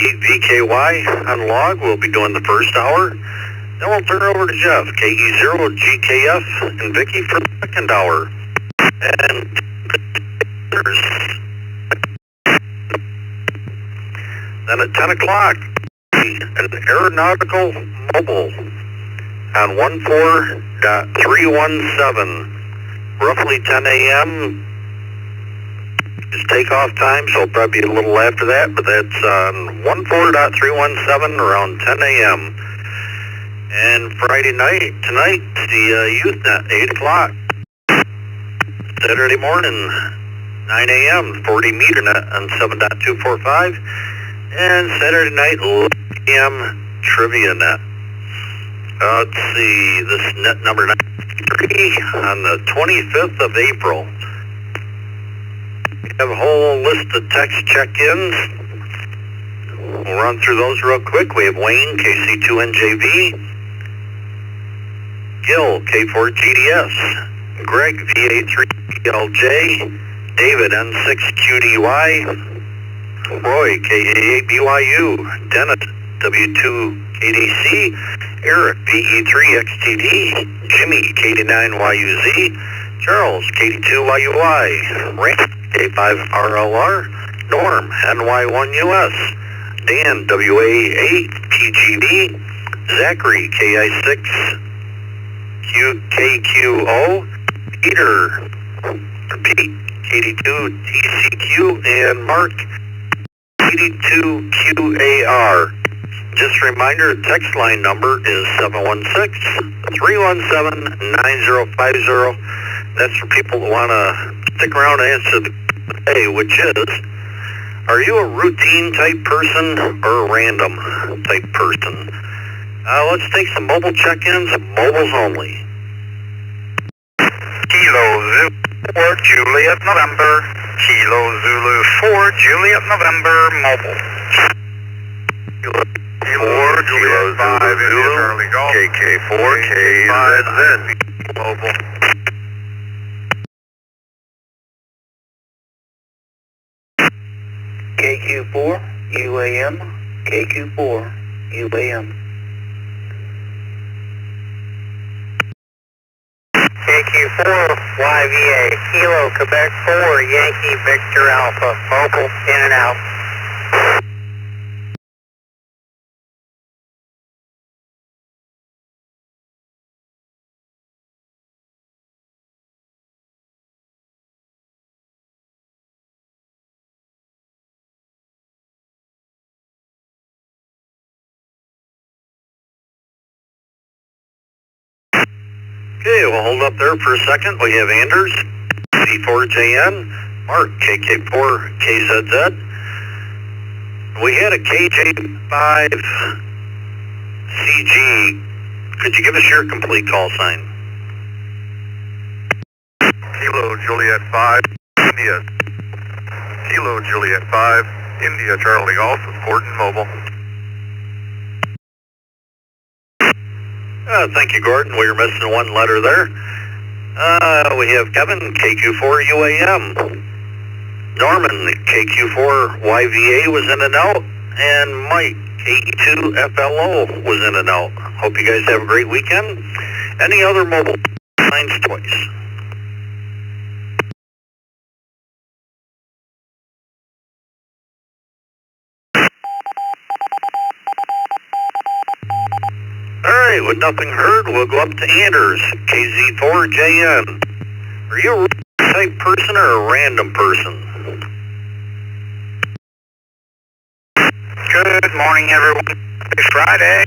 VKY on log. We'll be doing the first hour. Then we'll turn it over to Jeff, KE0GKF, and Vicky for the second hour. And then at 10 o'clock, an aeronautical mobile on 14.317, roughly 10 a.m. is takeoff time, so it'll probably be a little after that, but that's on 14.317 around 10 a.m. And Friday night, tonight, the youth net, 8 o'clock. Saturday morning, 9 a.m., 40 meter net on 7.245. And Saturday night, 11 a.m. trivia net. Let's see, this net number 93 on the 25th of April. We have a whole list of text check-ins. We'll run through those real quick. We have Wayne, KC2NJV, Gil, K4GDS, Greg, VA3LJ, David, N6QDY, Roy, KA8BYU, Dennis, W2KDC, Eric, VE3XTD, Jimmy, KD9YUZ, Charles, KD2YUY, Rand, K5RLR, Norm, NY1US, Dan, WA8PGB, Zachary, KI6KQO, Peter, Pete, KD2TCQ, and Mark, KD2QAR. Just a reminder, text line number is 716-317-9050. That's for people that want to stick around and answer the Q&A, which is, are you a routine type person or a random type person? Let's take some mobile check-ins, mobiles only. Kilo Zulu 4 Juliet November, Kilo Zulu 4 Juliet November, mobile. Kilo 4 Juliet 5 Zulu, KK4 KZZ, mobile. KQ4 UAM, KQ4 UAM. KQ4 YVA, Kilo Quebec 4 Yankee Victor Alpha, mobile in and out. Okay, we'll hold up there for a second. We have Anders, C4JN, Mark, KK4KZZ. We had a KJ5CG. Could you give us your complete call sign? Kilo Juliet 5, India. Kilo Juliet 5, India Charlie Golf, Gordon Mobile. Thank you, Gordon. We were missing one letter there. We have Kevin, KQ4 UAM. Norman, KQ4 YVA was in and out. And Mike, KE2 FLO was in and out. Hope you guys have a great weekend. Any other mobile signs twice? Alright, with nothing heard, we'll go up to Anders, KZ4JN. Are you a type person or a random person? Good morning, everyone. It's Friday.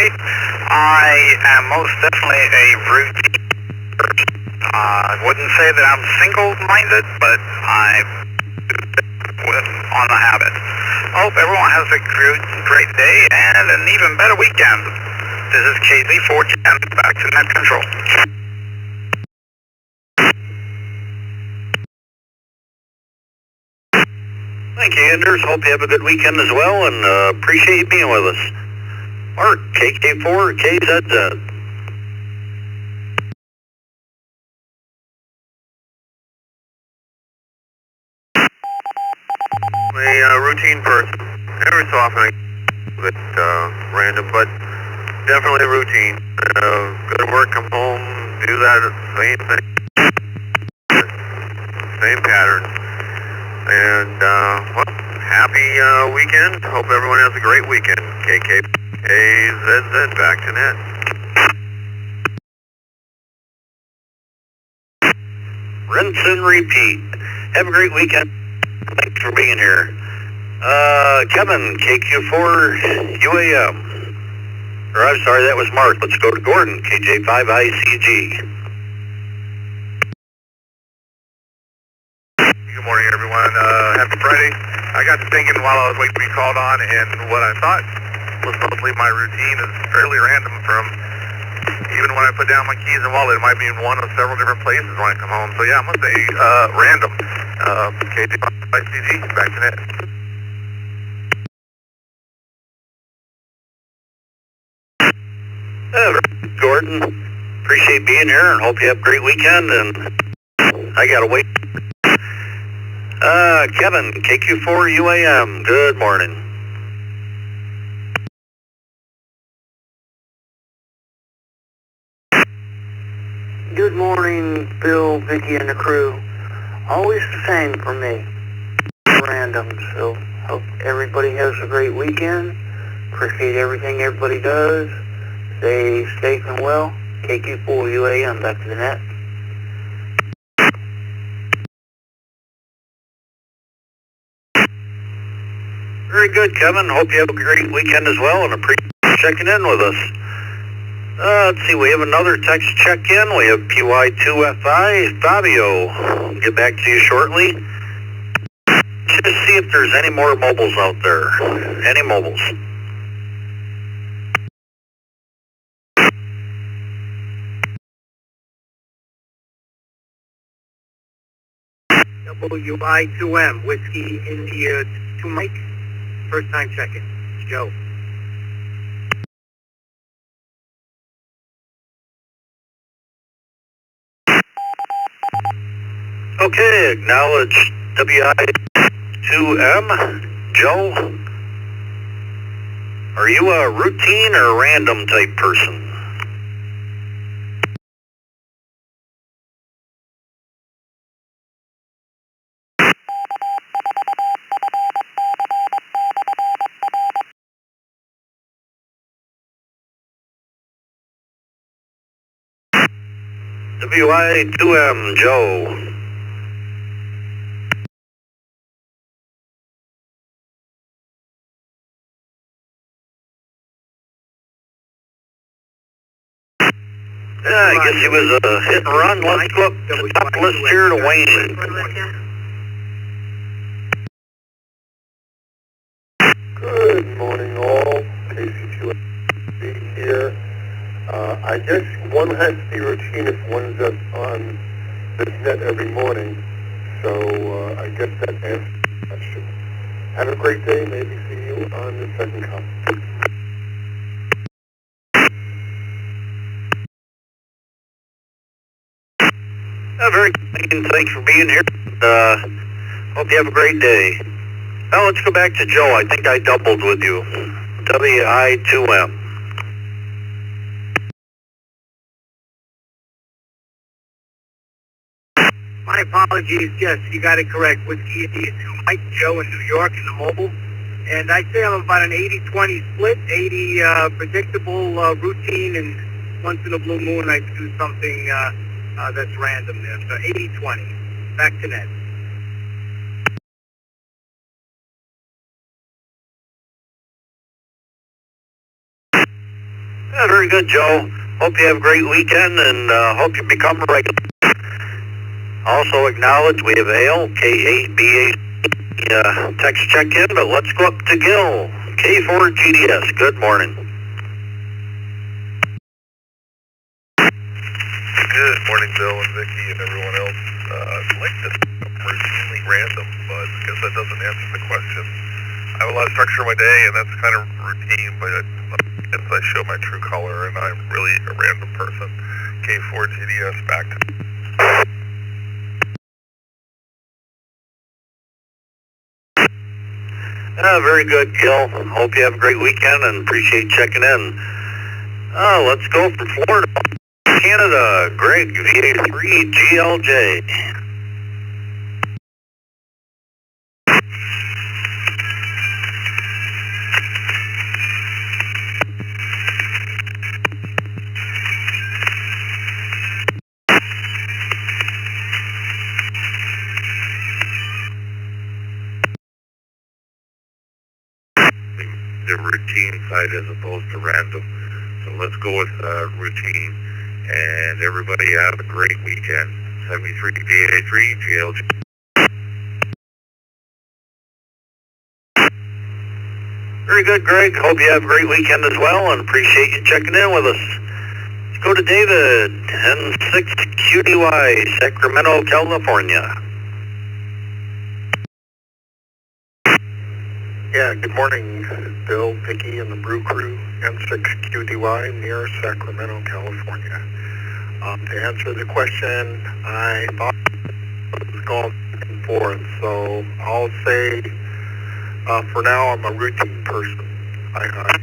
I am most definitely a routine person. I wouldn't say that I'm single-minded, but I'm on the habit. I hope everyone has a great day and an even better weekend. This is KZ410, back to net control. Thank you, Anders. Hope you have a good weekend as well, and appreciate you being with us. Mark, KK4KZZ. A routine person. Every so often bit random, but definitely routine. Go to work, come home, do that same thing, same pattern. And well, happy weekend. Hope everyone has a great weekend. KKZZ back to net. Rinse and repeat. Have a great weekend. Thanks for being here. Kevin, KQ4 UAM. Or I'm sorry, that was Mark. Let's go to Gordon, KJ5ICG. Good morning, everyone. Happy Friday. I got to thinking while I was waiting to be called on, and what I thought was mostly my routine is fairly random from even when I put down my keys and wallet, it might be in one of several different places when I come home. So yeah, I'm going to say random. KJ5ICG, back to net. Gordon, appreciate being here and hope you have a great weekend. And I gotta wait. Kevin, KQ4 UAM, good morning. Good morning, Bill, Vicky, and the crew. Always the same for me. Random, so hope everybody has a great weekend. Appreciate everything everybody does. Stay safe and well. KQ4 UAM, back to the net. Very good, Kevin. Hope you have a great weekend as well and appreciate you checking in with us. Let's see, we have another text check-in. We have PY2FI, Fabio. I'll get back to you shortly. Just see if there's any more mobiles out there. Any mobiles. WI2M, Whiskey India 2 Mike. First time check-in. Joe. Okay, acknowledge WI2M. Joe, are you a routine or random type person? WI2M, Joe. Yeah, I guess he was a hit and run. Let's go up to the top list here to Wayne. Good morning all, KC2 here. I guess one has to be routine if one's up on this net every morning, so I guess that answers the question. Have a great day, maybe see you on the second call. Very good. Thanks for being here. Hope you have a great day. Now let's go back to Joe. I think I doubled with you. WI2M. My apologies, yes, you got it correct. Whiskey India 2 Mike, Joe in New York in the mobile. And I say I'm about an 80-20 split, 80 predictable routine, and once in a blue moon I do something that's random there. So 80-20. Back to net. Yeah, very good, Joe. Hope you have a great weekend and hope you become a regular. Also acknowledge we have Ale, K8BA text check-in, but let's go up to Gil, K4GDS. Good morning. Good morning, Bill and Vicky and everyone else. I'd like to say I'm routinely random, but I guess that doesn't answer the question. I have a lot of structure in my day, and that's kind of routine, but as I show my true color, and I'm really a random person. K4GDS, back to... Very good, Gil. Hope you have a great weekend and appreciate checking in. Let's go from Florida, Canada. Greg, VA3 GLJ. The routine side as opposed to random. So let's go with routine. And everybody have a great weekend. 73 VA3 GLJ. Very good, Greg. Hope you have a great weekend as well and appreciate you checking in with us. Let's go to David, N6QDY, Sacramento, California. Yeah, good morning, Bill, Vicky, and the Brew crew, N6QDY, near Sacramento, California. To answer the question, I thought it was going back and forth, so I'll say for now I'm a routine person. I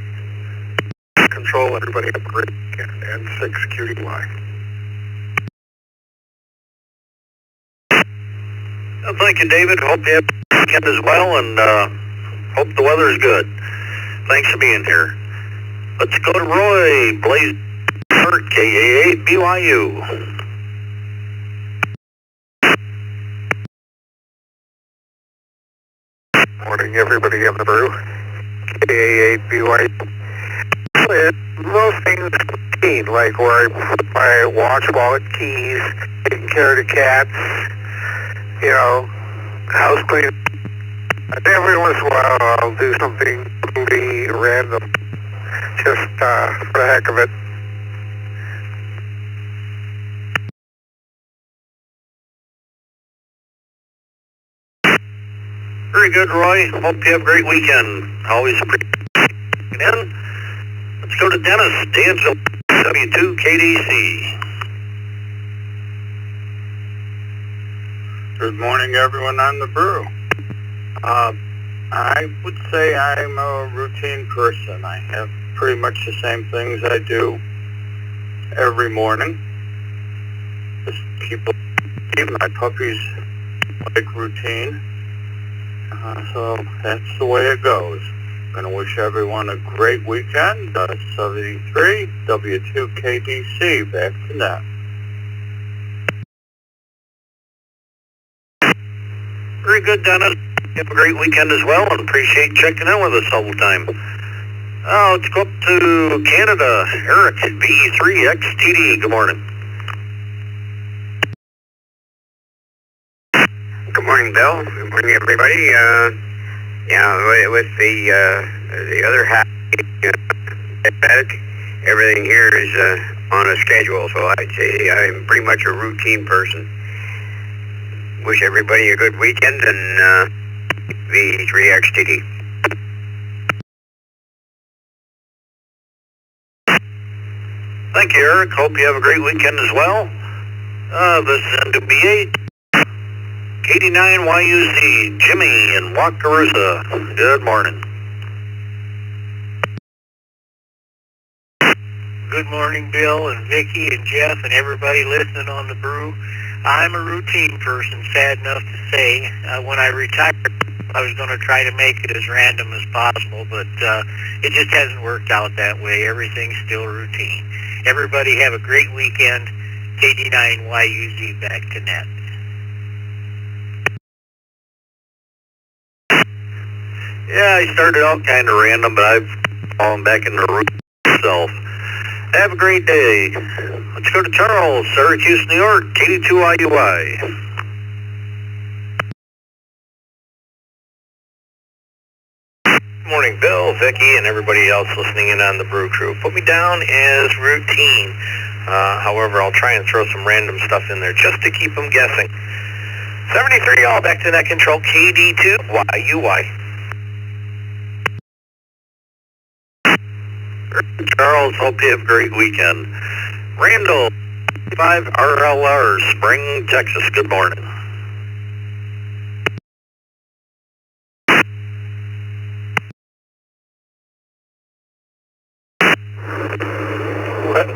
control everybody have a great weekend, N6QDY. Thank you, David. Hope you have a good weekend as well and hope the weather is good. Thanks for being here. Let's go to Roy, Blaze, KA8 BYU. Morning, everybody in the Brew, KA8 BYU. Most things routine, like where I put my watch, wallet, keys, taking care of the cats, you know, house cleaning. Every once in a while I'll do something totally random, just for the heck of it. Very good, Roy. Hope you have a great weekend. Always appreciate you in. Let's go to Dennis, D'Angelo, W2KDC. Good morning, everyone on the Brew. I would say I'm a routine person. I have pretty much the same things I do every morning. Just keep my puppies like routine. So that's the way it goes. I'm going to wish everyone a great weekend. 73 W2KDC, back to net. Very good, Dennis. Have a great weekend as well and appreciate checking in with us all the time. Let's go up to Canada. Eric, VE3XTD. Good morning. Good morning, Bill. Good morning, everybody. With the other half, everything here is on a schedule, so I'd say I'm pretty much a routine person. Wish everybody a good weekend and V3XTD. Thank you, Eric. Hope you have a great weekend as well. This is NWB8, 89YUC, Jimmy in Wakarusa. Good morning. Good morning, Bill and Vicky and Jeff and everybody listening on the Brew. I'm a routine person, sad enough to say. When I retired, I was going to try to make it as random as possible, but it just hasn't worked out that way. Everything's still routine. Everybody have a great weekend. KD9YUZ back to net. Yeah, I started out kind of random, but I've fallen back into the routine myself. Have a great day. Let's go to Charles, Syracuse, New York, KD2IUI. Morning, Bill, Vicky, and everybody else listening in on the Brew crew. Put me down as routine. However, I'll try and throw some random stuff in there just to keep them guessing. 73, all back to net control, KD2YUY. Charles, hope you have a great weekend. Randall, 5 RLR, Spring, Texas. Good morning.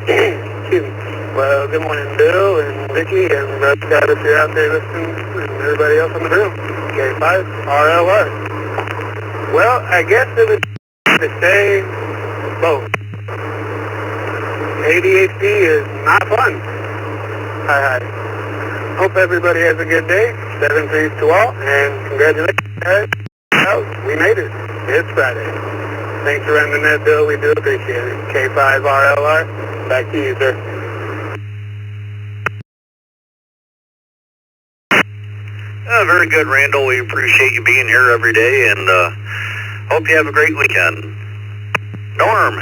Excuse me. Well, good morning, Bill and Vicky and Brad Scott if you're out there listening, and everybody else on the room. K5 RLR. Well, I guess it was to say both. ADHD is not fun. Hi. Hope everybody has a good day. 7-3 to all, and congratulations, guys. We made it. It's Friday. Thanks for running that, Bill. We do appreciate it. K5 RLR. Back to you, sir. Very good, Randall. We appreciate you being here every day, and hope you have a great weekend. Norm,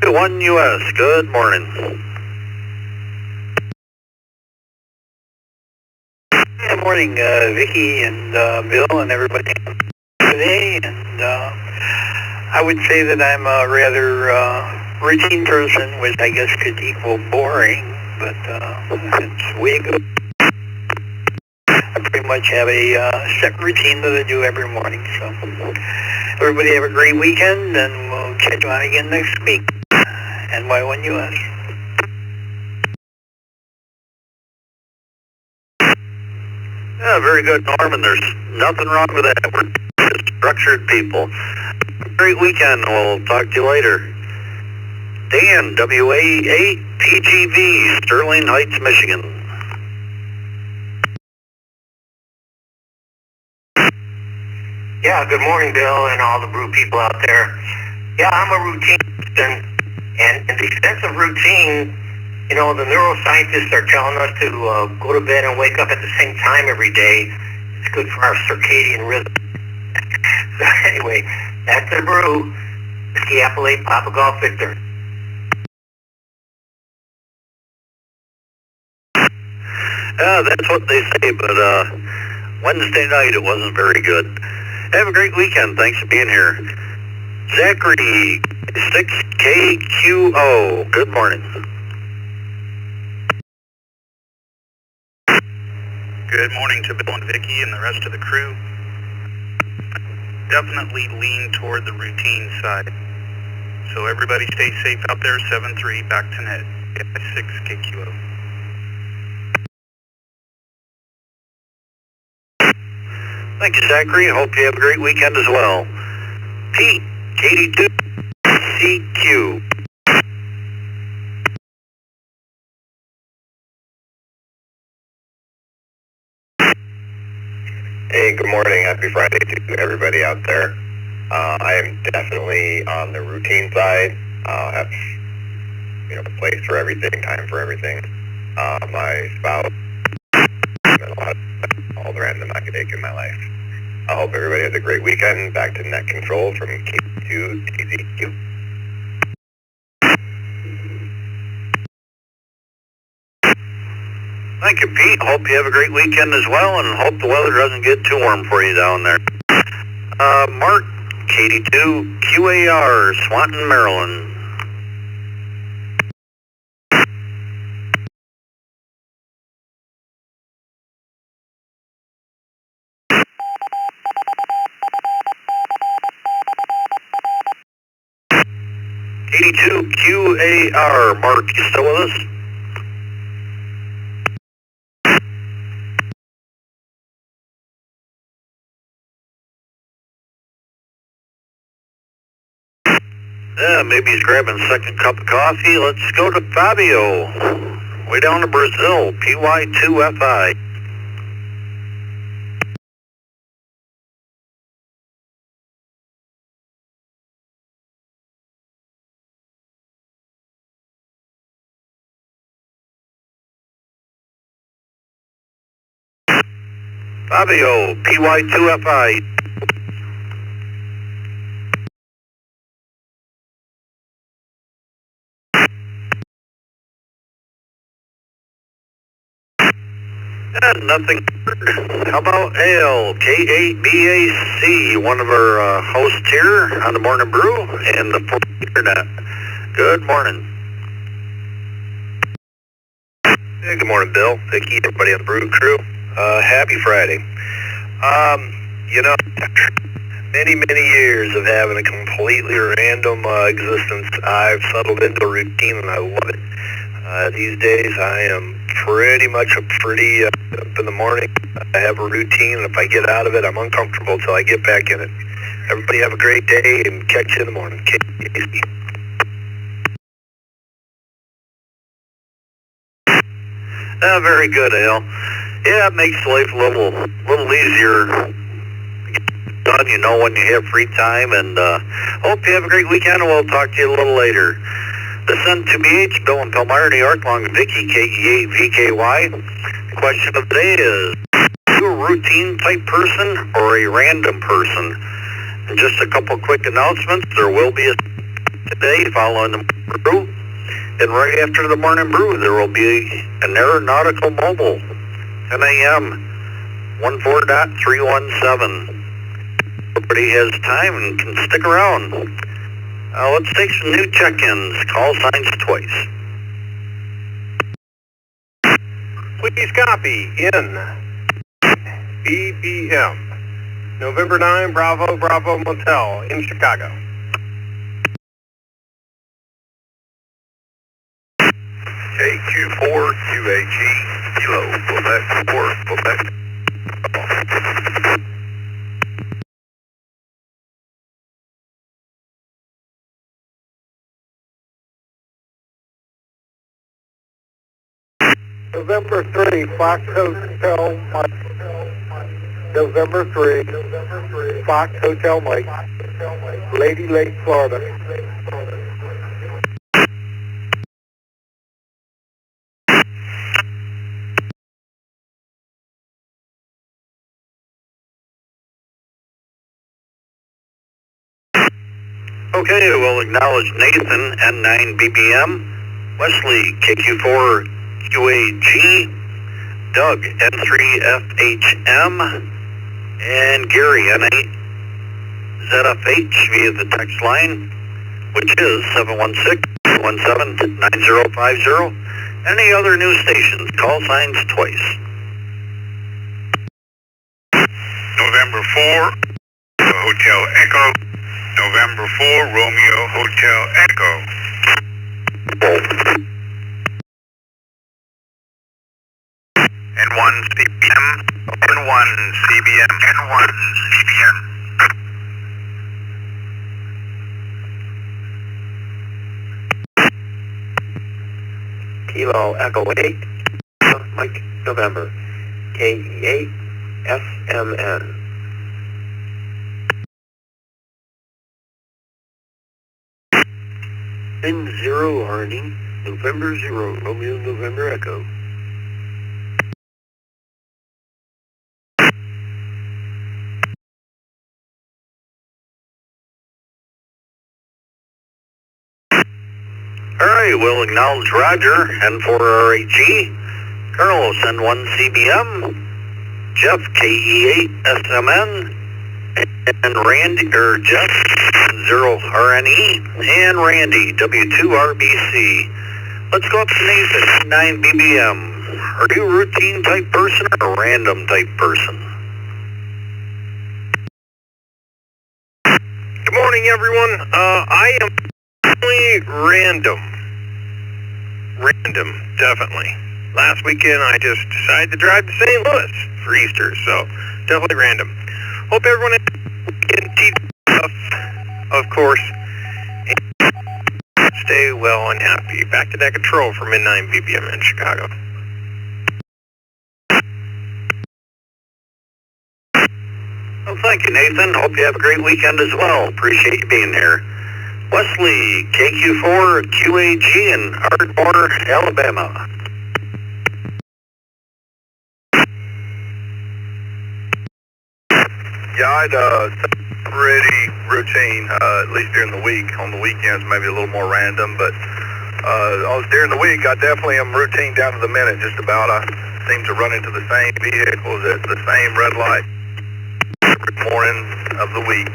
1 US, good morning. Good morning, Vicky and Bill and everybody today. And I would say that I'm a rather routine person, which I guess could equal boring, but it's the way it goes. I pretty much have a set routine that I do every morning. So everybody have a great weekend, and we'll catch you on again next week. NY1 US. Yeah, very good, Norman. There's nothing wrong with that. We're just structured people. Great weekend. We'll talk to you later. Dan, WA8PGV, Sterling Heights, Michigan. Yeah, good morning, Bill, and all the Brew people out there. Yeah, I'm a routine person, and in the sense of routine, you know, the neuroscientists are telling us to go to bed and wake up at the same time every day. It's good for our circadian rhythm. So anyway, that's the Brew. SDRPlay, Papa Golf Victor. Yeah, that's what they say, but Wednesday night it wasn't very good. Have a great weekend. Thanks for being here. Zachary, 6KQO. Good morning. Good morning to Bill and Vicky and the rest of the crew. Definitely lean toward the routine side. So everybody stay safe out there. 7-3, back to net. 6KQO. Thank you, Zachary. Hope you have a great weekend as well. Pete, KD2CQ. Hey, good morning. Happy Friday to everybody out there. I am definitely on the routine side. Have a place for everything, time for everything. My spouse, and a lot of all the random I could take in my life. I hope everybody has a great weekend. Back to net control from K2TZQ. Thank you, Pete. Hope you have a great weekend as well, and hope the weather doesn't get too warm for you down there. Mark, KD2QAR, Swanton, Maryland. KD2QAR, Mark, you still with us? Yeah, maybe he's grabbing a second cup of coffee. Let's go to Fabio, way down to Brazil, PY2FI. Fabio, PY2FI. Nothing. How about Ale, K8BAC, one of our hosts here on the Morning Brew and the Internet. Good morning. Hey, good morning, Bill, Vicky, everybody on the Brew crew. Happy Friday. many years of having a completely random existence, I've settled into a routine and I love it. These days I am pretty much up in the morning. I have a routine, and if I get out of it, I'm uncomfortable till I get back in it. Everybody have a great day and catch you in the morning. Casey. Very good, Al. Yeah, it makes life a little easier. Done, you know, when you have free time, and hope you have a great weekend, and we'll talk to you a little later. This is N2BH, Bill in Palmyra, New York, along with Vicky, KE8VKY. The question of the day is, are you a routine type person or a random person? And just a couple quick announcements. There will be a today following the brew. And right after the morning brew, there will be an aeronautical mobile, 10 a.m., 14.317. Everybody has time and can stick around. Let's take some new check-ins. Call signs twice. Please copy in BBM. November 9, Bravo Motel in Chicago. KQ4 QAG, Kilo, Quebec 4, Quebec. November 3, Fox Hotel Mike. November 3, Fox Hotel Mike. Lady Lake, Florida. Okay, we'll acknowledge Nathan, N9BBM, Wesley, KQ4 QAG, Doug, N3FHM, and Gary, N8ZFH via the text line, which is 716-17-9050. Any other new stations, call signs twice. November 4, Hotel Echo. November 4, Romeo Hotel Echo. N1 CBM, N1 CBM, N1 CBM. Kilo Echo 8, Mike November, KE8 SMN. N0 Arnie, November 0, Romeo November Echo. Alright, we'll acknowledge Roger, N4RAG, Carlos, N1 CBM, Jeff, KE8 SMN, and Randy, or Jeff, 0 RNE, and Randy, W2RBC. Let's go up to Nathan, 9 BBM. Are you a routine type person or a random type person? Good morning, everyone. I am definitely random. Random, definitely. Last weekend, I just decided to drive to St. Louis for Easter, so definitely random. Hope everyone has stuff, of course. And stay well and happy. Back to that control for Midnight BBM in Chicago. Well, thank you, Nathan. Hope you have a great weekend as well. Appreciate you being here. Wesley, KQ4 QAG in Ardmore, Alabama. Yeah, I'd pretty routine, at least during the week. On the weekends, maybe a little more random, but during the week, I definitely am routine down to the minute, just about. I seem to run into the same vehicles at the same red light every morning of the week.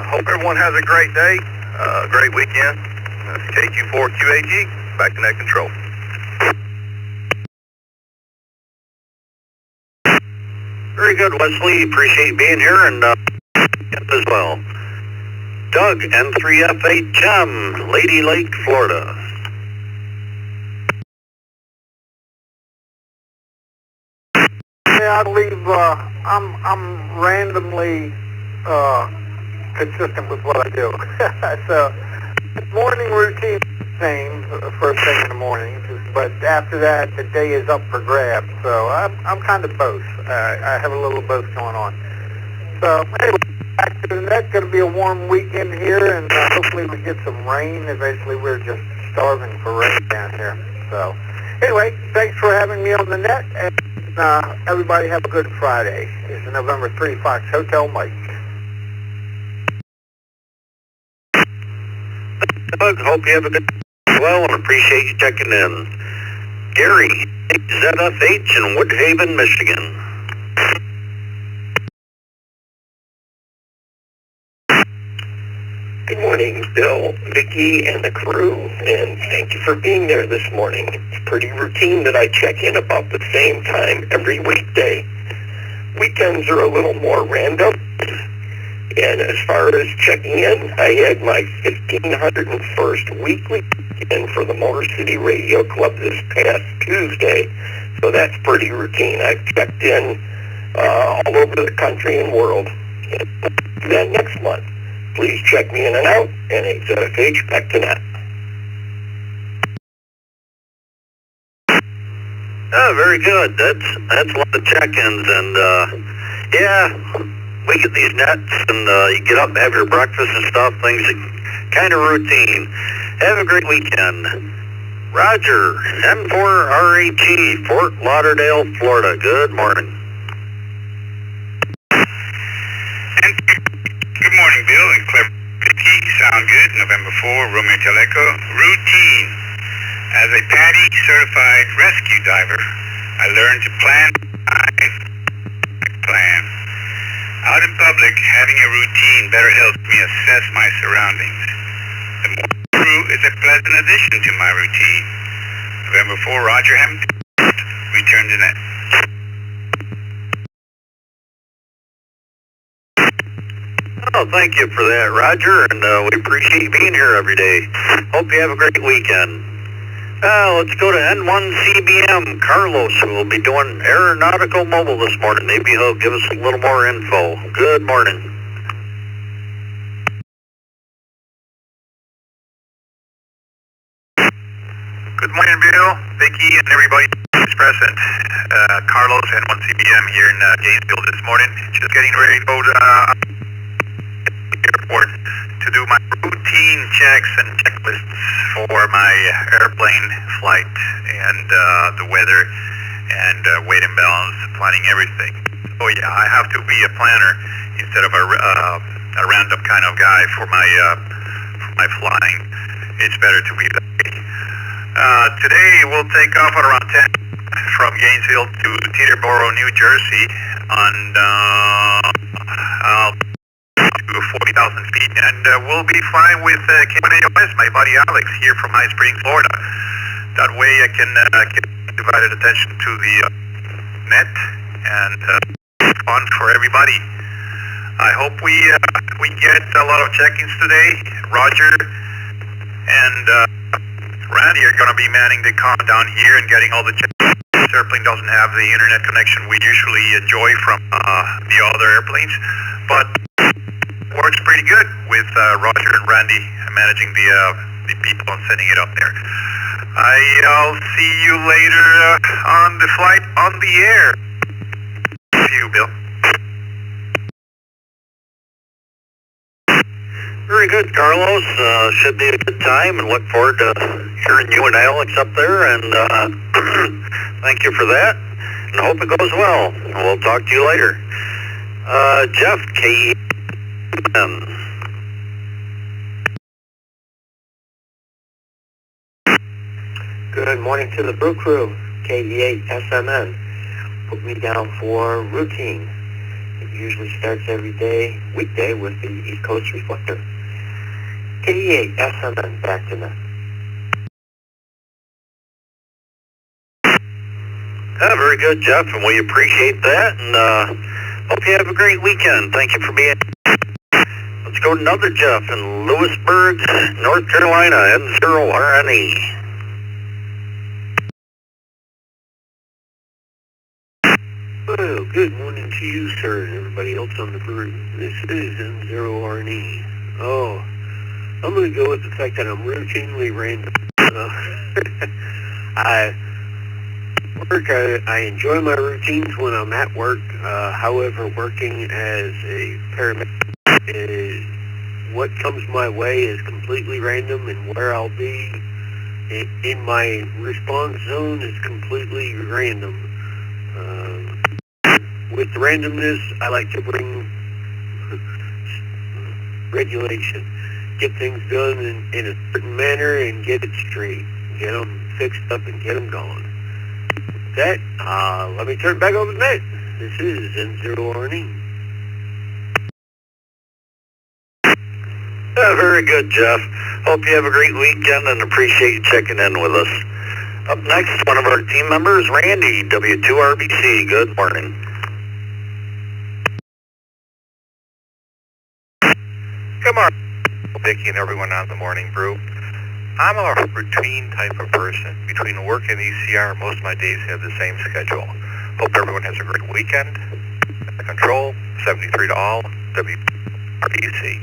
Hope everyone has a great day, great weekend. KQ4 QAG, back to net control. Very good, Wesley. Appreciate you being here, and as well. Doug, N3FHM, Lady Lake, Florida. Yeah, I believe I'm randomly consistent with what I do. So morning routine same first thing in the morning, but after that the day is up for grabs. So I'm kind of both. I have a little both going on. So anyway, back to the net. Going to be a warm weekend here, and hopefully we get some rain. Eventually, we're just starving for rain down here. So anyway, thanks for having me on the net, and everybody have a good Friday. It's November 3 Fox Hotel Mike. Doug, hope you have a good well and appreciate you checking in. Gary, ZFH in Woodhaven, Michigan. Good morning, Bill, Vicki, and the crew, and thank you for being there this morning. It's pretty routine that I check in about the same time every weekday. Weekends are a little more random, and as far as checking in, I had my 1501st weekly in for the Motor City Radio Club this past Tuesday, so that's pretty routine. I've checked in all over the country and world. And I'll do that next month. Please check me in and out, and ZFH back to net. Oh, very good. That's one of the check-ins, and yeah, we get these nets, and you get up and have your breakfast and stuff. Things are kind of routine. Have a great weekend. Roger, N4RHE, Fort Lauderdale, Florida. Good morning. Good morning, Bill and Clever. Sound good. November 4, Romeo Teleco. Routine. As a PADI certified rescue diver, I learned to plan. Out in public, having a routine better helps me assess my surroundings. The morning crew is a pleasant addition to my routine. November 4, Roger Hampton. Return to net. Oh, thank you for that, Roger, and we appreciate you being here every day. Hope you have a great weekend. Let's go to N1CBM, Carlos, who will be doing aeronautical mobile this morning. Maybe he'll give us a little more info. Good morning. Good morning, Bill, Vicki, and everybody who's present. Carlos, N1CBM here in Gainesville this morning. Just getting ready to go to airport to do my routine checks and checklists for my airplane flight and the weather and weight and balance, planning everything. Oh yeah, I have to be a planner instead of a random kind of guy for my flying. It's better to be that way. Today we'll take off at around 10 from Gainesville to Teterboro, New Jersey on to 40,000 feet, and we'll be flying with KWS, my buddy Alex, here from High Springs, Florida. That way I can get divided attention to the net and fun for everybody. I hope we get a lot of check-ins today. Roger and Randy are going to be manning the con down here and getting all the check-ins. This airplane doesn't have the internet connection we usually enjoy from the other airplanes, but works pretty good with Roger and Randy managing the people and sending it up there. I'll see you later on the flight on the air. See you, Bill. Very good, Carlos. Should be a good time, and look forward to hearing you and Alex up there, and thank you for that, and hope it goes well. We'll talk to you later. Jeff, K. Good morning to the Brew crew, KV8 SMN. Put me down for routine. It usually starts every day, weekday, with the East Coast Reflector. KV8 SMN, back to net. Very good, Jeff, and we appreciate that, and hope you have a great weekend. Thank you for being let's go to another Jeff in Lewisburg, North Carolina, N0RNE. Well, good morning to you, sir, and everybody else on the brew. This is N0RNE. Oh, I'm going to go with the fact that I'm routinely random. I enjoy my routines when I'm at work. However, working as a paramedic, what comes my way is completely random, and where I'll be in my response zone is completely random. With randomness, I like to bring regulation. Get things done in a certain manner and get it straight. Get them fixed up and get them gone. With that, let me turn it back over to Matt. This is N0RNE. Very good, Jeff. Hope you have a great weekend and appreciate you checking in with us. Up next, one of our team members, Randy, W2RBC. Good morning. Good morning, Vicki and everyone on the morning brew. I'm a routine type of person. Between work and ECR, most of my days have the same schedule. Hope everyone has a great weekend. Control, 73 to all, WRBC.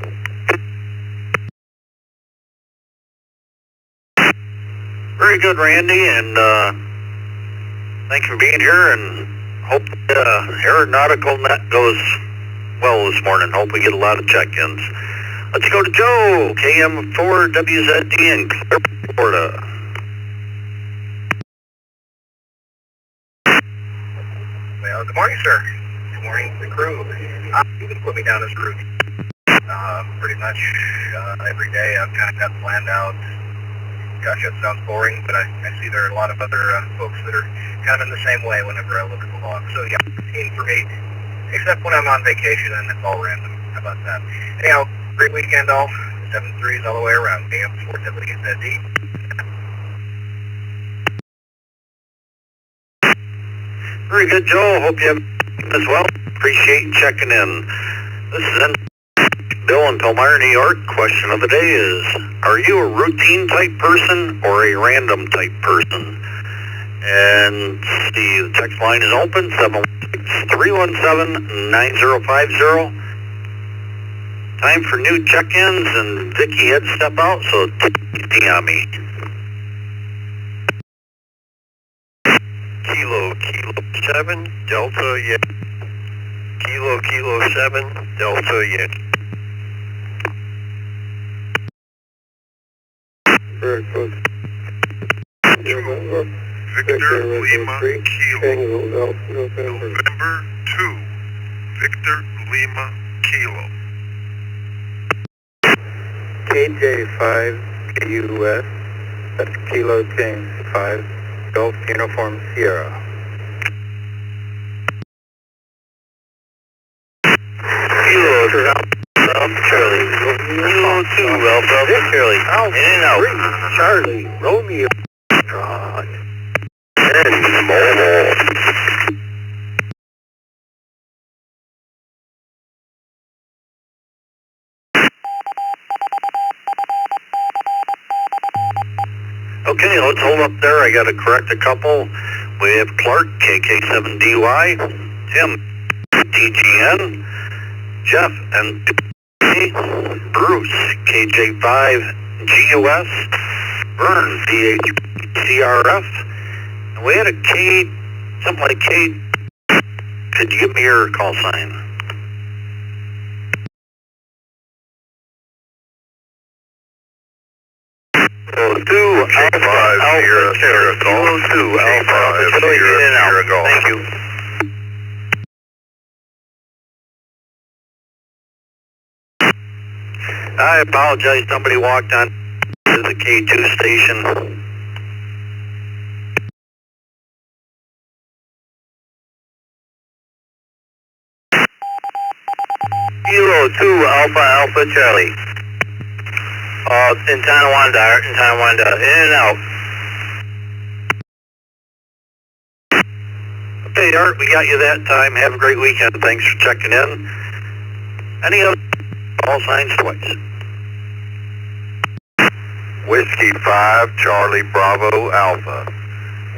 Very good, Randy, and thanks for being here, and hope the aeronautical net goes well this morning. Hope we get a lot of check-ins. Let's go to Joe, KM4WZD in Clear, Florida. Well, good morning, sir. Good morning to the crew. You can put me down as route. Pretty much every day I've kind of got planned out. Gosh, that sounds boring, but I see there are a lot of other folks that are kind of in the same way whenever I look at the log. So yeah, routine for me, except when I'm on vacation and it's all random. How about that? Anyhow, great weekend all. 7-3s all the way around. AM4WZD. Very good, Joe. Hope you have as well. Appreciate you checking in. This is Bill in Palmyra, New York. Question of the day is, are you a routine type person or a random type person? And the text line is open, 716-317-9050. Time for new check-ins, and Vicki had to step out, so take it on me. Kilo 7, Delta Yankee. Kilo 7, Delta Yankee. Very close. Victor Lima Kilo. November 2, Victor Lima Kilo. KJ5 KUS, that's Kilo James 5, Golf Uniform Sierra. Kilo 2 Alpha Charlie. Kilo 2 Alpha Charlie. In and out. Charlie, Romeo. God. And mobile. Okay, let's hold up there. I got to correct a couple. We have Clark, KK7DY, Tim, TGN, Jeff, and Bruce, KJ5GUS, Vern, DHCRF, and we had a K, something like K. Could you give me your call sign? Kilo 2 Alpha Sierra Kilo 2 Alpha Sierra Golf. Thank you. I apologize. Somebody walked on to the K2 station. Kilo 2 Alpha Charlie. In Tonawanda, in and out. Okay, Art, we got you that time. Have a great weekend. Thanks for checking in. Any other call signs twice. Whiskey 5, Charlie Bravo Alpha.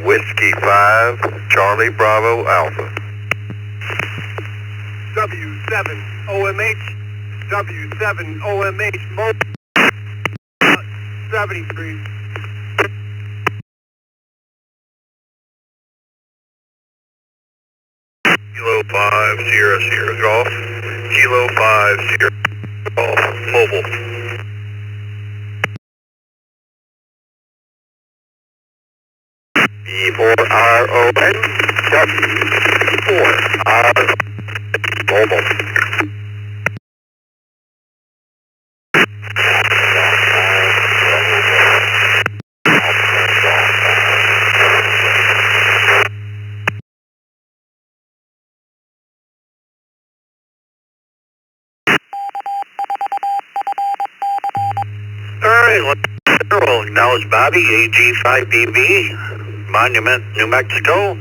Whiskey 5, Charlie Bravo Alpha. W7 OMH, W7 OMH, mobile 73. Kilo 5, Sierra Sierra Golf. Kilo 5, Sierra Golf, mobile. E4RON, W4R, mobile. Alright, we'll acknowledge Bobby, AG5BB, Monument, New Mexico.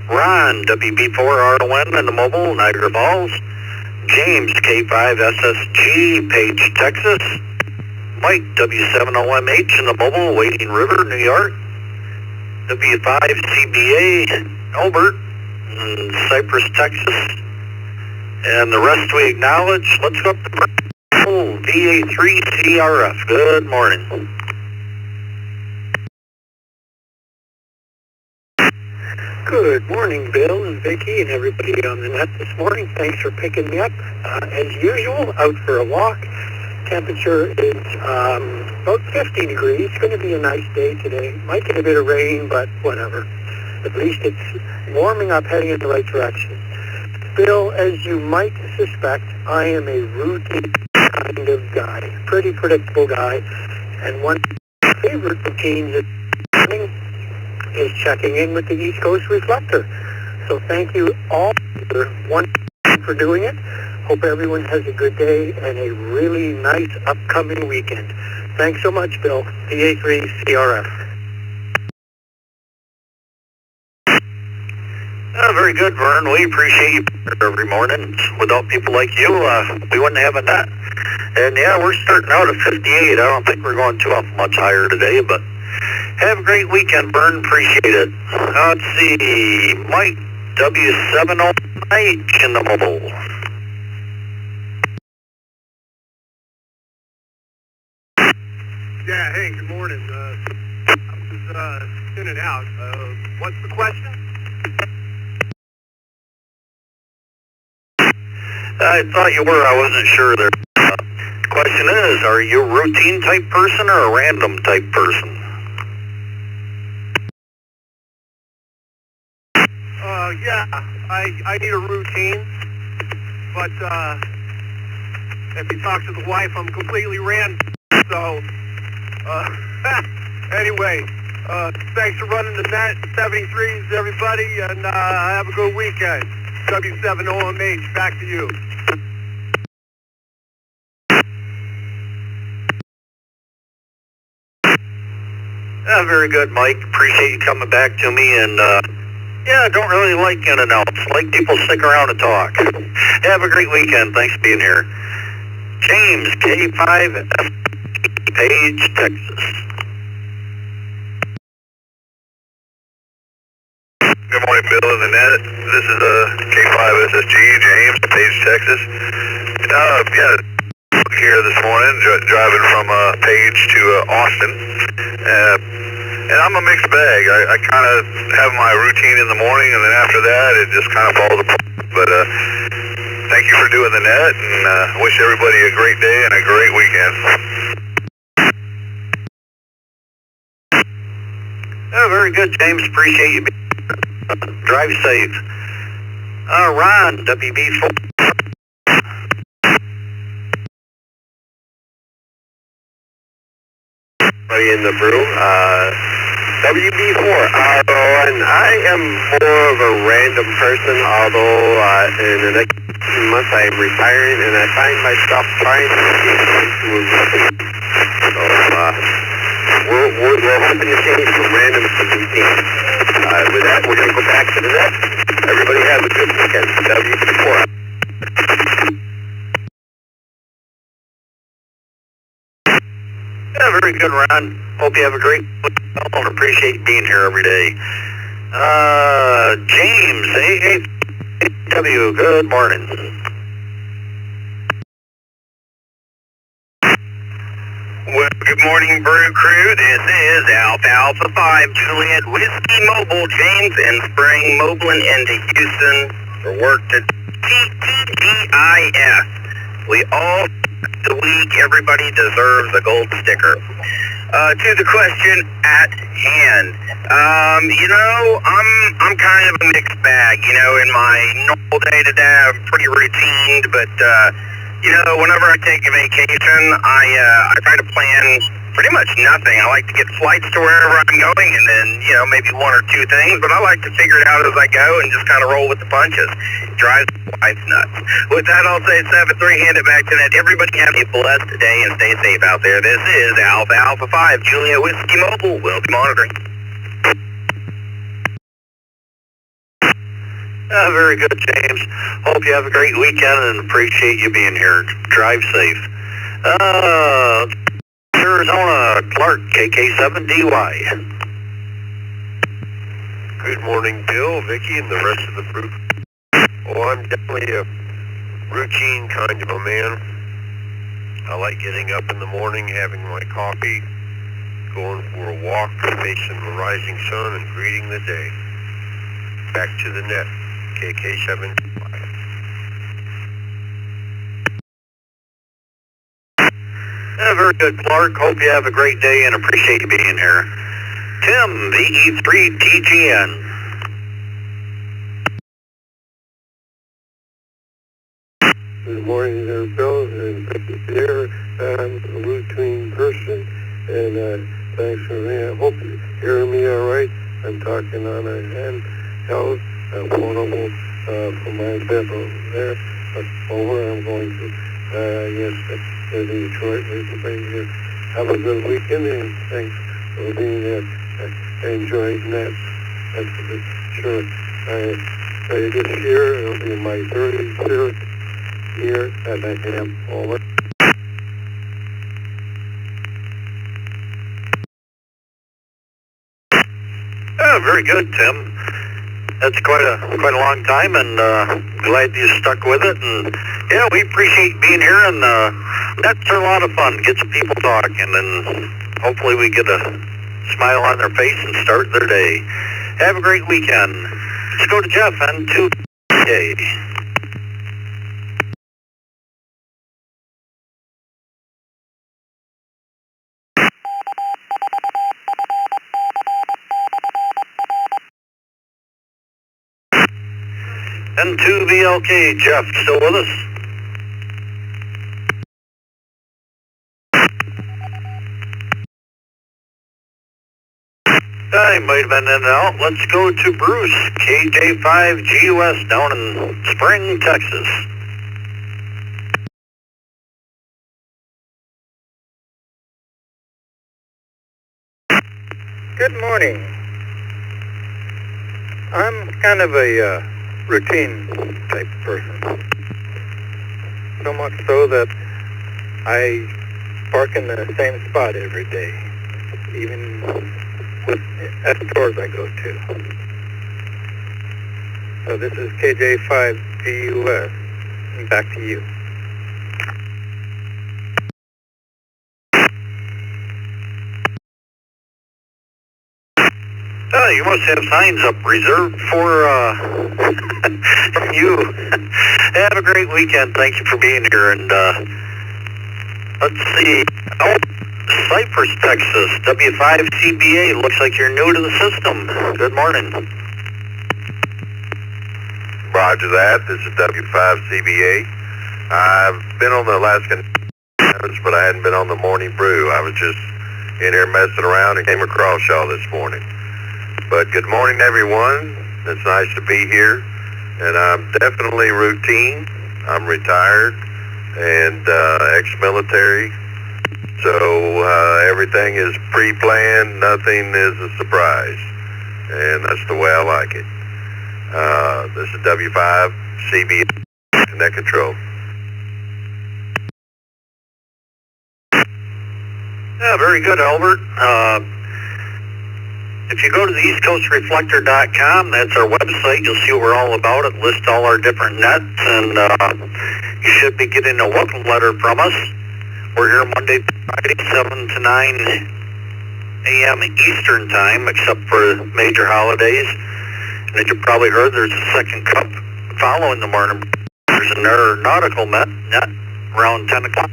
Ron, WB4RON in the mobile, Niagara Falls. James, K5SSG, Page, Texas. Mike, W7OMH in the mobile, Wading River, New York. W5CBA, Albert, in Cypress, Texas. And the rest we acknowledge. Let's go up to VA3CRF. Good morning. Good morning, Bill and Vicki and everybody on the net this morning. Thanks for picking me up. As usual, out for a walk. Temperature is about 50 degrees. It's going to be a nice day today. Might get a bit of rain, but whatever. At least it's warming up, heading in the right direction. Bill, as you might suspect, I am a routine kind of guy. Pretty predictable guy. And one of my favorite routines this morning is checking in with the East Coast Reflector. So thank you all for doing it. Hope everyone has a good day and a really nice upcoming weekend. Thanks so much, Bill. PA3CRF. Very good, Vern. We appreciate you every morning. Without people like you, we wouldn't have a net. And yeah, we're starting out at 58. I don't think we're going too much higher today, but have a great weekend, Vern. Appreciate it. Let's see. Mike, W7OH in the mobile. Yeah, hey, good morning. I was in and out. What's the question? I thought you were. I wasn't sure there. Question is, are you a routine type person or a random type person? Yeah, I need a routine, but if you talk to the wife, I'm completely random. So, anyway, thanks for running the net, 73s, everybody, and have a good weekend. W7OMH, back to you. Very good, Mike. Appreciate you coming back to me, and yeah, I don't really like in and outs. I like people stick around and talk. Have a great weekend. Thanks for being here. James, K5, Page, Texas. Good morning, Bill and the net. This is K5SSG, James, Page, Texas. Yeah, here this morning, driving from Page to Austin. And I'm a mixed bag. I kind of have my routine in the morning, and then after that, it just kind of falls apart. But thank you for doing the net, and wish everybody a great day and a great weekend. Very good, James. Appreciate you being here. Drive safe. Ron, WB4. In the Brew, WB4RO, and I am more of a random person, although in the next few months I am retiring, and I find myself trying to get into a routine. So we're hoping to change from random to routine. With that, we're going to go back to the net. Everybody have a good weekend. WB4. Yeah, very good, Ron. Hope you have a great week. I appreciate being here every day. James, AAW, good morning. Well, good morning, Brew Crew. This is Alpha 5 Juliet Whiskey Mobile, James and Spring, mobiling into Houston for work to TTGIF. We all the week, everybody deserves a gold sticker. To the question at hand, I'm kind of a mixed bag. In my normal day-to-day, I'm pretty routine, but whenever I take a vacation, I try to plan pretty much nothing. I like to get flights to wherever I'm going, and then maybe one or two things, but I like to figure it out as I go and just kind of roll with the punches. It drives my wife nuts. With that, I'll say 7-3, hand it back to that. Everybody have a blessed day and stay safe out there. This is Alpha 5 Juliet Whiskey Mobile. We'll be monitoring. Very good, James. Hope you have a great weekend and appreciate you being here. Drive safe. Arizona, Clark, KK7DY. Good morning, Bill, Vicky, and the rest of the group. Oh, I'm definitely a routine kind of a man. I like getting up in the morning, having my coffee, going for a walk, facing the rising sun, and greeting the day. Back to the net, KK7DY. Very good, Clark. Hope you have a great day and appreciate you being here. Tim, VE3TGN. Good morning there, Bill, and Vicky there. I'm a routine person, and thanks for me. I hope you hear me all right. I'm talking on a handheld, portable, from my bedroom there. Over, I'm going to, Detroit, Pennsylvania. Have a good weekend, and thanks for being there. Enjoying that. That's for sure. This year, it'll be my 33rd year that I am over. Very good, Tim. That's quite a long time, and glad you stuck with it. And yeah, we appreciate being here, and that's a lot of fun. Get some people talking, and hopefully we get a smile on their face and start their day. Have a great weekend. Let's go to Jeff and to Day. And to VLK, Jeff, still with us? He might have been in and out. Let's go to Bruce, KJ5GUS down in Spring, Texas. Good morning. I'm kind of a routine type person. So much so that I park in the same spot every day, even at the stores I go to. So this is KJ5GUS, and back to you. You must have signs up reserved for you. Have a great weekend. Thank you for being here. And let's see. Oh, Cypress, Texas, W5CBA. Looks like you're new to the system. Good morning. Roger that. This is W5CBA. I've been on the Alaskan, but I hadn't been on the morning brew. I was just in here messing around and came across y'all this morning. But good morning, everyone. It's nice to be here. And I'm definitely routine. I'm retired and ex-military. So everything is pre-planned. Nothing is a surprise. And that's the way I like it. This is W5 CBA Connect Control. Yeah, very good, Albert. If you go to the EastCoastReflector.com, that's our website, you'll see what we're all about. It lists all our different nets, and you should be getting a welcome letter from us. We're here Monday through Friday, 7 to 9 a.m. Eastern Time, except for major holidays. And as you probably heard, there's a second cup following the morning. There's an aeronautical net around 10 o'clock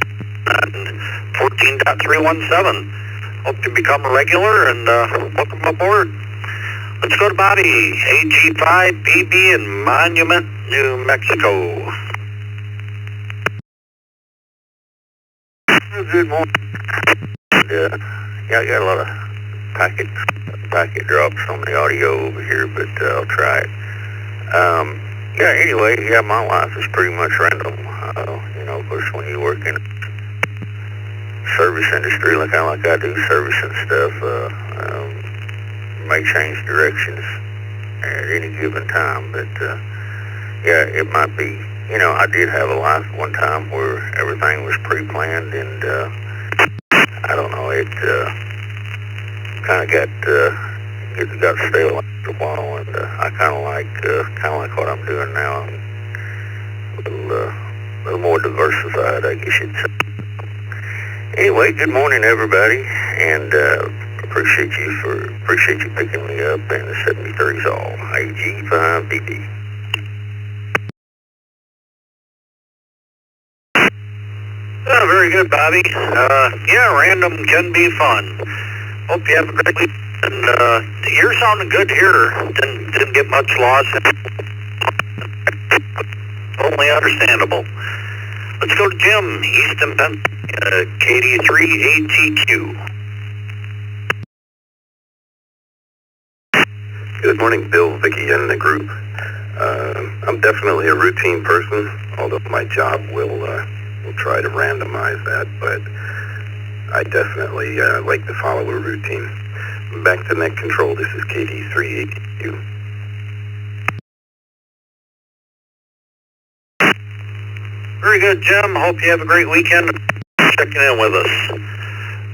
on 14.317. Hope you become a regular and welcome aboard. Let's go to Bobby, AG5BB in Monument, New Mexico. Good morning. Yeah, I got a lot of packet drops on the audio over here, but I'll try it. Anyway, my life is pretty much random. Of course, when you work in service industry like I do, servicing stuff, may change directions at any given time, but it might be, I did have a life one time where everything was pre-planned, and I don't know, it kind of got stale after a while, and I kind of like what I'm doing now. I'm a little more diversified, I guess you'd say. Anyway, good morning, everybody, and appreciate you picking me up, and the 73's all AG5BB. Very good, Bobby. Random can be fun. Hope you have a great week. And you're sounding good here. Didn't get much loss. Only understandable. Let's go to Jim, Easton, Pennsylvania, KD3ATQ. Good morning, Bill, Vicky, and the group. I'm definitely a routine person, although my job will try to randomize that, but I definitely like to follow a routine. Back to net control, this is KD3ATQ. Very good, Jim. Hope you have a great weekend. Checking in with us.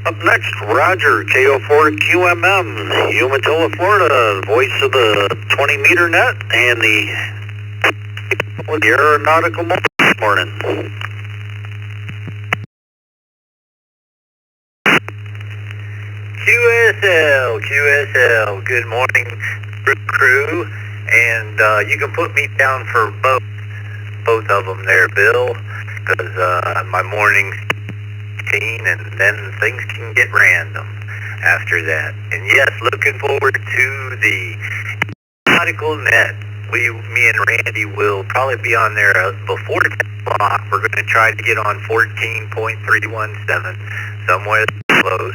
Up next, Roger, KO4QMM, Umatilla, Florida, voice of the 20-meter net and the aeronautical morning. QSL, good morning, crew, and you can put me down for both of them there, Bill, because my morning's routine, and then things can get random after that. And yes, looking forward to the nautical net. Me and Randy will probably be on there before 10 o'clock. We're going to try to get on 14.317, somewhere close,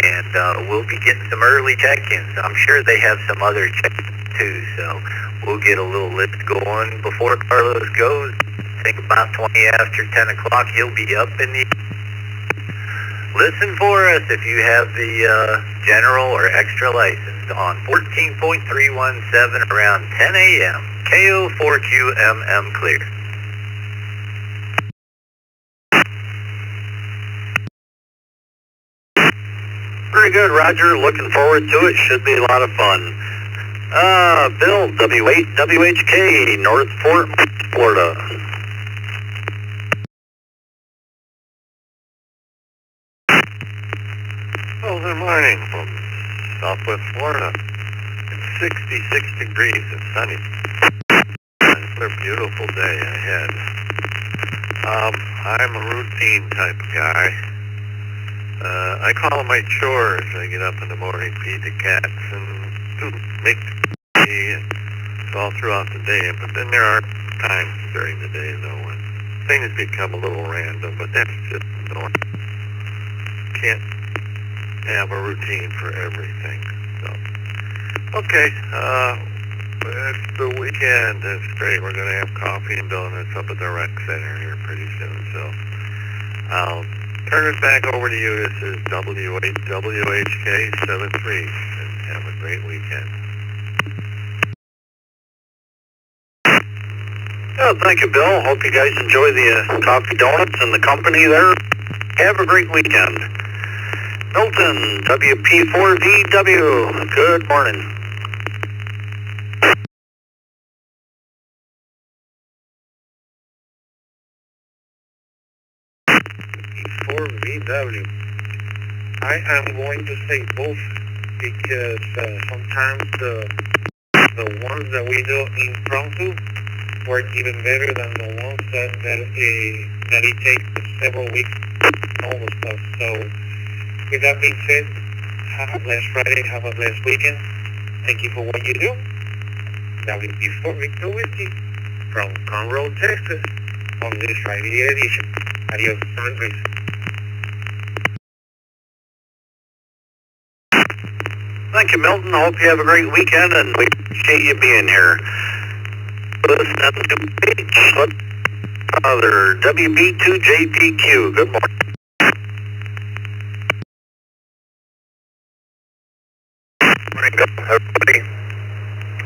and we'll be getting some early check-ins. I'm sure they have some other check-ins too, so we'll get a little list going before Carlos goes. I think about 20 after 10 o'clock, he'll be up in the... Listen for us if you have the general or extra license on 14.317 around 10 a.m. KO4QMM clear. Very good, Roger. Looking forward to it. Should be a lot of fun. Bill, W8WHK, North Fort, Florida. Oh, good morning from Southwest Florida. It's 66 degrees and sunny. Another beautiful day ahead. I'm a routine type of guy. I call them my chores. I get up in the morning, feed the cats, and make tea, and it's all throughout the day. But then there are times during the day, though, when things become a little random, but that's just normal. Can't have a routine for everything. So, okay, it's the weekend. It's great. We're going to have coffee and donuts up at the rec center here pretty soon. So I'll turn it back over to you. This is W8WHK73, and have a great weekend. Oh, thank you, Bill. Hope you guys enjoy the coffee donuts and the company there. Have a great weekend. Milton, WP4VW, good morning. VW. I am going to say both because sometimes the ones that we do impromptu work even better than the ones that it takes several weeks all the stuff. So with that being said, have a blessed Friday, have a blessed weekend. Thank you for what you do. WP4 Victor Whiskey from Conroe, Texas on this Friday edition. Adios, Andres. Thank you, Milton. I hope you have a great weekend, and we appreciate you being here. Listen to other WB2JPQ. Good morning. Morning, everybody.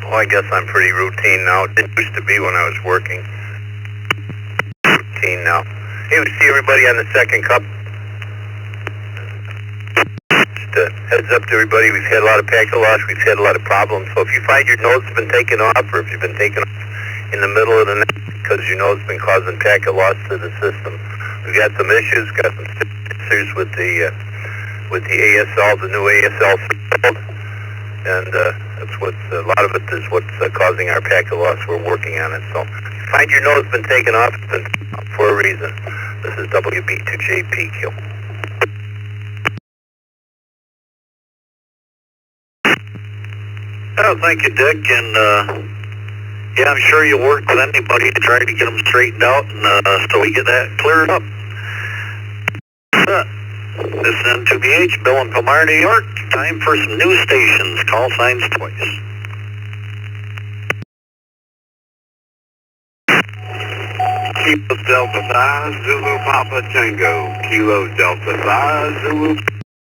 Well, I guess I'm pretty routine now. It used to be when I was working. Routine now. Hey, we see everybody on the second cup. Just a heads up to everybody, we've had a lot of packet loss, we've had a lot of problems. So if you find your nose has been taken off, or if you've been taken off in the middle of the night because your nose has been causing packet loss to the system, we've got some issues, got some issues with the ASL, the new ASL field, and that's what a lot of it is what's causing our packet loss. We're working on it. So if you find your nose has been taken off, it's been for a reason. This is WB2JPQ. Oh, thank you, Dick, and yeah, I'm sure you'll work with anybody to try to get them straightened out, and so we get that cleared up. This is N2BH, Bill in Palmyra, New York. Time for some new stations. Call signs twice. Kilo Delta 5, Zulu Papa Tango. Kilo Delta 5, Zulu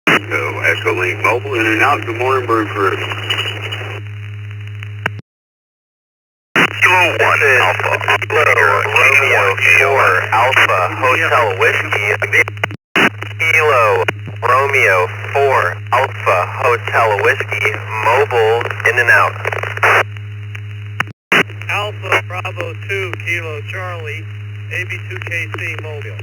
Tango. Echo Link Mobile, in and out. Good morning, Brew Crew. Kilo 1 Alpha, Romeo 4 Alpha, Hotel Whiskey. Kilo Romeo 4 Alpha, Hotel Whiskey, mobile, in and out. Alpha Bravo 2 Kilo Charlie, AB2KC mobile.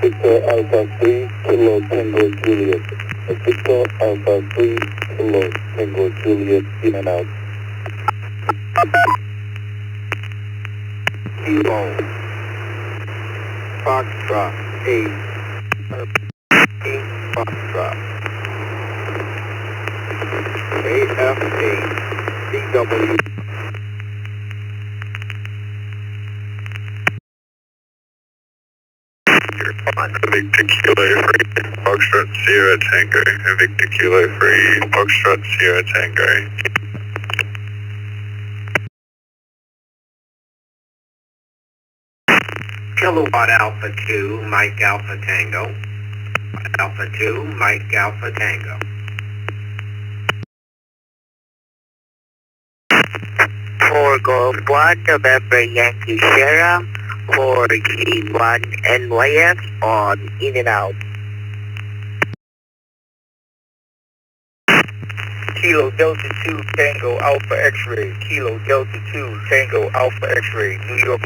Victor Alpha 3 Kilo Tango Juliet. Victor Alpha 3 Kilo Tango Juliet, in and out. Kilo Foxtrot 8 Foxtrot AF8 CW. Victor Kilo 3, Foxtrot Sierra Tango. Victor Kilo 3, Foxtrot Sierra Tango. Kilowatt Alpha 2, Mike Alpha Tango. Alpha 2, Mike Alpha Tango. For Golf 1, November Yankee Sierra, for G1 NYX on in and out. Kilo Delta 2 Tango Alpha X-Ray, Kilo Delta 2 Tango Alpha X-Ray, New York.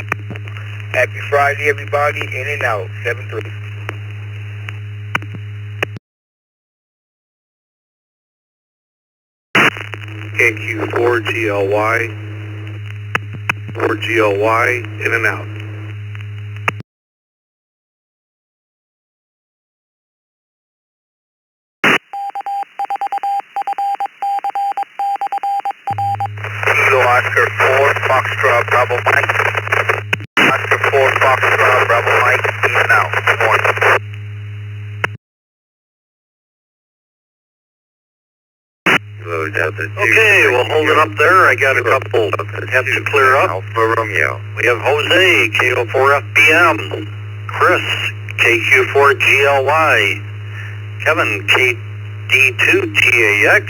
Happy Friday, everybody, in and out, 7-3. KQ4GLY, 4GLY, in and out. Kilo Oscar 4 Foxtrot Bravo Mike. Oscar 4 Foxtrot Bravo Mike, in and out. Good morning. Okay, we'll hold it up there. I got a couple have to clear up. Alpha Romeo. We have Jose, KO4FBM, Chris, KQ4GLY, Kevin, KD2TAX,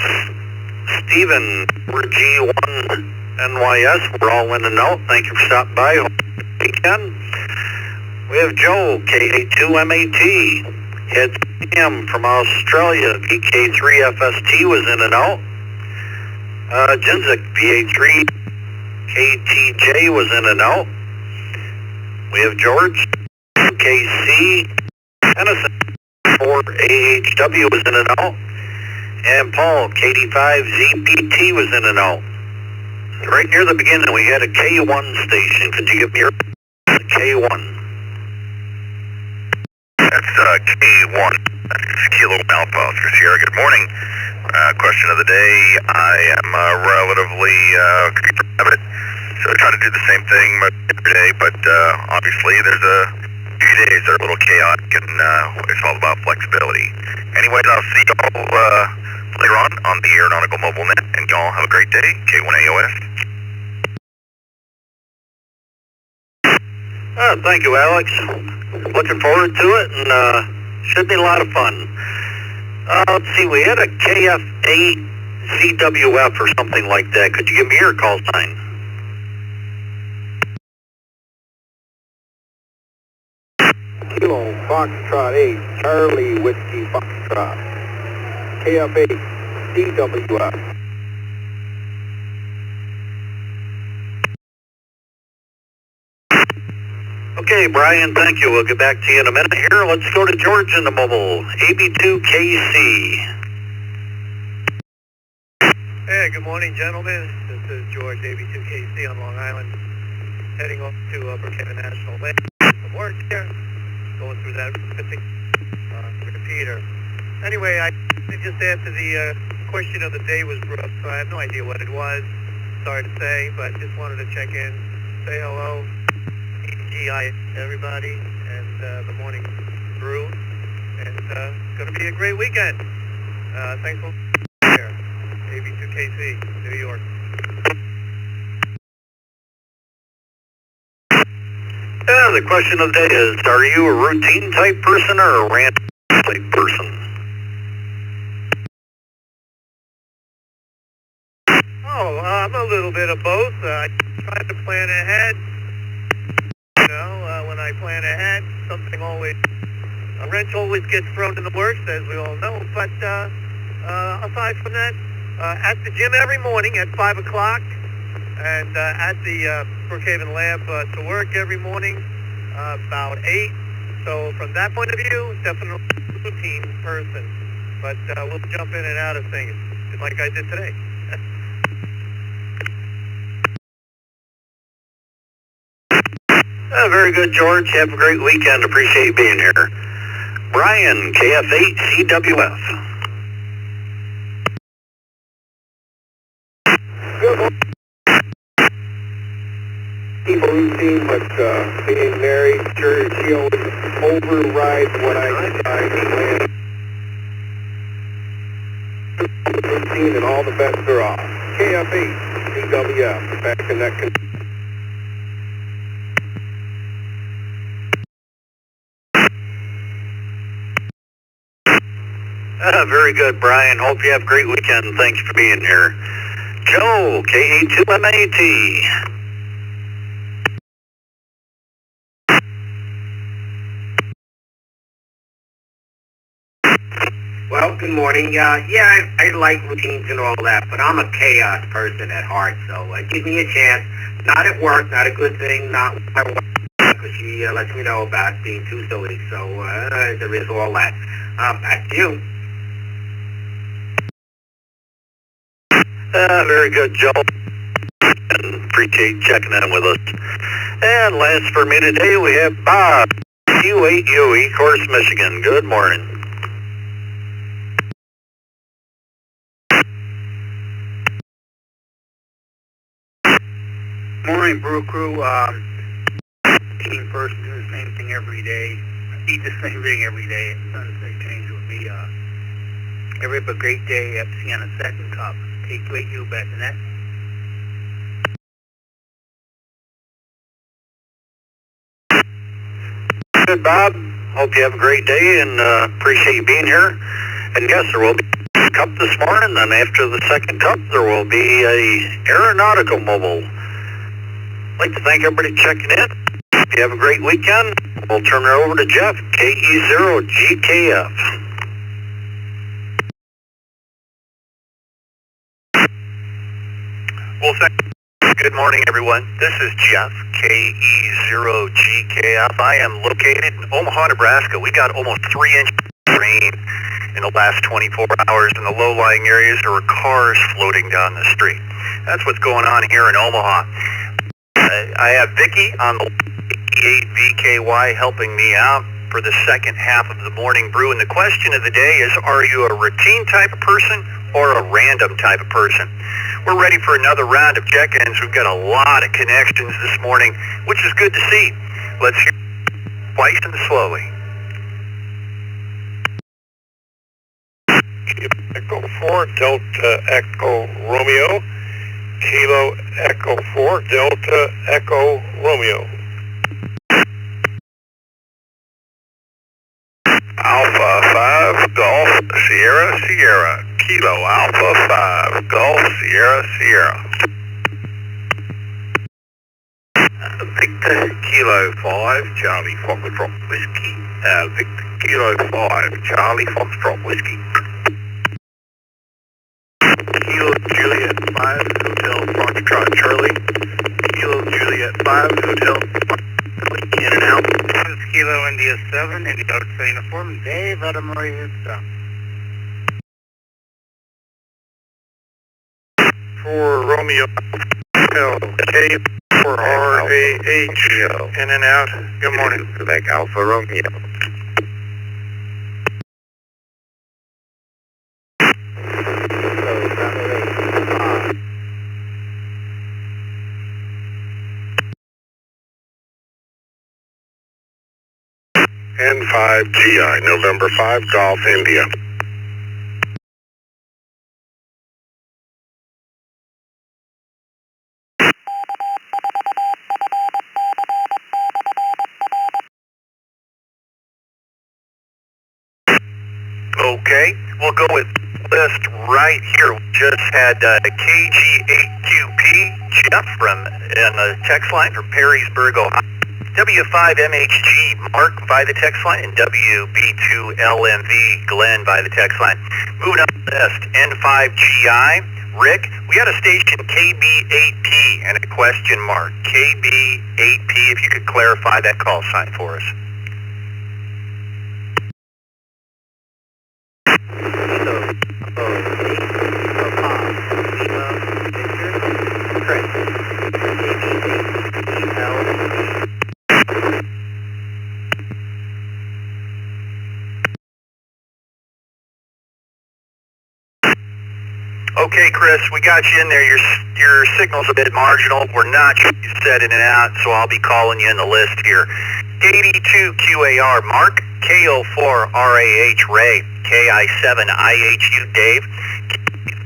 Stephen, we're G1NYS. We're all in and out. Thank you for stopping by. Hope you can. We have Joe, KA2MAT. Head Sam from Australia, VK3FST was in and out. Jinzik, VA3 KTJ was in and out. We have George, KC, Tennyson, 4AHW was in and out. And Paul, KD5ZPT was in and out. Right near the beginning, we had a K1 station. Could you give me your K1? That's K1. That's Kilo Alpha Oscar Sierra. Good morning. Question of the day. I am relatively creature habit, so I try to do the same thing every day, but obviously there's a few days that are a little chaotic, and it's all about flexibility. Anyways, I'll see y'all later on the Aeronautical Mobile Net, and y'all have a great day. K1AOS. Thank you, Alex. Looking forward to it, and should be a lot of fun. Let's see, we had a KF8CWF or something like that. Could you give me your call sign? Kilo Foxtrot 8, Charlie Whiskey Foxtrot. KF8 CWF. Okay, Brian, thank you. We'll get back to you in a minute here. Let's go to George in the mobile, AB2KC. Hey, good morning, gentlemen. This is George, AB2KC on Long Island, heading off to Brookhaven National Lake. Some work here, going through that repeater. Anyway, I just answered the question of the day was rough, so I have no idea what it was. Sorry to say, but just wanted to check in, say hello. Hi everybody, and the morning Brew, and it's going to be a great weekend. Thanks for being here. AB2KC, New York. The question of the day is, are you a routine type person or a random type person? Oh, I'm a little bit of both. I try to plan ahead. When I plan ahead, something always, a wrench always gets thrown in the works, as we all know. But aside from that, at the gym every morning at 5 o'clock, and at the Brookhaven lab to work every morning about 8. So from that point of view, definitely a routine person. But we'll jump in and out of things, like I did today. Very good, George. Have a great weekend. Appreciate you being here. Brian, KF8CWF. Good morning. People routine, but being married, sure, she always overrides what I decide to plan. Routine, and all the bets are off. KF8CWF, back in that. Very good, Brian. Hope you have a great weekend. Thanks for being here. Joe, KA2MAT. Well, good morning. Yeah, I like routines and all that, but I'm a chaos person at heart, so give me a chance. Not at work, not a good thing, not with my wife, because she lets me know about being too silly, so there is all that. Back to you. Very good, Joe. And appreciate checking in with us. And last for me today, we have Bob, Q8U, Ecorse, Michigan. Good morning. Morning, Brew Crew. Team person, do the same thing every day. Eat the same thing every day. It's not a big change with me. Every have a great day. FC on a second cup. K2AU back in that. Good, Bob. Hope you have a great day, and appreciate you being here. And yes, there will be a cup this morning, and after the second cup, there will be a aeronautical mobile. I'd like to thank everybody checking in. You have a great weekend. We'll turn it over to Jeff, KE0GKF. Well, good morning, everyone. This is Jeff, KE0GKF. I am located in Omaha, Nebraska. We got almost 3 inches of rain in the last 24 hours. In the low-lying areas, there were cars floating down the street. That's what's going on here in Omaha. I have Vicky on the 88VKY helping me out for the second half of the morning brew. And the question of the day is, are you a routine type of person or a random type of person? We're ready for another round of check-ins. We've got a lot of connections this morning, which is good to see. Let's hear twice and slowly. Echo 4, Delta Echo Romeo. Kilo Echo 4, Delta Echo Romeo. Alpha 5, Golf Sierra Sierra. Kilo Alpha 5, Golf Sierra Sierra. Victor Kilo 5, Charlie Foxtrot Whiskey. Victor Kilo 5, Charlie Foxtrot Whiskey. Kilo Juliet 5, Hotel Foxtrot Charlie. Kilo Juliet 5, Hotel Charlie. In and out. This is Kilo India 7, India Uniform, Dave Adamari Houston. For Romeo, K for RAH, in and out. Good morning. Quebec Alpha Romeo. N5GI, November 5, Golf India. Okay, we'll go with list right here. We just had KG8QP, Jeff from in the text line from Perrysburg, Ohio. W5MHG, Mark by the text line, and WB2LMV, Glenn by the text line. Moving up the list, N5GI, Rick, we had a station KB8P and a question mark. KB8P, if you could clarify that call sign for us. Okay, Chris, we got you in there. Your signal's a bit marginal. We're not sure you set in and out, so I'll be calling you in the list here. 82QAR, Mark. KO4RAH, Ray. KI7IHU, Dave.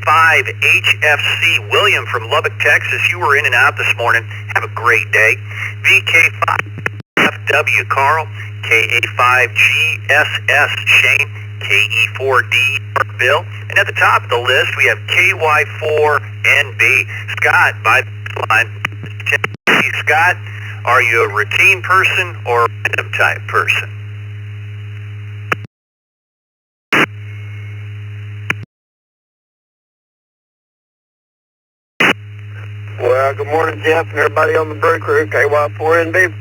5HFC, William from Lubbock, Texas. You were in and out this morning. Have a great day. VK5FW, Carl. KA5GSS, Shane. KE4D, Bill. And at the top of the list, we have KY4NB, Scott by the line. Scott, are you a routine person or a random type person? Well, good morning, Jeff, and everybody on the Brew Crew. KY4NB.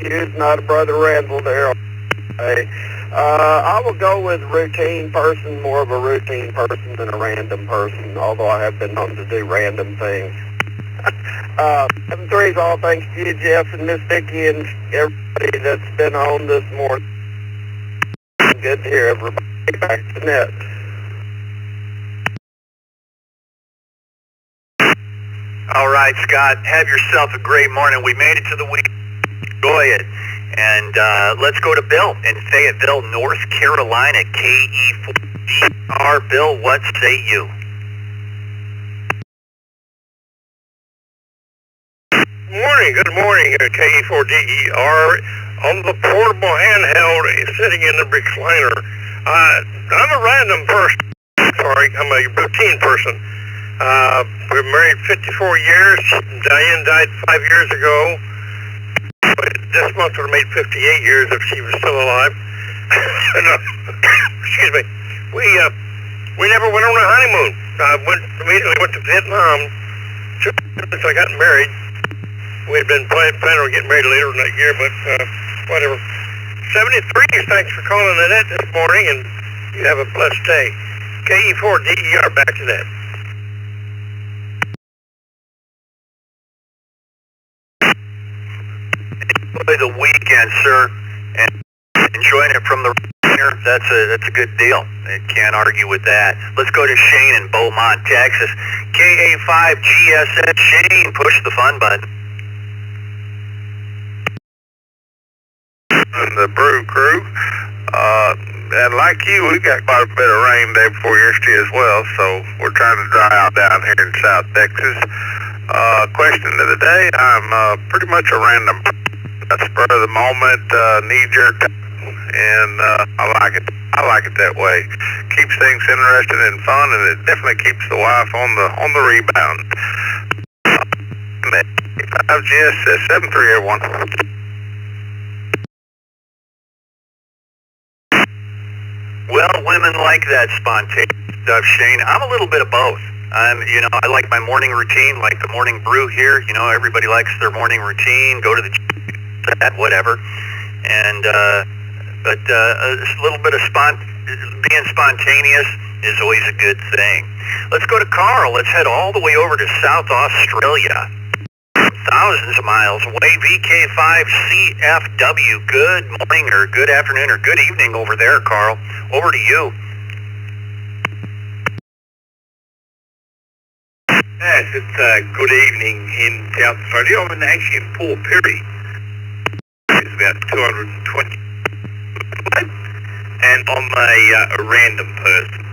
It's not a brother Randall there. Hey, I will go with routine person, more of a routine person than a random person, although I have been known to do random things. 7-3 is all thanks to you, Jeff, and Miss Vicky, and everybody that's been on this morning. Good to hear everybody back to net. All right, Scott, have yourself a great morning. We made it to the week. Enjoy it. And let's go to Bill in Fayetteville, North Carolina, KE4DR. Bill, what say you? Good morning, KE4DER. On the portable handheld, sitting in the recliner. I'm a random person. Sorry, I'm a routine person. We're married 54 years. Diane died 5 years ago. this month would have made 58 years if she was still alive. Excuse me. We never went on a honeymoon. I immediately went to Vietnam. Since I got married, we had been planning on getting married later in that year, but whatever. 73, thanks for calling Annette this morning, and you have a blessed day. KE4 DER, back to that. Enjoy the weekend, sir, and enjoying it from the ringer. That's a good deal. I can't argue with that. Let's go to Shane in Beaumont, Texas. KA5GSS. Shane, push the fun button. The Brew crew, and like you, we got quite a bit of rain day before yesterday as well, so we're trying to dry out down here in South Texas. Question of the day, I'm pretty much a random spur of the moment, knee-jerk, and I like it. I like it that way. Keeps things interesting and fun, and it definitely keeps the wife on the rebound. 5GS 73 everyone. Well, women like that spontaneous stuff, Shane. I'm a little bit of both. I like my morning routine, like the morning brew here. Everybody likes their morning routine, go to the gym, whatever. And, but a little bit of being spontaneous is always a good thing. Let's go to Carl. Let's head all the way over to South Australia. Thousands of miles away, VK5CFW. Good morning or good afternoon or good evening over there, Carl. Over to you. Yes, it's good evening in South Australia. I'm actually in Port Perry. It's about 220. And I'm a random person.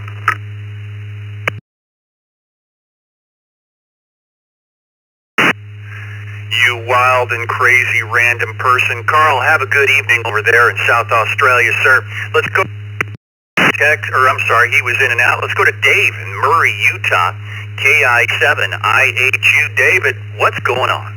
You wild and crazy random person. Carl, have a good evening over there in South Australia, sir. Let's go he was in and out. Let's go to Dave in Murray, Utah. KI7IHU. David, what's going on?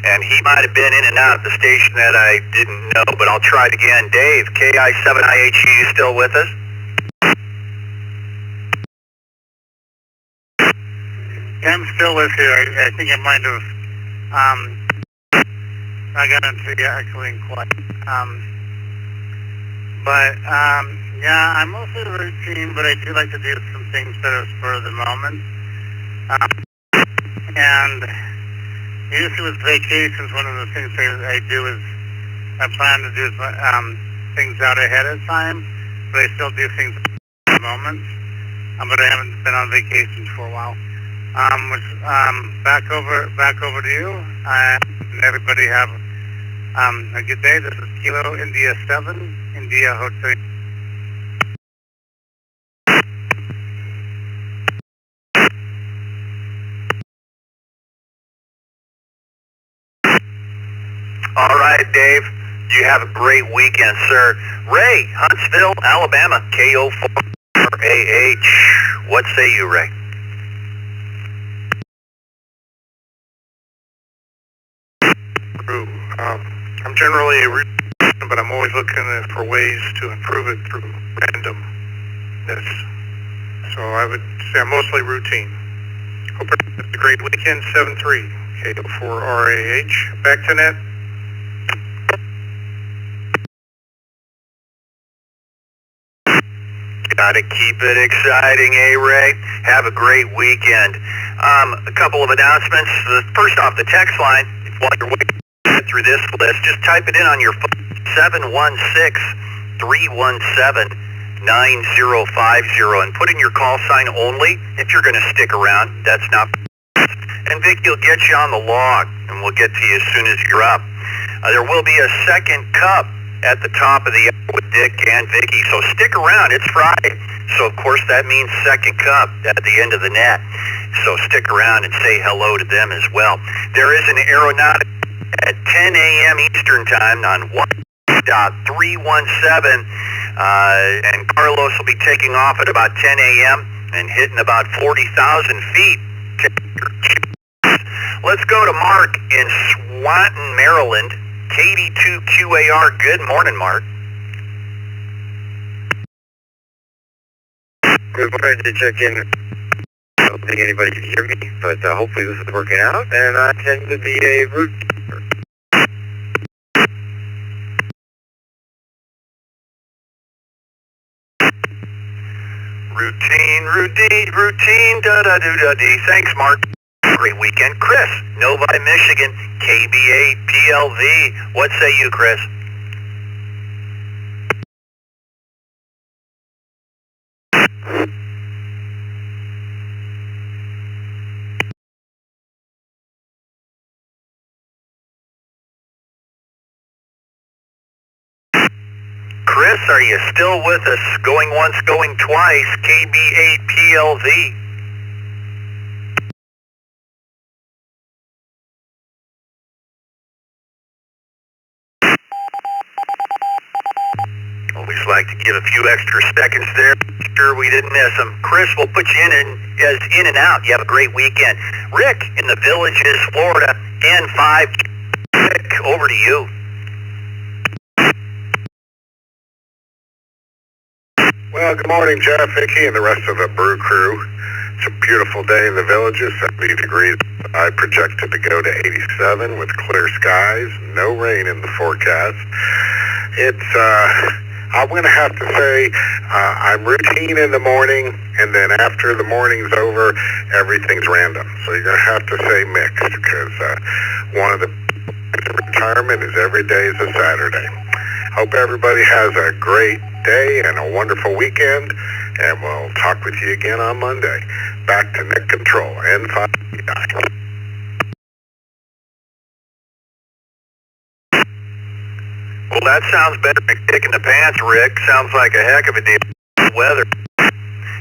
And he might have been in and out of the station that I didn't know, but I'll try it again. Dave, KI7IHU, you still with us? Yeah, I'm still with you. I think I might have, I got into the echoing quite. Yeah, I'm mostly the routine, but I do like to do some things that are spur of the moment. And usually with vacations, one of the things I do is I plan to do things out ahead of time, but I still do things at the moment. But I haven't been on vacation for a while. Back over to you. And everybody have a good day. This is Kilo India 7, India Hotel. All right, Dave. You have a great weekend, sir. Ray, Huntsville, Alabama, KO4AH. What say you, Ray? I'm generally a routine, but I'm always looking for ways to improve it through randomness. So I would say I'm mostly routine. Hope you have a great weekend. 7-3, KO4RAH. Back to net. Gotta keep it exciting, Ray? Have a great weekend. A couple of announcements. First off, the text line, while you're waiting through this list, just type it in on your phone, 716-317-9050, and put in your call sign only if you're going to stick around. That's not... And Vic, you'll get you on the log, and we'll get to you as soon as you're up. There will be a second cup at the top of the hour with Dick and Vicky, so stick around. It's Friday, so of course that means second cup at the end of the net. So stick around and say hello to them as well. There is an aeronautic at 10 a.m. Eastern Time on 1.317, and Carlos will be taking off at about 10 a.m. and hitting about 40,000 feet. Let's go to Mark in Swanton, Maryland, KD2QAR. Good morning, Mark. Good morning. To check in. I don't think anybody can hear me, but hopefully this is working out, and I tend to be a route. Routine, da-da-do-da-dee. Thanks, Mark. Great weekend. Chris, Novi, Michigan, KB8 PLV. What say you, Chris? Chris, are you still with us? Going once, going twice, KB8 PLV. Always like to give a few extra seconds there. Sure we didn't miss them. Chris, we'll put you in and out. You have a great weekend. Rick in the Villages, Florida, N5. Rick, over to you. Well, good morning, Jeff, Vicky, and the rest of the Brew crew. It's a beautiful day in the Villages, 70 degrees. I projected to go to 87 with clear skies, no rain in the forecast. I'm going to have to say I'm routine in the morning, and then after the morning's over, everything's random. So you're going to have to say mixed, because one of the retirement is every day is a Saturday. Hope everybody has a great day and a wonderful weekend, and we'll talk with you again on Monday. Back to net control, N5. Well, that sounds better than kicking the pants, Rick. Sounds like a heck of a deal. Weather.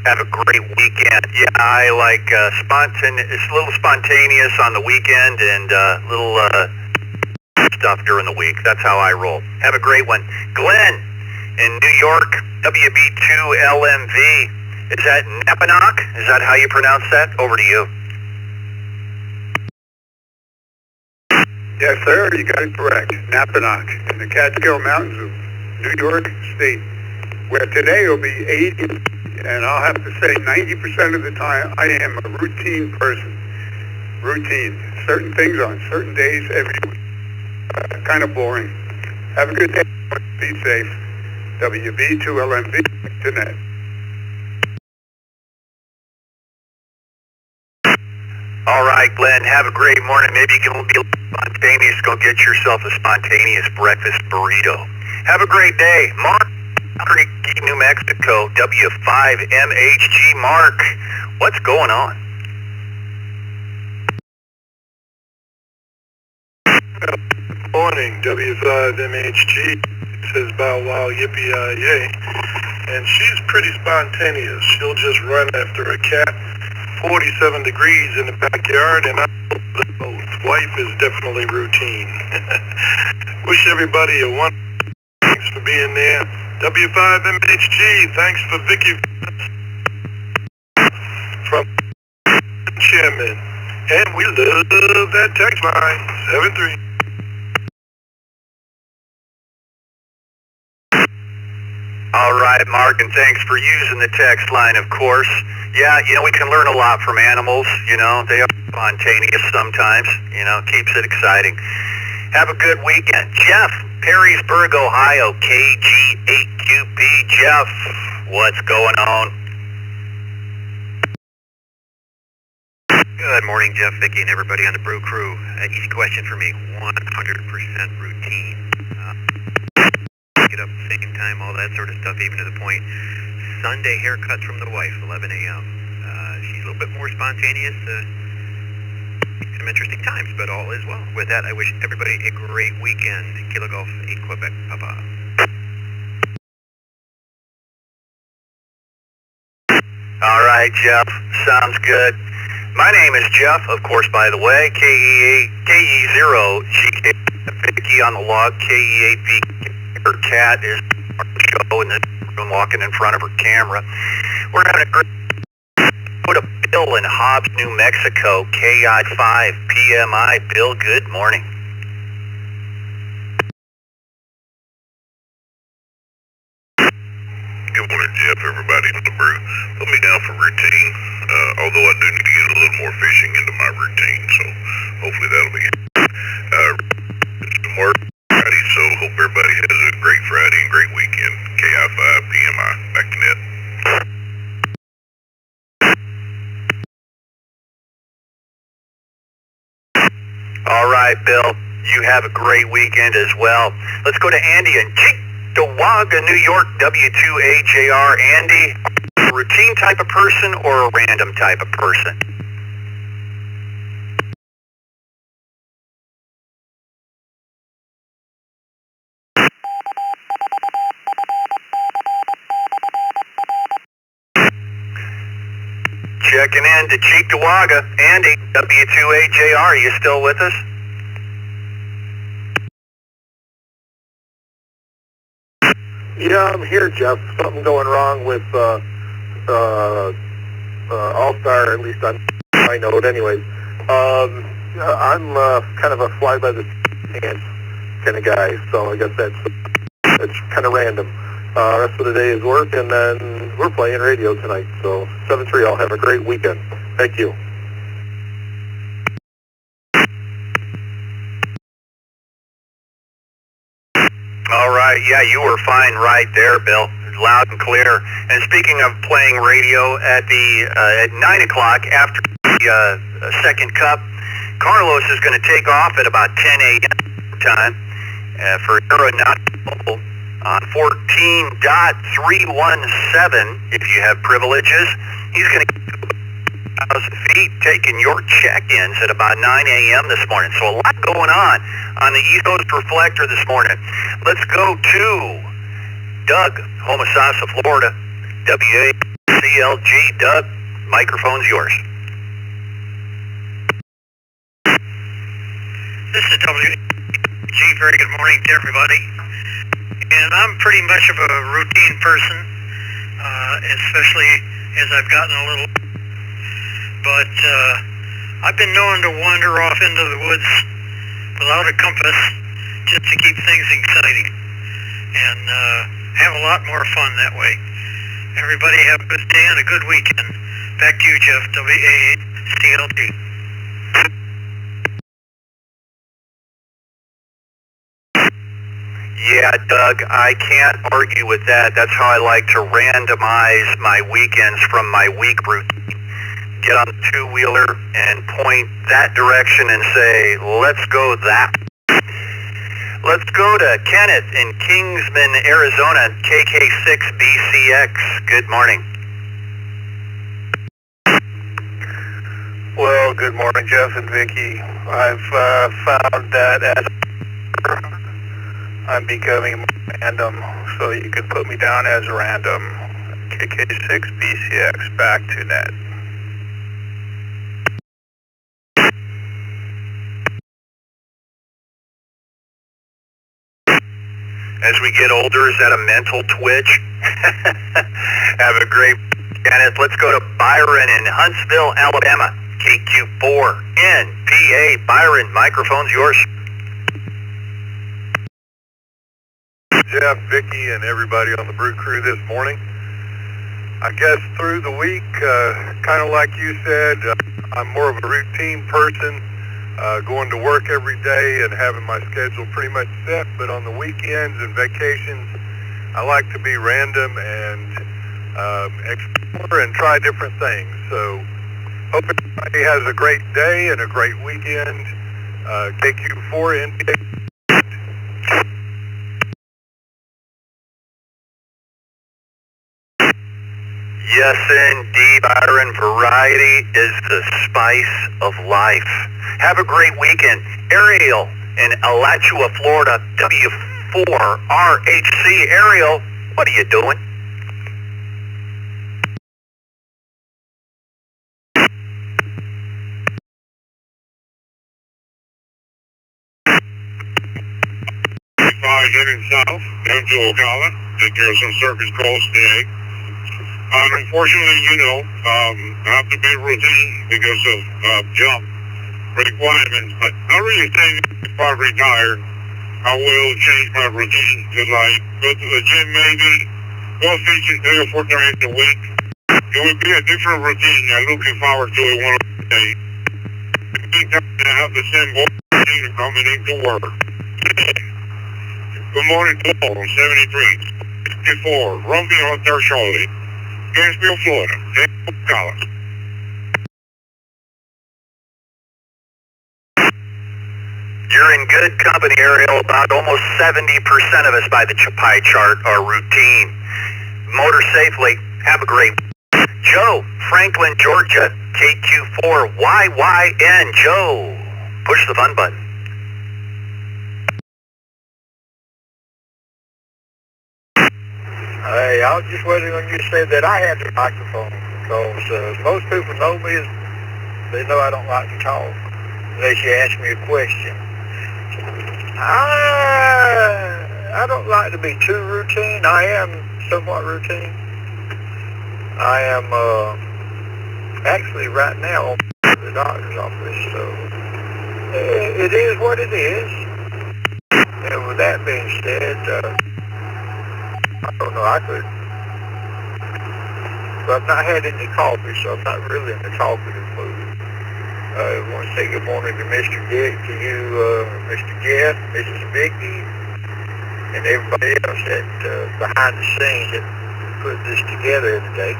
Have a great weekend. Yeah, I like it's a little spontaneous on the weekend and little stuff during the week. That's how I roll. Have a great one. Glenn in New York, WB2LMV. Is that Napanock? Is that how you pronounce that? Over to you. Yes, sir, you got it correct. Napanock in the Catskill Mountains of New York State, where today will be 80, and I'll have to say 90% of the time I am a routine person. Routine. Certain things on certain days every week. Kind of boring. Have a good day. Be safe. WB2LMV Internet. All right, Glenn, have a great morning. Maybe you can be spontaneous. Go get yourself a spontaneous breakfast burrito. Have a great day. Mark, New Mexico, W5MHG. Mark, what's going on? Good morning, W5MHG. It says bow wow yippee yay. And she's pretty spontaneous. She'll just run after a cat. 47 degrees in the backyard, and both. Wife is definitely routine. Wish everybody a wonderful. Thanks for being there. W5MHG, thanks for Vicky from Chairman. And we love that text line, 73. All right, Mark, and thanks for using the text line, of course. Yeah, we can learn a lot from animals, They are spontaneous sometimes, keeps it exciting. Have a good weekend. Jeff, Perrysburg, Ohio, KG8QB. Jeff, what's going on? Good morning, Jeff, Vicky, and everybody on the Brew crew. Easy question for me. 100% routine. Get up at the same time, all that sort of stuff, even to the point. Sunday haircuts from the wife, 11 a.m. She's a little bit more spontaneous. Some interesting times, but all is well. With that, I wish everybody a great weekend. Kilo Golf 8 Quebec, Papa. All right, Jeff. Sounds good. My name is Jeff, of course, by the way, KE0GK, Vicky on the log, KE8V. Her cat is on the show in the room walking in front of her camera. We're having a great go to Bill in Hobbs, New Mexico, KI5 PMI. Bill, good morning. Good morning, Jeff, everybody on the Brew. Put me down for routine, although I do need to get a little more fishing into my routine, so hopefully that'll be tomorrow Friday, so hope everybody has a great Friday and great weekend. KI5 PMI, back to net. All right, Bill, you have a great weekend as well. Let's go to Andy in Cheektowaga, New York, W2AJR. Andy, a routine type of person or a random type of person? Checking in to Cheektowaga. Andy, W2AJR, are you still with us? Yeah, I'm here, Jeff. Something going wrong with All-Star, at least on my note. Anyways, I'm kind of a fly-by-the-pants kind of guy, so I guess that's kind of random. Rest of the day is work, and then we're playing radio tonight. So 7-3, I'll have a great weekend. Thank you. All right, yeah, you were fine right there, Bill. Loud and clear. And speaking of playing radio, at 9 o'clock after the second cup, Carlos is going to take off at about 10 a.m. time for Aeronautical on 14.317. If you have privileges, he's going to get 2,000 feet, taking your check-ins at about 9 a.m. this morning. So a lot going on the East Coast Reflector this morning. Let's go to Doug, Homosassa, Florida, WACLG. Doug, microphone's yours. This is WACLG. Very good morning to everybody. And I'm pretty much of a routine person, especially as I've gotten a little. But I've been known to wander off into the woods without a compass just to keep things exciting and have a lot more fun that way. Everybody have a good day and a good weekend. Back to you, Jeff, WACLG. Yeah, Doug, I can't argue with that. That's how I like to randomize my weekends from my week routine. Get on the two-wheeler and point that direction and say, let's go that. Let's go to Kenneth in Kingsman, Arizona, KK6BCX. Good morning. Well, good morning, Jeff and Vicky. I've found that as I'm becoming random, so you can put me down as random. KK6BCX, back to net. As we get older, is that a mental twitch? Have a great Kenneth. Let's go to Byron in Huntsville, Alabama, KQ4NPA. Byron, microphone's yours. Jeff, Vicky, and everybody on the Brew Crew this morning. I guess through the week, kind of like you said, I'm more of a routine person, going to work every day and having my schedule pretty much set, but on the weekends and vacations, I like to be random and explore and try different things. So hope everybody has a great day and a great weekend. KQ4NPA. Yes, indeed, Byron. Variety is the spice of life. Have a great weekend. Ariel in Alachua, Florida, W4RHC. Ariel, what are you doing? heading south down to Ocala, take care of some surface calls today. Unfortunately, I have to be routine because of job requirements, but I really think if I retire, I will change my routine to like go to the gym maybe, go fishing 3 or 4 times a week. It would be a different routine. I'm looking forward to it one of the days. I have the same routine coming into work. Good morning to all, 73, 64, Rumpy Hotel Charlie, Gainesville, Florida, College. You're in good company, Ariel. About almost 70% of us by the pie chart are routine. Motor safely. Have a great week. Joe, Franklin, Georgia, KQ4YYN. Joe, push the fun button. Hey, I was just waiting on you to say that I had the microphone because most people know me. They know I don't like to talk unless you ask me a question. I don't like to be too routine. I am somewhat routine. I am actually right now at the doctor's office, so it is what it is. And with that being said, I don't know, but I've not had any coffee, so I'm not really in the talkative mood. I want to say good morning to Mr. Dick, to you, Mr. Jeff, Mrs. Vicky, and everybody else that behind the scenes that put this together today.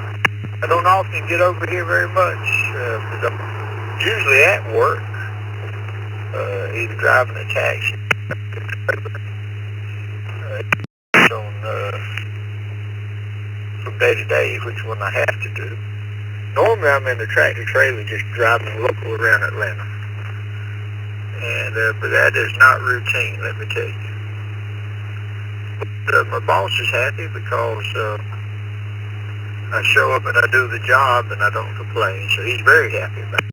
I don't often get over here very much because I'm usually at work, either driving a taxi from day to day, which one I have to do. Normally I'm in the tractor trailer just driving local around Atlanta. And but that is not routine, let me tell you. But, my boss is happy because I show up and I do the job and I don't complain, so he's very happy about it.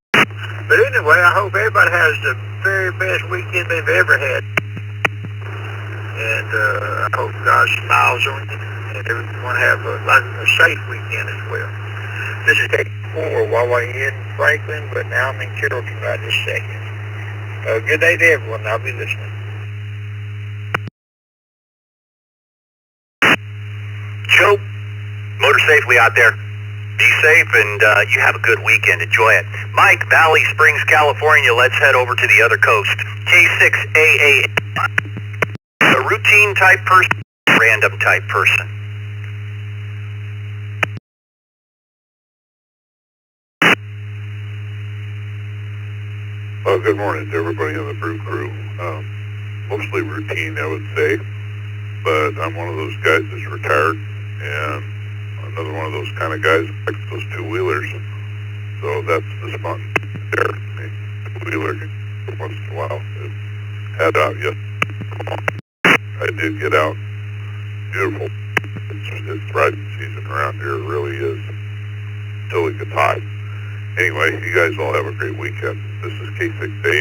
But anyway, I hope everybody has the very best weekend they've ever had. And I hope God smiles on you and everyone have a safe weekend as well. This is K4 YYN Franklin, but now I'm in Carrollton right this second. Good day to everyone. I'll be listening. Joe, motor safely out there. Be safe and you have a good weekend. Enjoy it. Mike, Valley Springs, California. Let's head over to the other coast. K6AA. A routine type person, random type person. Good morning to everybody on the Brew crew. Mostly routine, I would say, but I'm one of those guys that's retired, and another one of those kind of guys that likes those two-wheelers. So that's the spot there. Two-wheeler once in a while. Head out, yes. I did get out. Beautiful. It's riding season around here. It really is. Till it gets hot. Anyway, you guys all have a great weekend. This is K6A.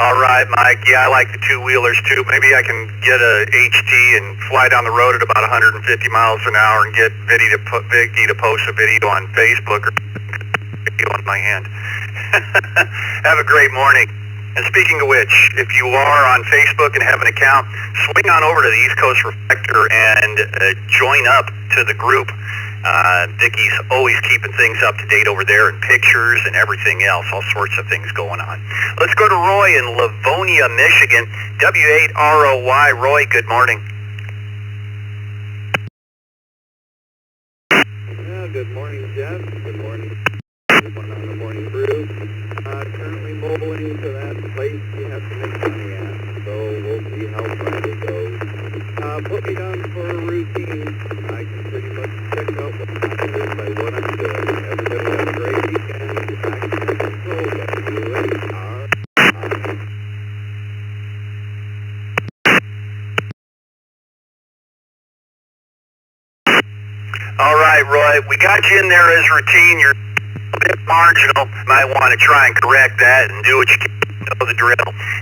All right, Mike. Yeah, I like the two-wheelers too. Maybe I can get a HT and fly down the road at about 150 miles an hour and get Vicky to post a video on Facebook or video on my hand. Have a great morning. And speaking of which, if you are on Facebook and have an account, swing on over to the East Coast Reflector and join up to the group. Vicky's always keeping things up to date over there and pictures and everything else, all sorts of things going on. Let's go to Roy in Livonia, Michigan. W8ROY. Roy, good morning. Good morning, Jeff. Good morning, everyone on the morning brew. Currently mobiling to that place you have to make money at, so we'll see how Friday goes. Put me down for a routine. I can pretty much check out what's happening by what I'm doing. Everybody have a great weekend. Back to control, WAR. All right, Roy, we got you in there as routine. You're bit marginal. Might want to try and correct that and do what you can. Know the drill.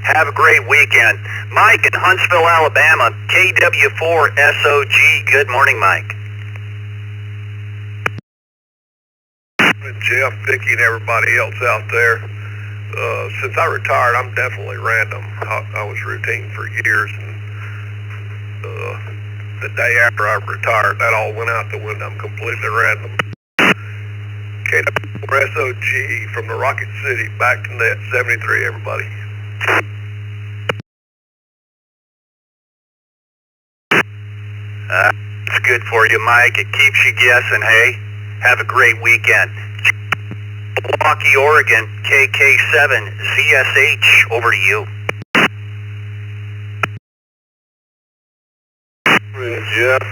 Have a great weekend. Mike in Huntsville, Alabama, KW4SOG. Good morning, Mike. Jeff, Vicky, and everybody else out there. Since I retired, I'm definitely random. I was routine for years, and the day after I retired, that all went out the window. I'm completely random. KW4SOG from the Rocket City, back to net 73, everybody. It's good for you, Mike. It keeps you guessing, hey? Have a great weekend. Milwaukee, Oregon, KK7ZSH, over to you. Jeff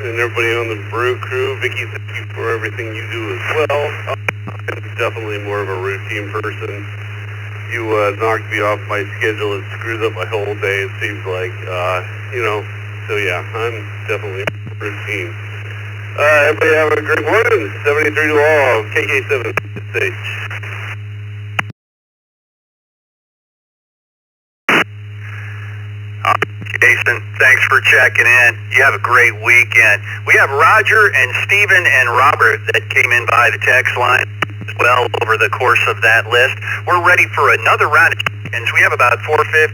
and everybody on the Brew crew, Vicky, thank you for everything you do as well. I'm definitely more of a routine person. You knocked me off my schedule. It screws up my whole day, it seems like. So yeah, I'm definitely routine. Everybody have a great morning. 73 to all. KK7. Jason, thanks for checking in. You have a great weekend. We have Roger and Stephen and Robert that came in by the text line as well over the course of that list. We're ready for another round of check-ins. We have about 450,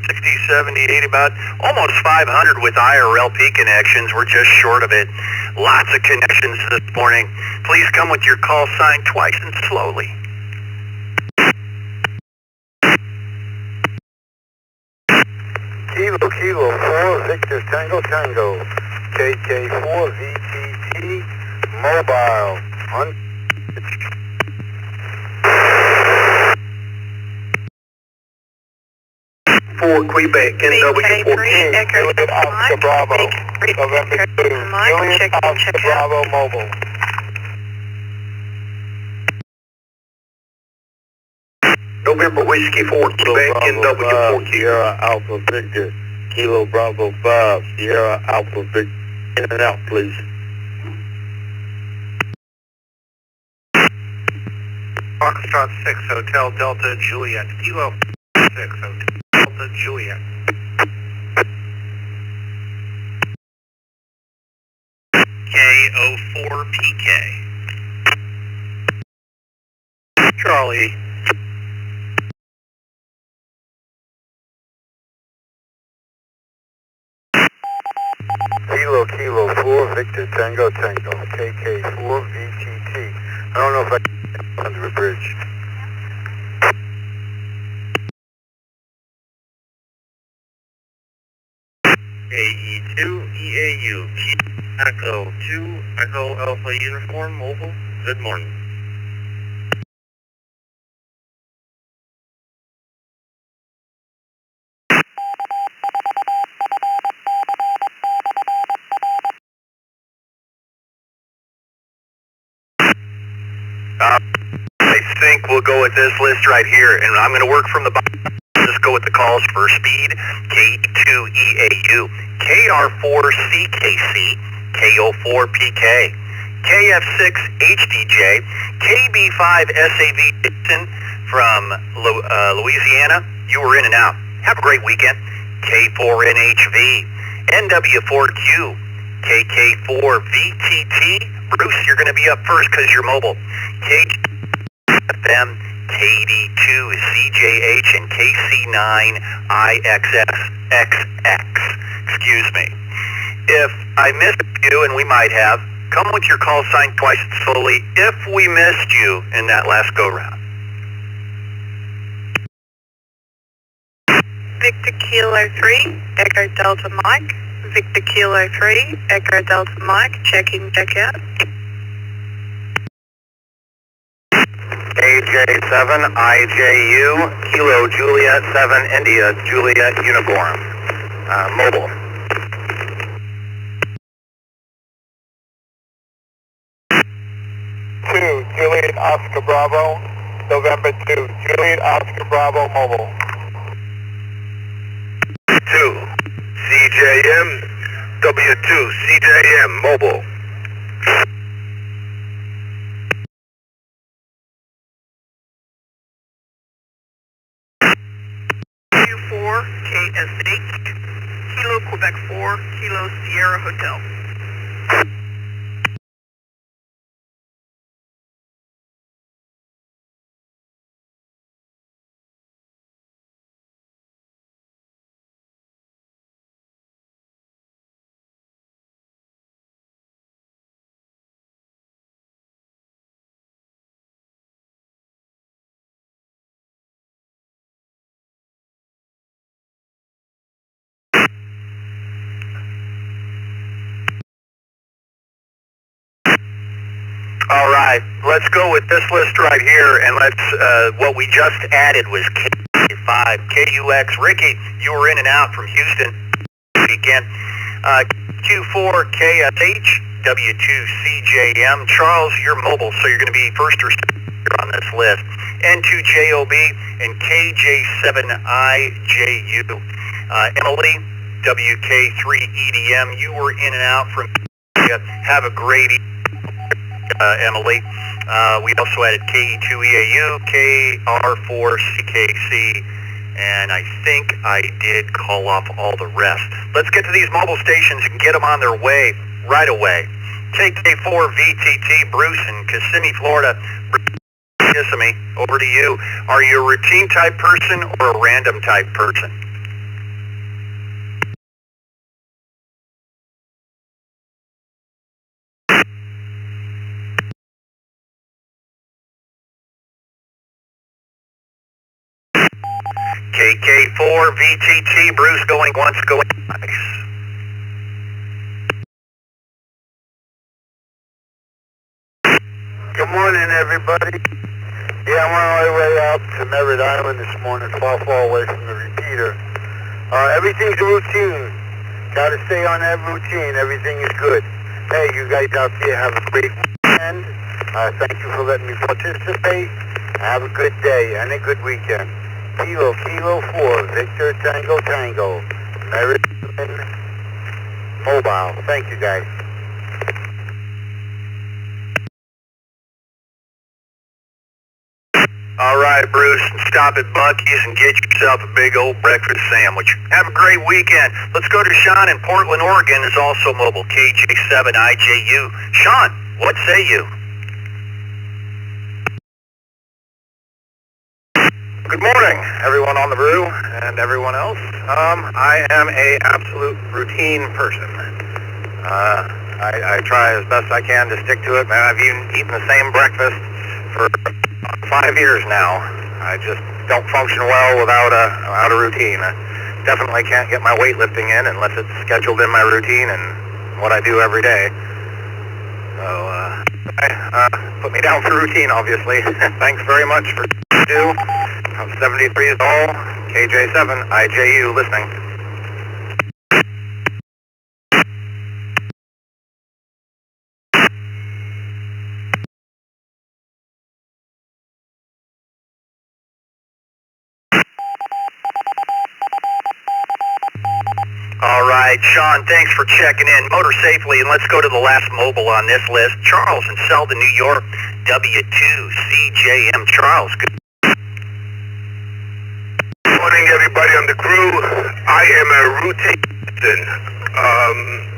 60, 70, 80, about almost 500 with IRLP connections. We're just short of it. Lots of connections this morning. Please come with your call sign twice and slowly. Kilo 4, Victor Tango Tango, KK4 VTT, mobile, For Quebec, NW14, Oscar Bravo, November 2, Julian Oscar Bravo Mobile. November Whiskey 4, Quebec, NW14. Sierra Alpha Victor, Kilo Bravo 5, Sierra Alpha Victor, in and out please. Foxtrot 6, Hotel Delta Juliet, Kilo 6, Hotel Delta Juliet. KO4PK. Charlie. Kilo 4, Victor Tango Tango, KK4 VTT. I don't know if I can under a bridge. AE2 EAU, Echo 2, Echo Alpha Uniform, Mobile. Good morning. I think we'll go with this list right here, and I'm going to work from the bottom. Just go with the calls for speed. K2EAU, KR4CKC, KO4PK, KF6HDJ, KB5SAV Jason from Louisiana. You were in and out. Have a great weekend. K4NHV, NW4Q, KK4VTT. Bruce, you're going to be up first because you're mobile. KFM, KD2, CJH, and KC9IXSXX. Excuse me. If I missed you, and we might have, come with your call sign twice slowly if we missed you in that last go-round. Victor Kilo 3, Echo Delta Mike. Victor Kilo 3, Echo Delta Mike, check-in, check-out. AJ7, IJU, Kilo Juliet 7, India, Juliet Uniform, mobile. Juliet Oscar Bravo, November 2, Juliet Oscar Bravo Mobile. 2, CJM, W2, CJM, mobile. Kilo Sierra Hotel. All right, let's go with this list right here, and what we just added was K5, KUX. Ricky, you were in and out from Houston weekend. Q4, KSH, W2CJM. Charles, you're mobile, so you're going to be first or second on this list. N2JOB and KJ7IJU. Emily, WK3EDM, you were in and out from have a great Emily. We also added KE2EAU, KR4CKC, and I think I did call off all the rest. Let's get to these mobile stations and get them on their way right away. KK4VTT, Bruce in Kissimmee, Florida. Kissimmee, over to you. Are you a routine type person or a random type person? KK4VTT, Bruce going once, going twice. Good morning, everybody. Yeah, I'm on my way out to Merritt Island this morning, far away from the repeater. Everything's a routine. Gotta stay on that routine. Everything is good. Hey, you guys out there have a great weekend. Thank you for letting me participate. Have a good day and a good weekend. Kilo 4, Victor Tango, Merritt Island Mobile. Thank you, guys. All right, Bruce, stop at Buc-ee's and get yourself a big old breakfast sandwich. Have a great weekend. Let's go to Sean in Portland, Oregon, is also mobile, KJ7IJU. Sean, what say you? Good morning, everyone on the Brew and everyone else. I am a absolute routine person. I try as best I can to stick to it. Man, I've eaten the same breakfast for 5 years now. I just don't function well without a routine. I definitely can't get my weightlifting in unless it's scheduled in my routine and what I do every day. So, put me down for routine, obviously. Thanks very much for do. I'm 73 years old, KJ7, IJU, listening. All right, Sean, thanks for checking in. Motor safely, and let's go to the last mobile on this list. Charles in Selden, New York, W2CJM. Charles, good morning, everybody on the crew. I am a routine person.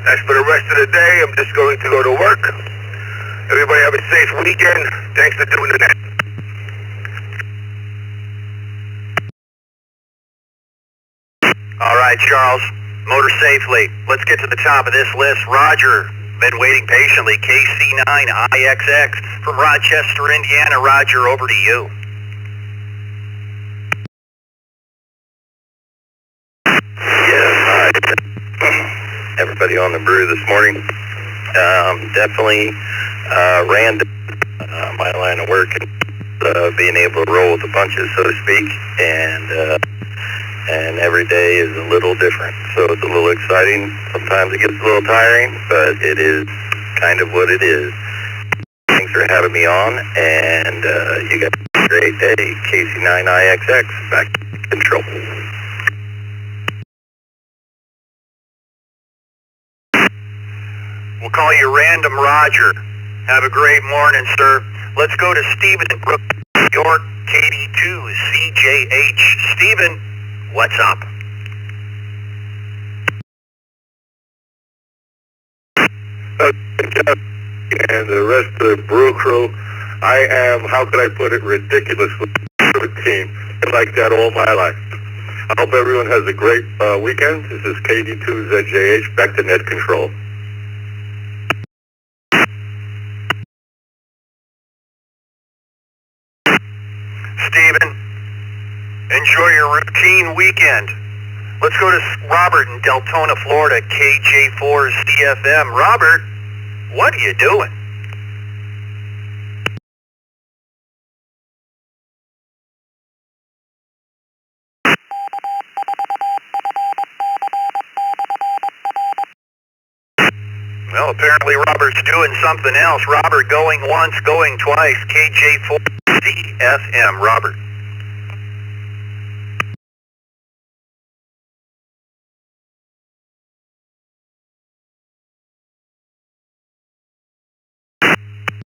As for the rest of the day, I'm just going to go to work. Everybody have a safe weekend. Thanks for doing the net. All right, Charles, motor safely. Let's get to the top of this list. Roger, been waiting patiently. KC9IXX from Rochester, Indiana. Roger, over to you. Yes, hi. Everybody on the Brew this morning. Definitely random. My line of work, being able to roll with the punches, so to speak, and every day is a little different. So it's a little exciting. Sometimes it gets a little tiring, but it is kind of what it is. Thanks for having me on, and you got a great day. KC9IXX, back to control. We'll call you Random Roger. Have a great morning, sir. Let's go to Stephen in Brooklyn, New York, KD2CJH. Stephen, what's up? and the rest of the Brew crew. I am, how could I put it, ridiculously routine. Been like that all my life. I hope everyone has a great weekend. This is KD2ZJH, back to net control. Steven, enjoy your routine weekend. Let's go to Robert in Deltona, Florida, KJ4CFM. Robert, what are you doing? Well, apparently Robert's doing something else. Robert going once, going twice. KJ4CFM, Robert.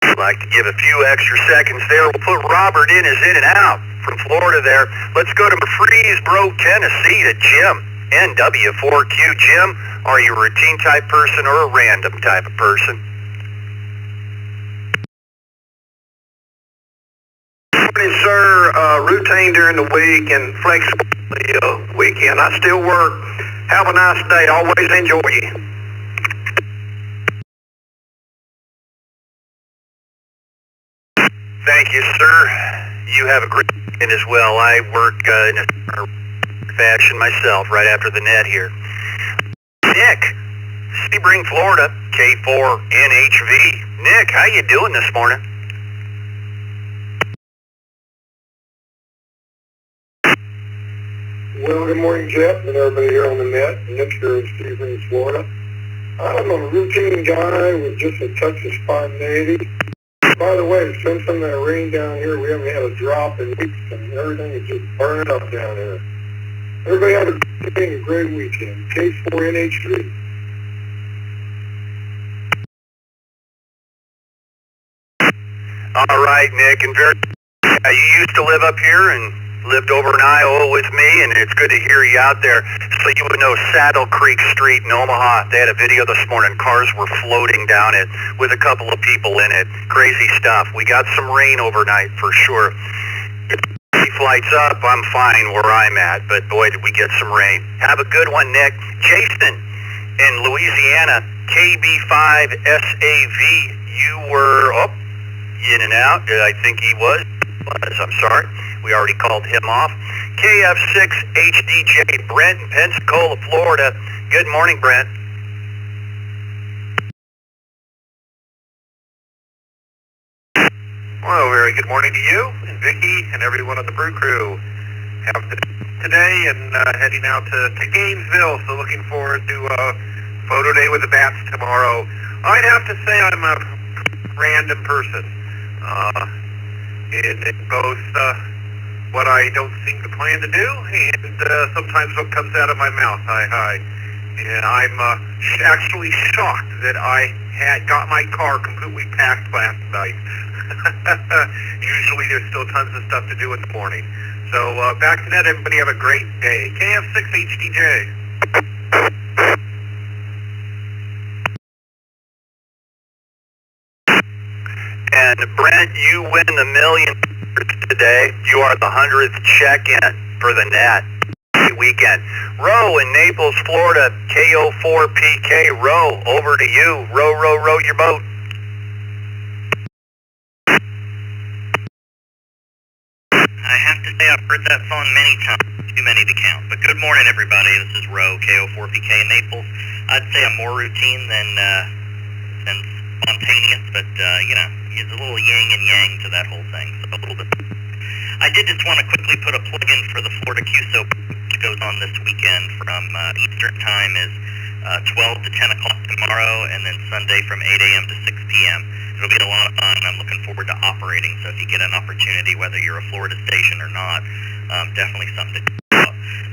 I'd like to give a few extra seconds there. We'll put Robert in as in and out from Florida there. Let's go to Murfreesboro, Tennessee to Jim. NW4Q. Jim, are you a routine type person or a random type of person? Morning, sir. Routine during the week and flexible the weekend. I still work. Have a nice day. Always enjoy you. Thank you, sir. You have a great weekend as well. I work in a fashion myself right after the net here. Nick, Sebring, Florida, K4NHV. Nick, how you doing this morning? Well, good morning, Jeff, and everybody here on the net. Nick here in Sebring, Florida. I'm a routine guy with just a touch of spontaneity. By the way, since some of that rain down here, we haven't had a drop in weeks, and everything is just burning up down here. Everybody have a great weekend. K4NH3. All right, Nick, and you used to live up here and lived over in Iowa with me, and it's good to hear you out there. So you would know Saddle Creek Street in Omaha. They had a video this morning. Cars were floating down it with a couple of people in it. Crazy stuff. We got some rain overnight for sure. Flights up, I'm fine where I'm at, but boy, did we get some rain. Have a good one, Nick. Jason in Louisiana, KB5SAV. You were in and out. I think he was. I'm sorry. We already called him off. KF6HDJ, Brent in Pensacola, Florida. Good morning, Brent. Well, very good morning to you and Vicky and everyone on the Brew crew. Have today and heading out to Gainesville, so looking forward to photo day with the Bats tomorrow. I'd have to say I'm a random person. In both what I don't seem to plan to do and sometimes what comes out of my mouth. And I'm actually shocked that I had got my car completely packed last night. Usually there's still tons of stuff to do in the morning. So back to that, everybody have a great day. KF6HDJ. And Brent, you win the $1 million today. You are the 100th check-in for the net. Great weekend. Row in Naples, Florida, KO4PK. Row, over to you. Row your boat. I have to say I've heard that phone many times, too many to count. But good morning, everybody. This is Row, KO4PK in Naples. I'd say I'm more routine than spontaneous, but it's a little yin and yang to that whole thing. So a little bit. I did just want to quickly put a plug in for the Florida QSO, which goes on this weekend from Eastern Time is 12 to 10 o'clock tomorrow, and then Sunday from 8 a.m. to 6 p.m. It'll be a lot of fun. I'm looking forward to operating. So if you get an opportunity, whether you're a Florida station or not, definitely something to do.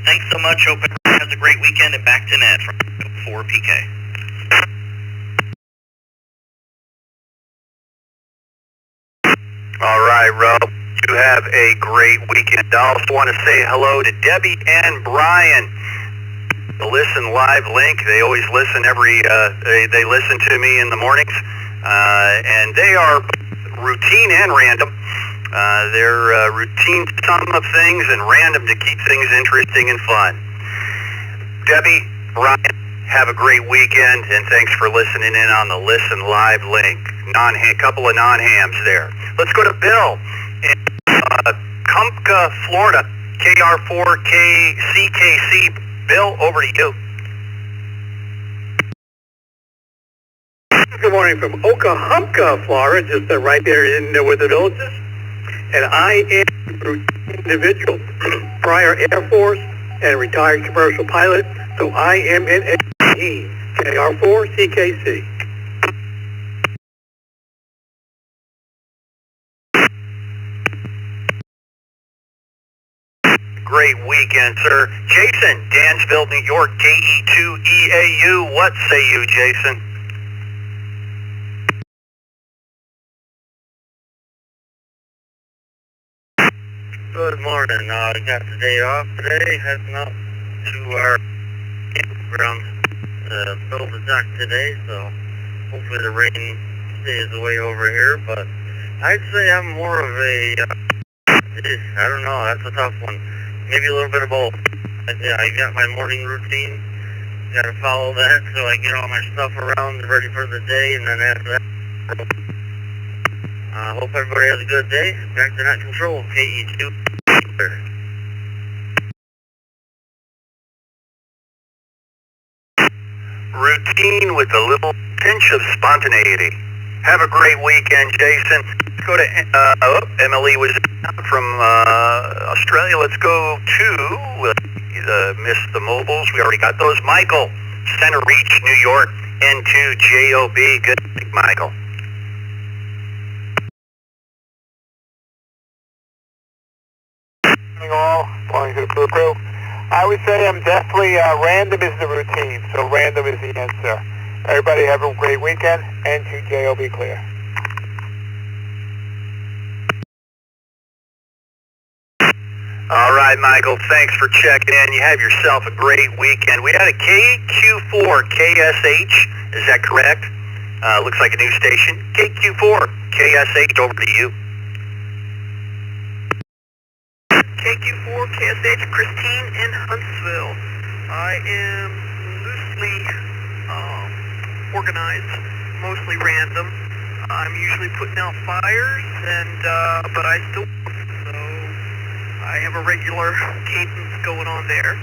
Thanks so much. Hope everyone has a great weekend, and back to Ned from 4PK. All right, Rob. You have a great weekend. I also want to say hello to Debbie and Brian. The Listen Live link. They always listen they listen to me in the mornings. and they are routine and random. They're routine sum of things and random to keep things interesting and fun. Debbie, Ryan, have a great weekend, and thanks for listening in on the Listen Live link. Couple of non-hams there. Let's go to Bill in Cumpka, Florida, KR4CKC. Bill, over to you. Good morning from Okahumpka, Florida, just right there in with the villages. And I am an individual, prior Air Force and retired commercial pilot, so I am in a KR4CKC. Great weekend, sir. Jason, Dansville, New York, KE2EAU. What say you, Jason? Good morning. I got the day off today, heading up to our campground to build the dock today, so hopefully the rain stays away over here, but I'd say I'm more of a, I don't know, that's a tough one. Maybe a little bit of both. Yeah, I got my morning routine, got to follow that so I get all my stuff around ready for the day, and then after that, hope everybody has a good day. Back to Net Control, KE2. Routine with a little pinch of spontaneity. Have a great weekend, Jason. Let's go to, Emily was from Australia. Let's go to, missed the mobiles. We already got those. Michael, Center Reach, New York, N2JOB. Good, Michael. All, morning to the crew. I would say I'm definitely, random is the routine, so random is the answer. Everybody have a great weekend, N2JOB clear. All right, Michael, thanks for checking in. You have yourself a great weekend. We had a KQ4KSH, is that correct? Looks like a new station. KQ4KSH, over to you. KQ4KSH, Christine in Huntsville. I am loosely organized, mostly random. I'm usually putting out fires, but I still, so I have a regular cadence going on there.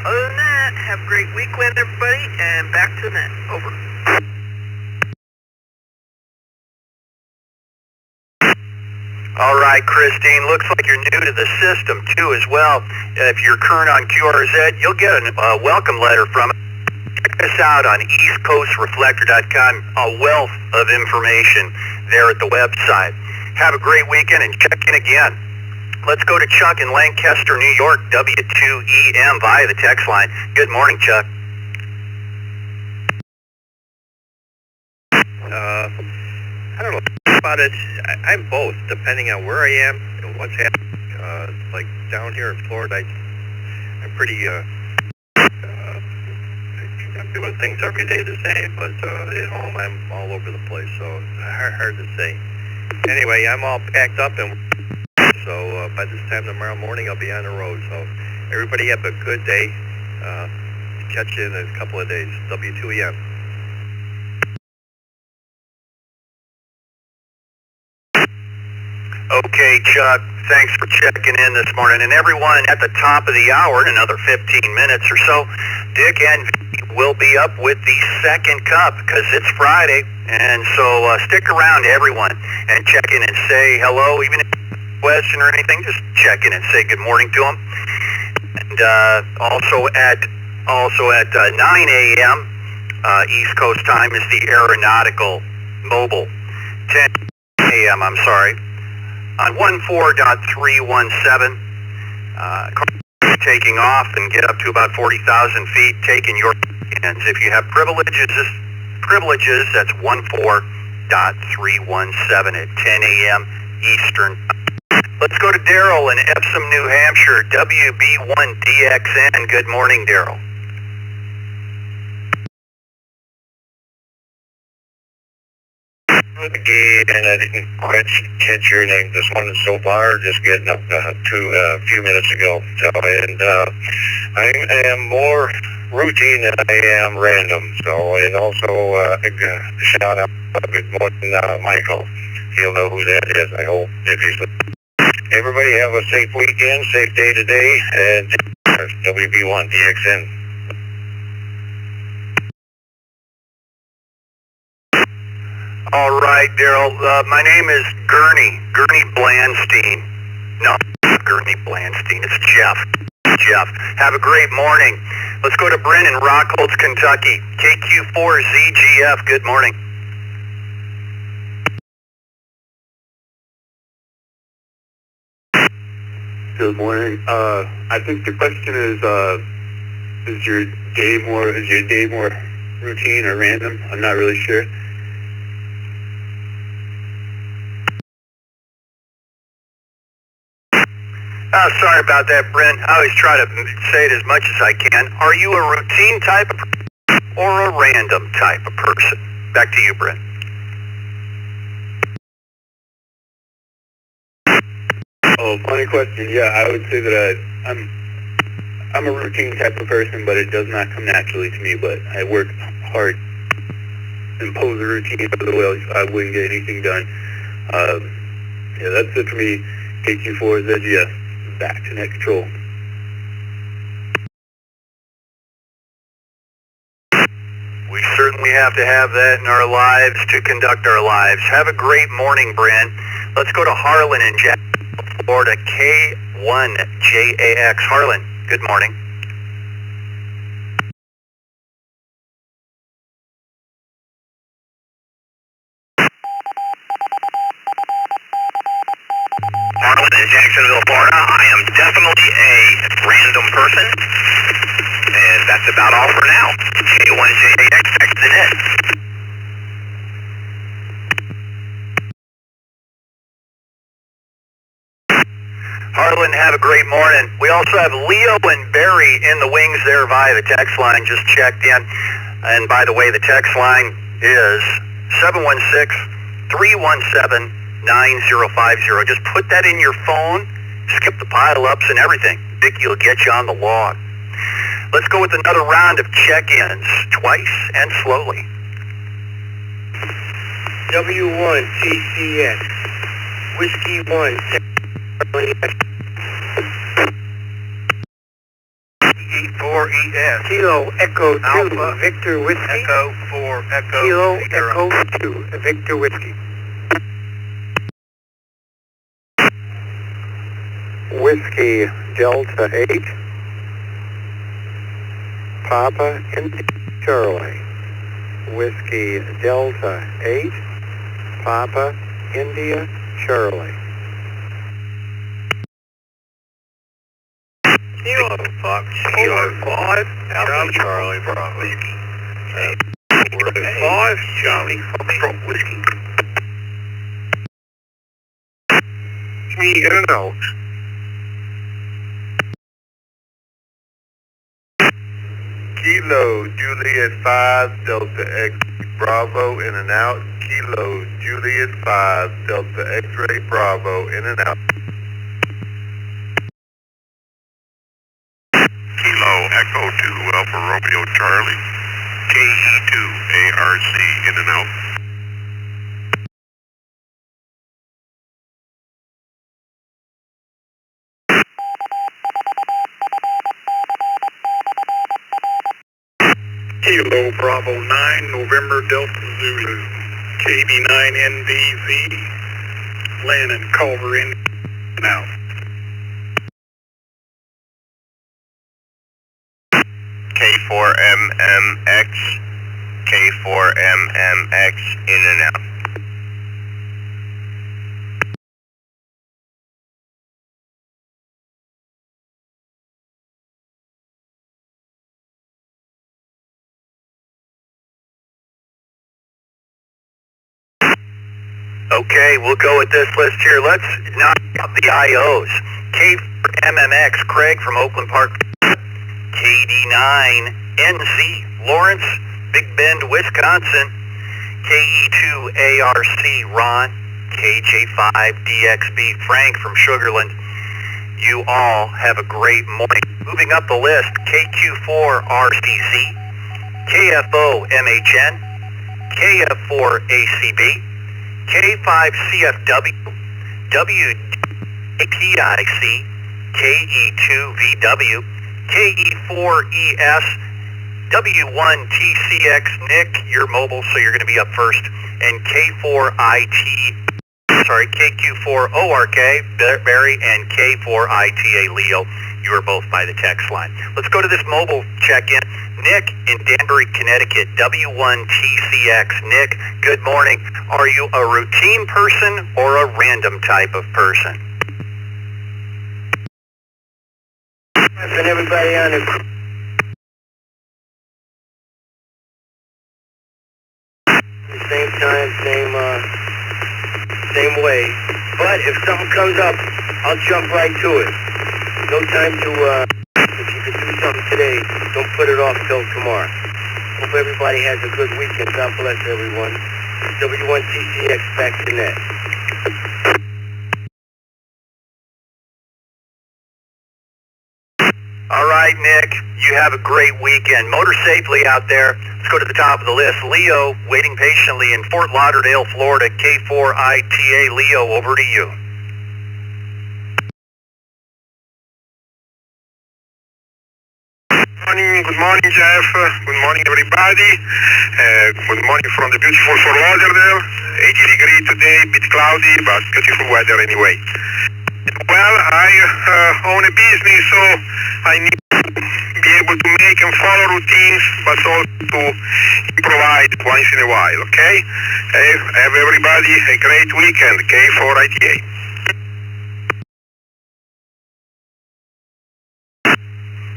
Other than that, have a great weekend, everybody, and back to the net. Over. All right, Christine, looks like you're new to the system, too, as well. If you're current on QRZ, you'll get a welcome letter from it. Check us out on eastcoastreflector.com, a wealth of information there at the website. Have a great weekend and check in again. Let's go to Chuck in Lancaster, New York, W2EM via the text line. Good morning, Chuck. I don't know about it. I'm both, depending on where I am and what's happening. Like down here in Florida, I'm pretty, I'm doing things every day the same, but at home I'm all over the place, so hard to say. Anyway, I'm all packed up, and so by this time tomorrow morning I'll be on the road. So everybody have a good day. Catch you in a couple of days. W2EM. Okay, Chuck, thanks for checking in this morning. And everyone, at the top of the hour, in another 15 minutes or so, Dick and Vicky will be up with the second cup because it's Friday. And so stick around, everyone, and check in and say hello. Even if you have a question or anything, just check in and say good morning to them. And also at 9 a.m. East Coast time is the aeronautical mobile. 10 a.m., I'm sorry. On 14.317, taking off and get up to about 40,000 feet, taking your hands. If you have privileges, that's 14.317 at 10 a.m. Eastern. Let's go to Daryl in Epsom, New Hampshire, WB1DXN. Good morning, Daryl. Again, I didn't quite catch your name this morning so far, just getting up to a few minutes ago. So, and I am more routine than I am random. So, and also a shout out, good morning, Michael. He'll know who that is, I hope, if he's listening. Everybody have a safe weekend, safe day today, and WB1 DXN. All right, Daryl. My name is Gurney Blandstein. No, not Gurney Blandstein. It's Jeff. Jeff, have a great morning. Let's go to Bryn in Rockholds, Kentucky. KQ4ZGF, good morning. Good morning. I think the question is your day more routine or random? I'm not really sure. Sorry about that, Brent. I always try to say it as much as I can. Are you a routine type of person or a random type of person? Back to you, Brent. Oh, funny question. Yeah, I would say that I'm a routine type of person, but it does not come naturally to me. But I work hard to impose a routine, otherwise I wouldn't get anything done. Yeah, that's it for me. KQ4 ZGF. Back to net control. We certainly have to have that in our lives to conduct our lives. Have a great morning, Brent. Let's go to Harlan in Jacksonville, Florida, K1JAX. Harlan, good morning. Harlan in Jacksonville, Florida. I am definitely a random person, and that's about all for now. K1JAX, back to the net. Harlan, have a great morning. We also have Leo and Barry in the wings there via the text line. Just checked in. And by the way, the text line is 716-317-9050. Just put that in your phone. Skip the pile-ups and everything. Vicki will get you on the log. Let's go with another round of check-ins, twice and slowly. W1 TCS, Whiskey 1, E4ES, Kilo Echo 2, Alpha, Victor Whiskey, Echo 4, Echo Kilo 0. Echo 2, Victor Whiskey. Whiskey Delta 8, Papa India Charlie. Whiskey Delta 8, Papa India Charlie. Kilo Fox, Kilo 5, Alpha Charlie Bravo. 5, Charlie Foxtrot Whiskey. 3 Earls. Kilo Juliet 5 Delta X Bravo in and out. Kilo Juliet 5 Delta X-ray Bravo in and out. Kilo Echo 2 Alpha Romeo Charlie. KE2 ARC in and out. Kilo Bravo 9, November Delta Zulu, KB9NVZ, Lennon Culver in and out. K4MMX, K4MMX in and out. Okay, we'll go with this list here. Let's knock out the IOs. K4MMX, Craig from Oakland Park. KD9NZ, Lawrence, Big Bend, Wisconsin. KE2ARC Ron, KJ5DXB Frank from Sugarland. You all have a great morning. Moving up the list, KQ4RCZ, KFOMHN, KF4ACB, K5CFW, WDPIC, KE2VW, KE4ES, W1TCX Nick, you're mobile, so you're going to be up first, and KQ4ORK Barry, and K4ITA Leo, you are both by the text line. Let's go to this mobile check-in. Nick in Danbury, Connecticut, W1TCX. Nick, good morning. Are you a routine person or a random type of person? And everybody on the same time, same way. But if something comes up, I'll jump right to it. No time to, if you can do something today, don't put it off till tomorrow. Hope everybody has a good weekend. God bless everyone. W1TCX back to net. All right, Nick, you have a great weekend. Motor safely out there. Let's go to the top of the list. Leo, waiting patiently in Fort Lauderdale, Florida. K4ITA. Leo, over to you. Good morning, Jeff. Good morning, everybody. Good morning from the beautiful Fort Lauderdale. 80 degrees today, a bit cloudy, but beautiful weather anyway. Well, I own a business, so I need to be able to make and follow routines, but also to provide once in a while, okay? Have everybody a great weekend, K4ITA.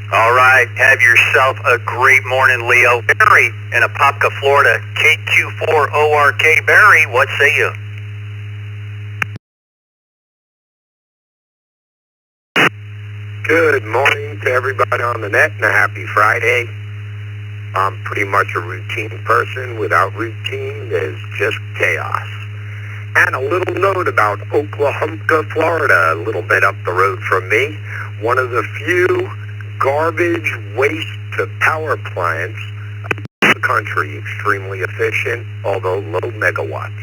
All right, have yourself a great morning, Leo. Barry in Apopka, Florida, KQ4ORK. Barry, what say you? Good morning to everybody on the net and a happy Friday. I'm pretty much a routine person. Without routine, there's just chaos. And a little note about Oklahoma, Florida, a little bit up the road from me. One of the few garbage waste to power plants in the country. Extremely efficient, although low megawatts.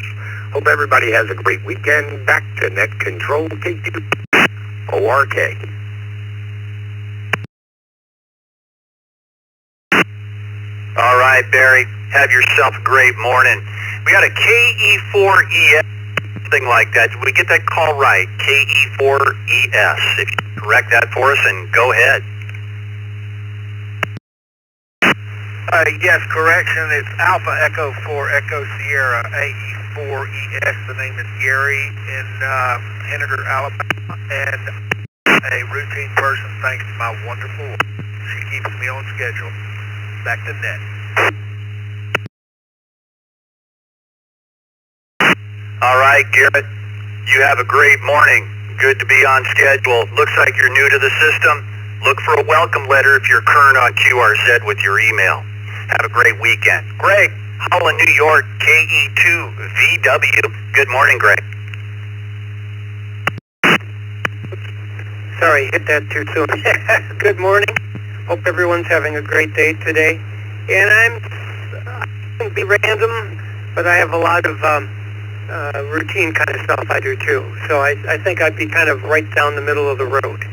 Hope everybody has a great weekend. Back to net control, K2ORK. All right, Barry, have yourself a great morning. We got a KE4ES, something like that. Did we get that call right? KE4ES. If you correct that for us, and go ahead. Yes, correction. It's Alpha Echo 4 Echo Sierra AE4ES. The name is Gary in Henniger, Alabama, and a routine person thanks to my wonderful wife. She keeps me on schedule. Back to net. All right, Garrett, you have a great morning. Good to be on schedule. Looks like you're new to the system. Look for a welcome letter if you're current on QRZ with your email. Have a great weekend. Greg, Holland, New York, KE2VW. Good morning, Greg. Sorry, hit that too soon. Good morning. Hope everyone's having a great day today. And I'm going to be random, but I have a lot of routine kind of stuff I do too. So I think I'd be kind of right down the middle of the road.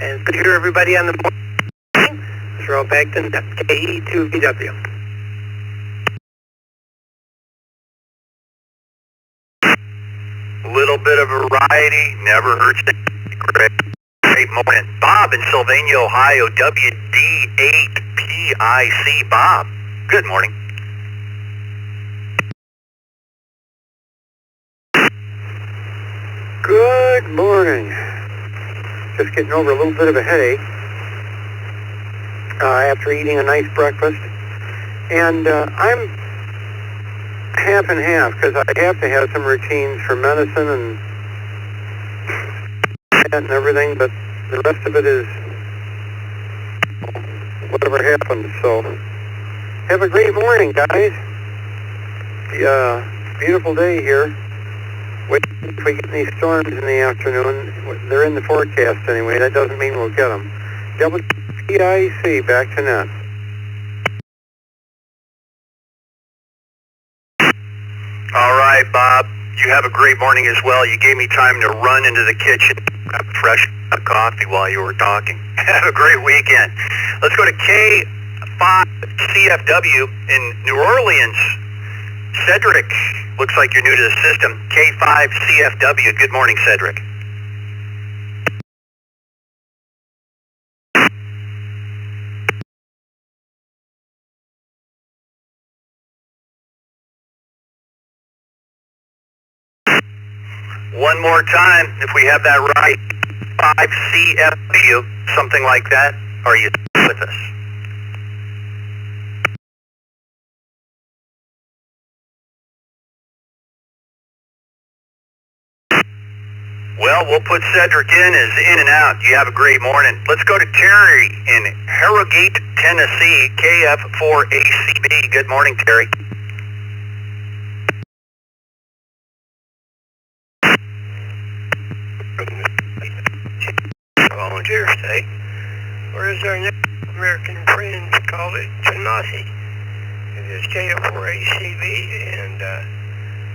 And good to hear everybody on the morning. Throw back to KE2VW. Little bit of variety, never hurts to Greg. Great morning. Bob in Sylvania, Ohio, WD8PIC. Bob, good morning. Good morning. Just getting over a little bit of a headache after eating a nice breakfast. And I'm half and half because I have to have some routines for medicine and everything, but the rest of it is whatever happens. So have a great morning, guys. Beautiful day here. Wait, if we get any storms in the afternoon, they're in the forecast anyway. That doesn't mean we'll get them. WPIC, back to net. All right, Bob. You have a great morning as well. You gave me time to run into the kitchen, grab a fresh cup of coffee while you were talking. Have a great weekend. Let's go to K5CFW in New Orleans. Cedric, looks like you're new to the system. K5CFW. Good morning, Cedric. One more time, if we have that right. 5CFW, something like that. Are you with us? Well, we'll put Cedric in as in and out. You have a great morning. Let's go to Terry in Harrogate, Tennessee, KF4ACB. Good morning, Terry. Volunteers say, or as our Native American friends call it, Tanasi. It is KF4ACB, and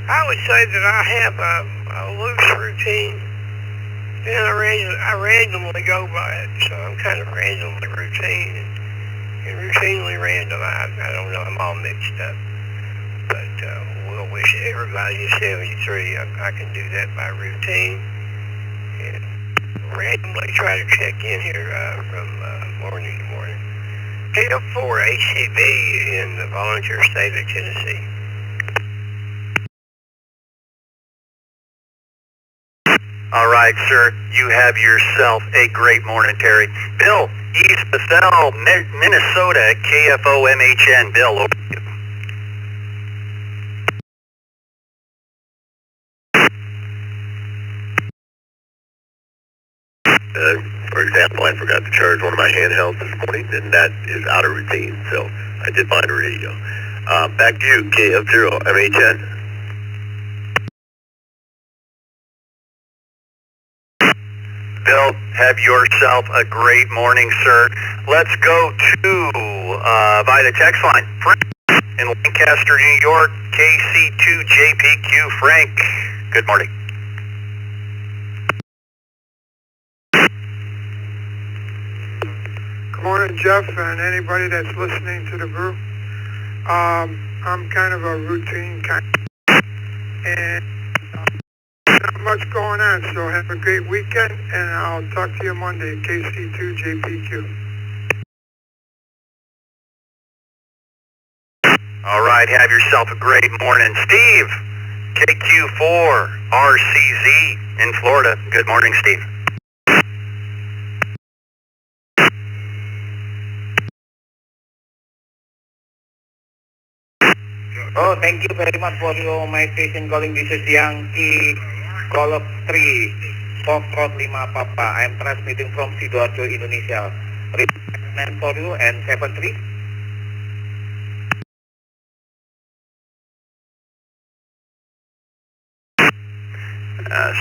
I would say that I have a loose routine. Then I randomly go by it, so I'm kind of randomly routine and routinely random. I don't know, I'm all mixed up. But we'll wish everybody is 73. I can do that by routine. And randomly try to check in here from morning to morning. KF4ACB in the volunteer state of Tennessee. All right, sir. You have yourself a great morning, Terry. Bill, East Bethel, Minnesota, KFOMHN. Bill, over to you. For example, I forgot to charge one of my handhelds this morning, and that is out of routine, so I did find a radio. Back to you, KF0MHN. Bill, have yourself a great morning, sir. Let's go to by the text line. Frank in Lancaster, New York, KC2JPQ. Frank, good morning. Good morning, Jeff, and anybody that's listening to the Brew. I'm kind of a routine kind, and not much going on, so have a great weekend, and I'll talk to you Monday, KC2JPQ. All right, have yourself a great morning. Steve, KQ4RCZ in Florida. Good morning, Steve. Oh, thank you very much for my station calling. This is Yankee Golf 3, Foxtrot 5 Papa. I am transmitting from Sidoarjo, Indonesia. 9 for you and 73.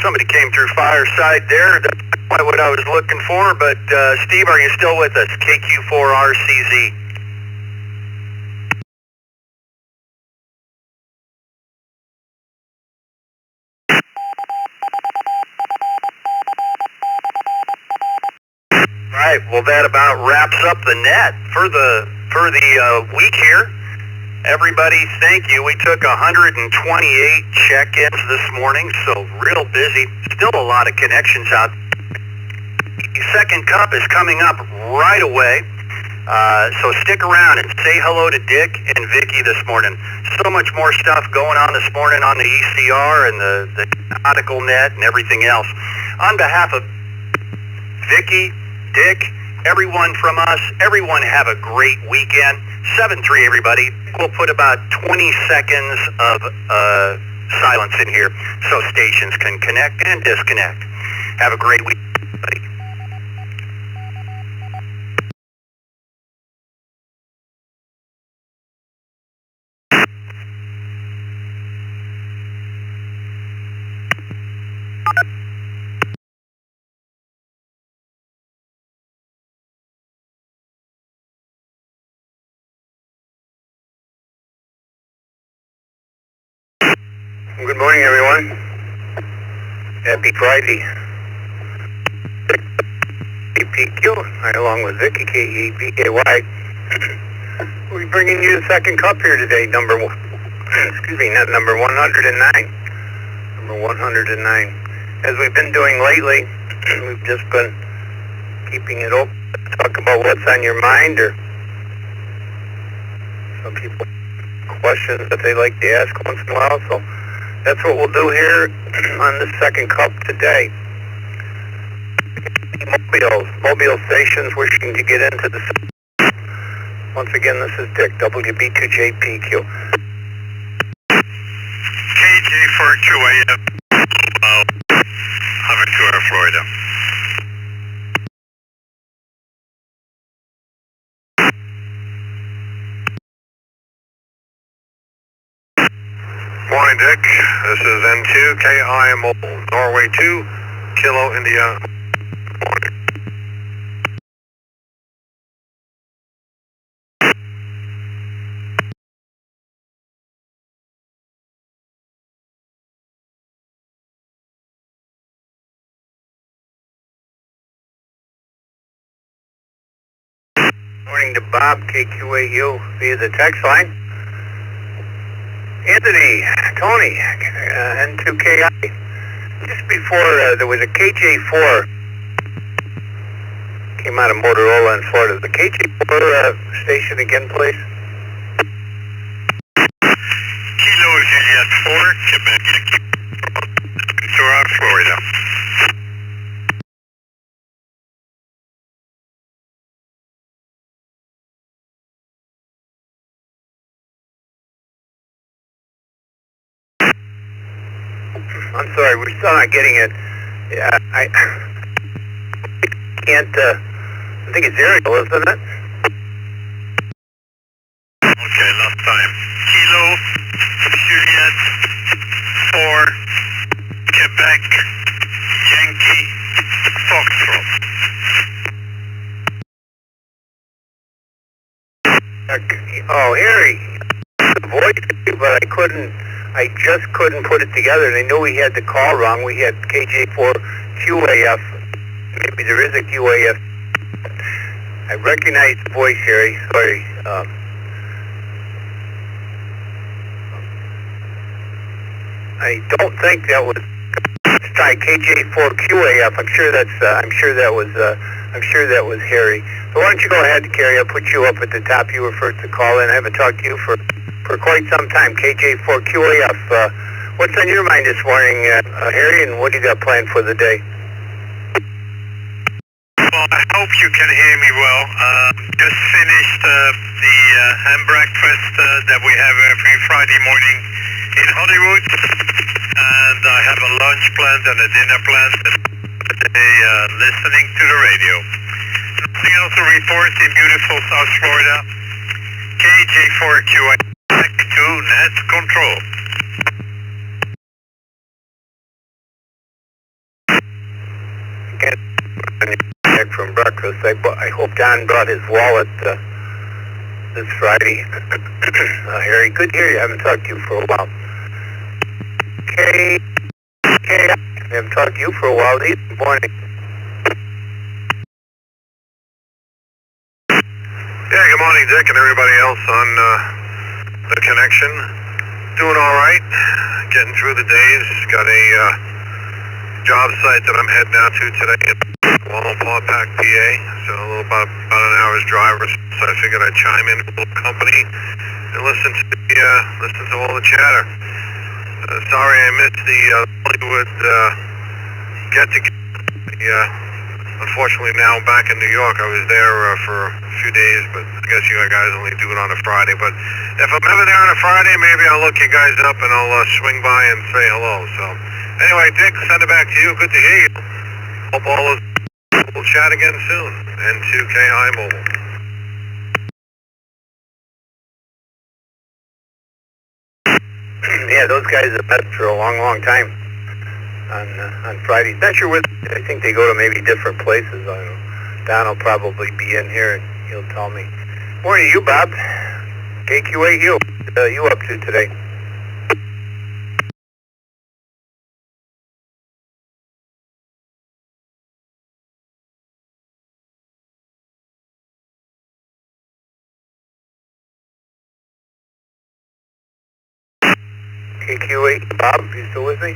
Somebody came through Fireside there. That's quite what I was looking for, but Steve, are you still with us? KQ4RCZ. All right, well that about wraps up the net for the week here. Everybody, thank you. We took 128 check-ins this morning, so real busy. Still a lot of connections out. The second cup is coming up right away, so stick around and say hello to Dick and Vicky this morning. So much more stuff going on this morning on the ECR and the nautical net and everything else. On behalf of Vicky, Dick, everyone from us, everyone have a great weekend. 7-3, everybody. We'll put about 20 seconds of silence in here so stations can connect and disconnect. Have a great week, everybody. Good morning, everyone. Happy Friday. PQ, along with Vicky, KEVKY. We're bringing you the second cup here today, number 109. Number 109. As we've been doing lately, we've just been keeping it open to talk about what's on your mind, or some people questions that they like to ask once in a while. So that's what we'll do here on the second cup today. Mobile stations wishing to get into the... Once again, this is Dick, WB2JPQ. KJ42AM, Aventura, Florida. Morning, Dick. This is N2KI Mobile, Norway 2, Kilo India. Morning. Morning to Bob, KQAU, via the text line. Anthony, Tony, N2KI. Just before there was a KJ4 came out of Motorola in Florida. The KJ4 station again, please. Kilo Juliet 4, Quebec, Ventura, Florida. I'm sorry, we're still not getting it. Yeah, I can't, I think it's Ariel, isn't it? Okay, last time. Kilo Juliet 4, Quebec, Yankee, Foxtrot. Oh, Harry, the voice, but I just couldn't put it together, and I knew we had the call wrong. We had KJ4 QAF. Maybe there is a QAF. I recognize the voice, Harry. Sorry. I don't think that was. Let's try KJ4 QAF. I'm sure that was Harry. So why don't you go ahead, Carrie? I'll put you up at the top. You were first to call in. I haven't talked to you for quite some time. KJ4 QAF. What's on your mind this morning, Harry, and what do you got planned for the day? Well, I hope you can hear me well. Just finished the ham breakfast that we have every Friday morning in Hollywood, and I have a lunch planned and a dinner planned, and listening to the radio. Nothing else to report in beautiful South Florida. KJ4QA, back to net control. Back from breakfast. I hope Don brought his wallet this Friday. Harry, good to hear you. I haven't talked to you for a while. I haven't talked to you for a while. Good morning. Yeah, good morning, Dick, and everybody else on the connection. Doing all right. Getting through the days. Got a job site that I'm heading out to today in Walpole Park, PA. So a little about an hour's drive or so. So I figured I'd chime in with a little company and listen to all the chatter. Sorry I missed the Hollywood get-together. Unfortunately, now I'm back in New York. I was there for a few days, but I guess you guys only do it on a Friday. But if I'm ever there on a Friday, maybe I'll look you guys up and I'll swing by and say hello. So anyway, Dick, send it back to you. Good to hear you. Hope all of we'll chat again soon. N2KI Mobile. Yeah, those guys have met for a long, long time on Fridays. Not sure where. I think they go to maybe different places. I don't know. Don will probably be in here and he'll tell me. Morning, you, Bob. KQAU. What are you up to today? KQ8, Bob, you still with me?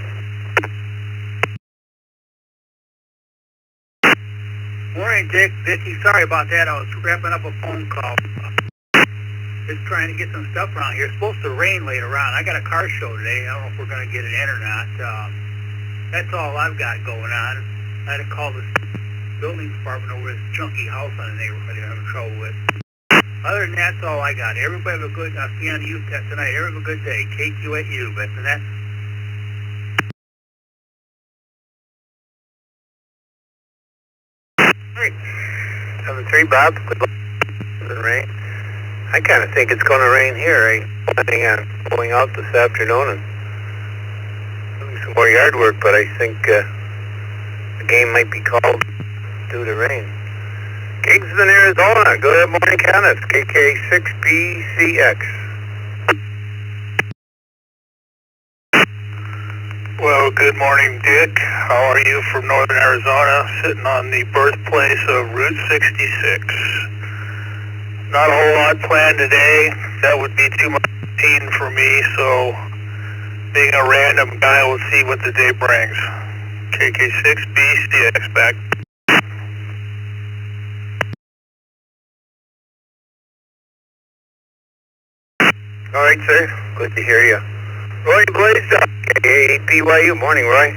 Morning, Dick. Vicky, sorry about that. I was wrapping up a phone call. Just trying to get some stuff around here. It's supposed to rain later on. I got a car show today. I don't know if we're going to get it in or not. That's all I've got going on. I had to call this building department over this junky house on the neighborhood I'm having trouble with. Other than that, that's all I got. Everybody have a good, I'll see you on the youth test tonight. Everybody have a good day. KQ8U, but for that. Alright. 7-3, Bob. Good luck with the rain. I kind of think it's going to rain here. I'm planning on going out this afternoon and doing some more yard work, but I think the game might be called due to rain. Kingston, Arizona. Good morning, Kenneth. KK6BCX. Well, good morning, Dick. How are you from northern Arizona, sitting on the birthplace of Route 66? Not a whole lot planned today. That would be too much routine for me, so being a random guy, we'll see what the day brings. KK6BCX back. All right, sir. Good to hear you. Roy Blaze, BYU. Morning, Roy.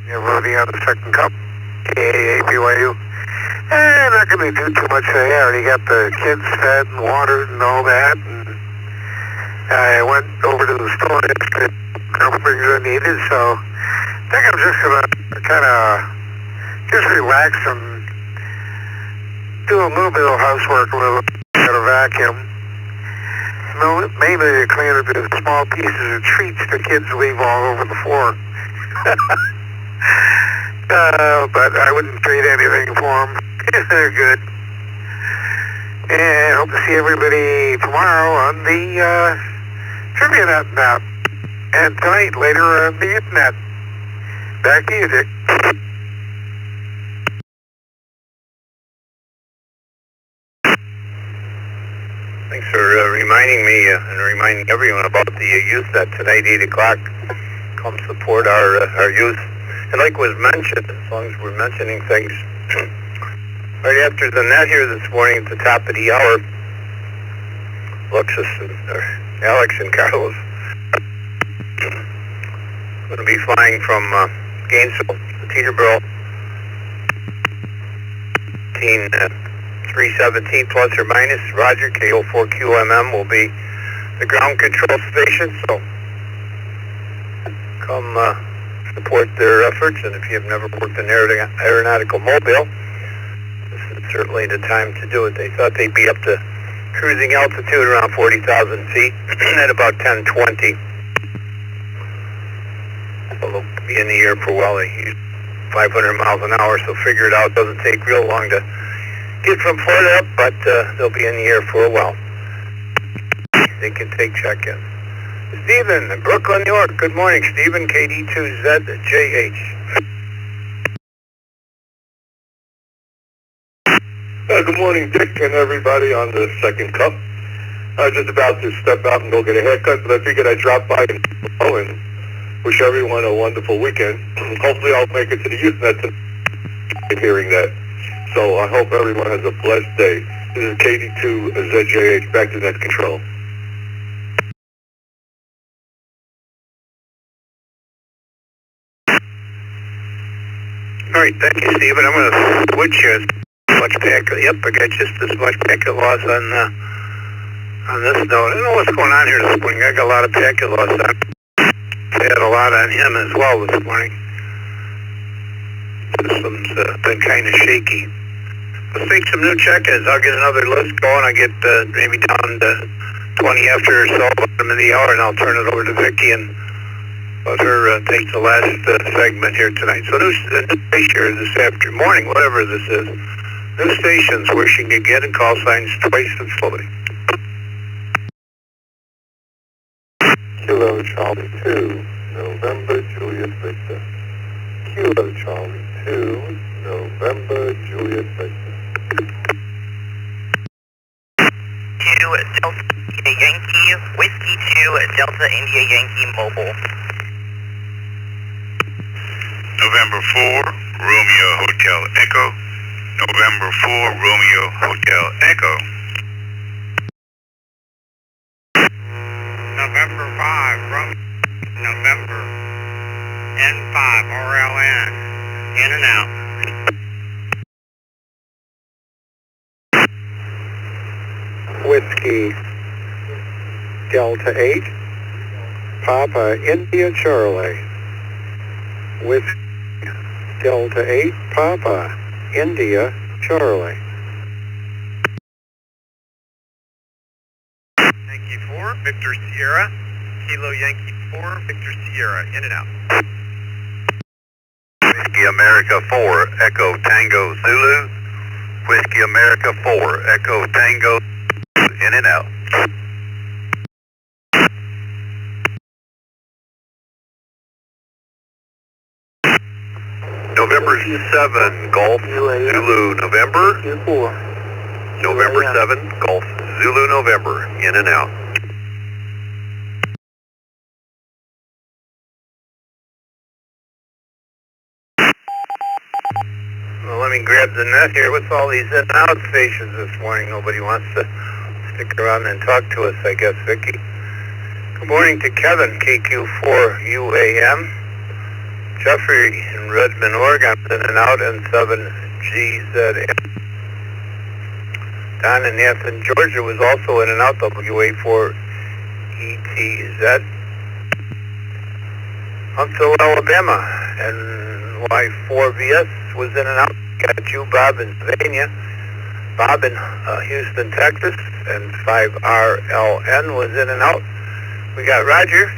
Yeah, Rudy on the second cup. BYU. Not going to do too much today. I already got the kids fed and watered and all that. And I went over to the store and got a couple things I needed. So I think I'm just going to kind of just relax and do a little bit of housework, a little bit of vacuum. Mainly to clean up the small pieces of treats the kids leave all over the floor. But I wouldn't trade anything for them. They're good. And hope to see everybody tomorrow on the Trivia Net. And tonight, later on the Internet. Back to you, Dick. Thanks for reminding me and reminding everyone about the youth that tonight, 8 o'clock, come support our youth. And like was mentioned, as long as we're mentioning things, right after the net here this morning at the top of the hour, Alex and Carlos going to be flying from Gainesville to Teterboro, 317 plus or minus. Roger, KO4QMM will be the ground control station, so come support their efforts. And if you've never worked an aeronautical mobile, this is certainly the time to do it. They thought they'd be up to cruising altitude around 40,000 feet at about 1020. Well, they'll be in the air for a while. They use 500 miles an hour, so figure it out. Doesn't take real long to get from Florida up, but they'll be in the air for a while. They can take check-in. Stephen in Brooklyn, New York. Good morning, Stephen. KD2ZJH. Good morning, Dick, and everybody on the second cup. I was just about to step out and go get a haircut, but I figured I'd drop by and wish everyone a wonderful weekend. Hopefully I'll make it to the youth net tonight hearing that. So I hope everyone has a blessed day. This is KD2ZJH, back to net control. All right, thank you, Stephen. I'm going to switch here. Much packet. Yep, I got just as much packet loss on this note. I don't know what's going on here this morning. I got a lot of packet loss on. I had a lot on him as well this morning. System's been kind of shaky. Let's take some new check-ins. I'll get another list going. I'll get maybe down to 20 after or so, bottom of the hour, and I'll turn it over to Vicky and let her take the last segment here tonight. So new station this afternoon, whatever this is. New stations where she can get in call signs twice and fully. Kilo Charlie 2, November Juliet Victor. Kilo Charlie 2, November Juliet Victor. Delta India Yankee, Whiskey 2, Delta India Yankee Mobile. November 4, Romeo Hotel Echo. November 4, Romeo Hotel Echo. November 5, November N5 RLN, in and out. Whiskey Delta 8, Papa India Charlie. Whiskey Delta 8, Papa India Charlie. Yankee 4, Victor Sierra. Kilo Yankee 4, Victor Sierra, in and out. Whiskey America 4, Echo Tango Zulu. Whiskey America 4, Echo Tango, in and out. November 7, Golf Zulu November. November 7, Golf Zulu November, in and out. Well, let me grab the net here. What's all these in and out stations this morning? Nobody wants to stick around and talk to us, I guess, Vicky. Good morning to Kevin, KQ4UAM. Jeffrey in Redmond, Oregon, in and out, and 7GZM. Don in Nathan, Georgia was also in and out, WA4ETZ. Huntsville, Alabama, and Y4VS was in and out. Got you, Bob in Pennsylvania. Bob in Houston, Texas, and 5RLN was in and out. We got Roger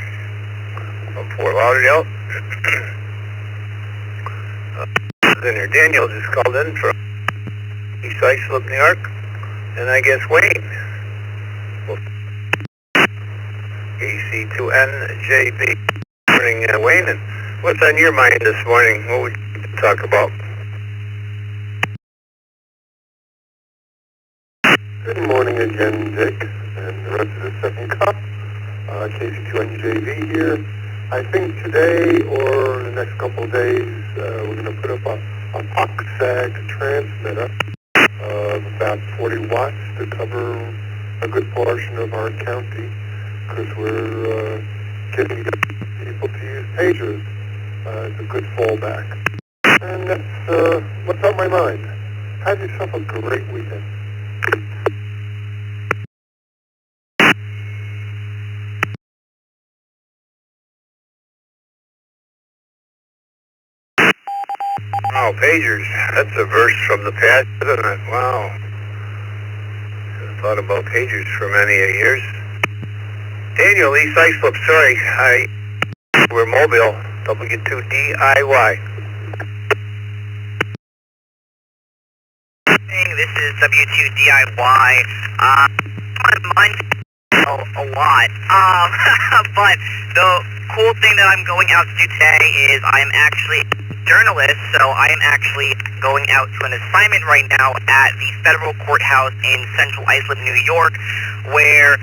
from Fort Lauderdale. In here. Daniel just called in from East Islip, New York, and I guess Wayne. AC2NJB. Morning, Wayne. And what's on your mind this morning? What would you talk about? Good morning again, Dick, and the rest of the second cup. KC2NJV here. I think today or the next couple of days, we're going to put up a POC-SAG transmitter of about 40 watts to cover a good portion of our county, because we're getting people to use pagers. It's a good fallback. And that's what's on my mind. Have yourself a great weekend. Wow, pagers. That's a verse from the past, isn't it? Wow. I've thought about pagers for many years. Daniel, East Islip, sorry. We're mobile. W2DIY. Hey, this is W2DIY. My mind a lot. But the cool thing that I'm going out to do today is I'm actually a journalist, so I am actually going out to an assignment right now at the federal courthouse in Central Islip, New York, where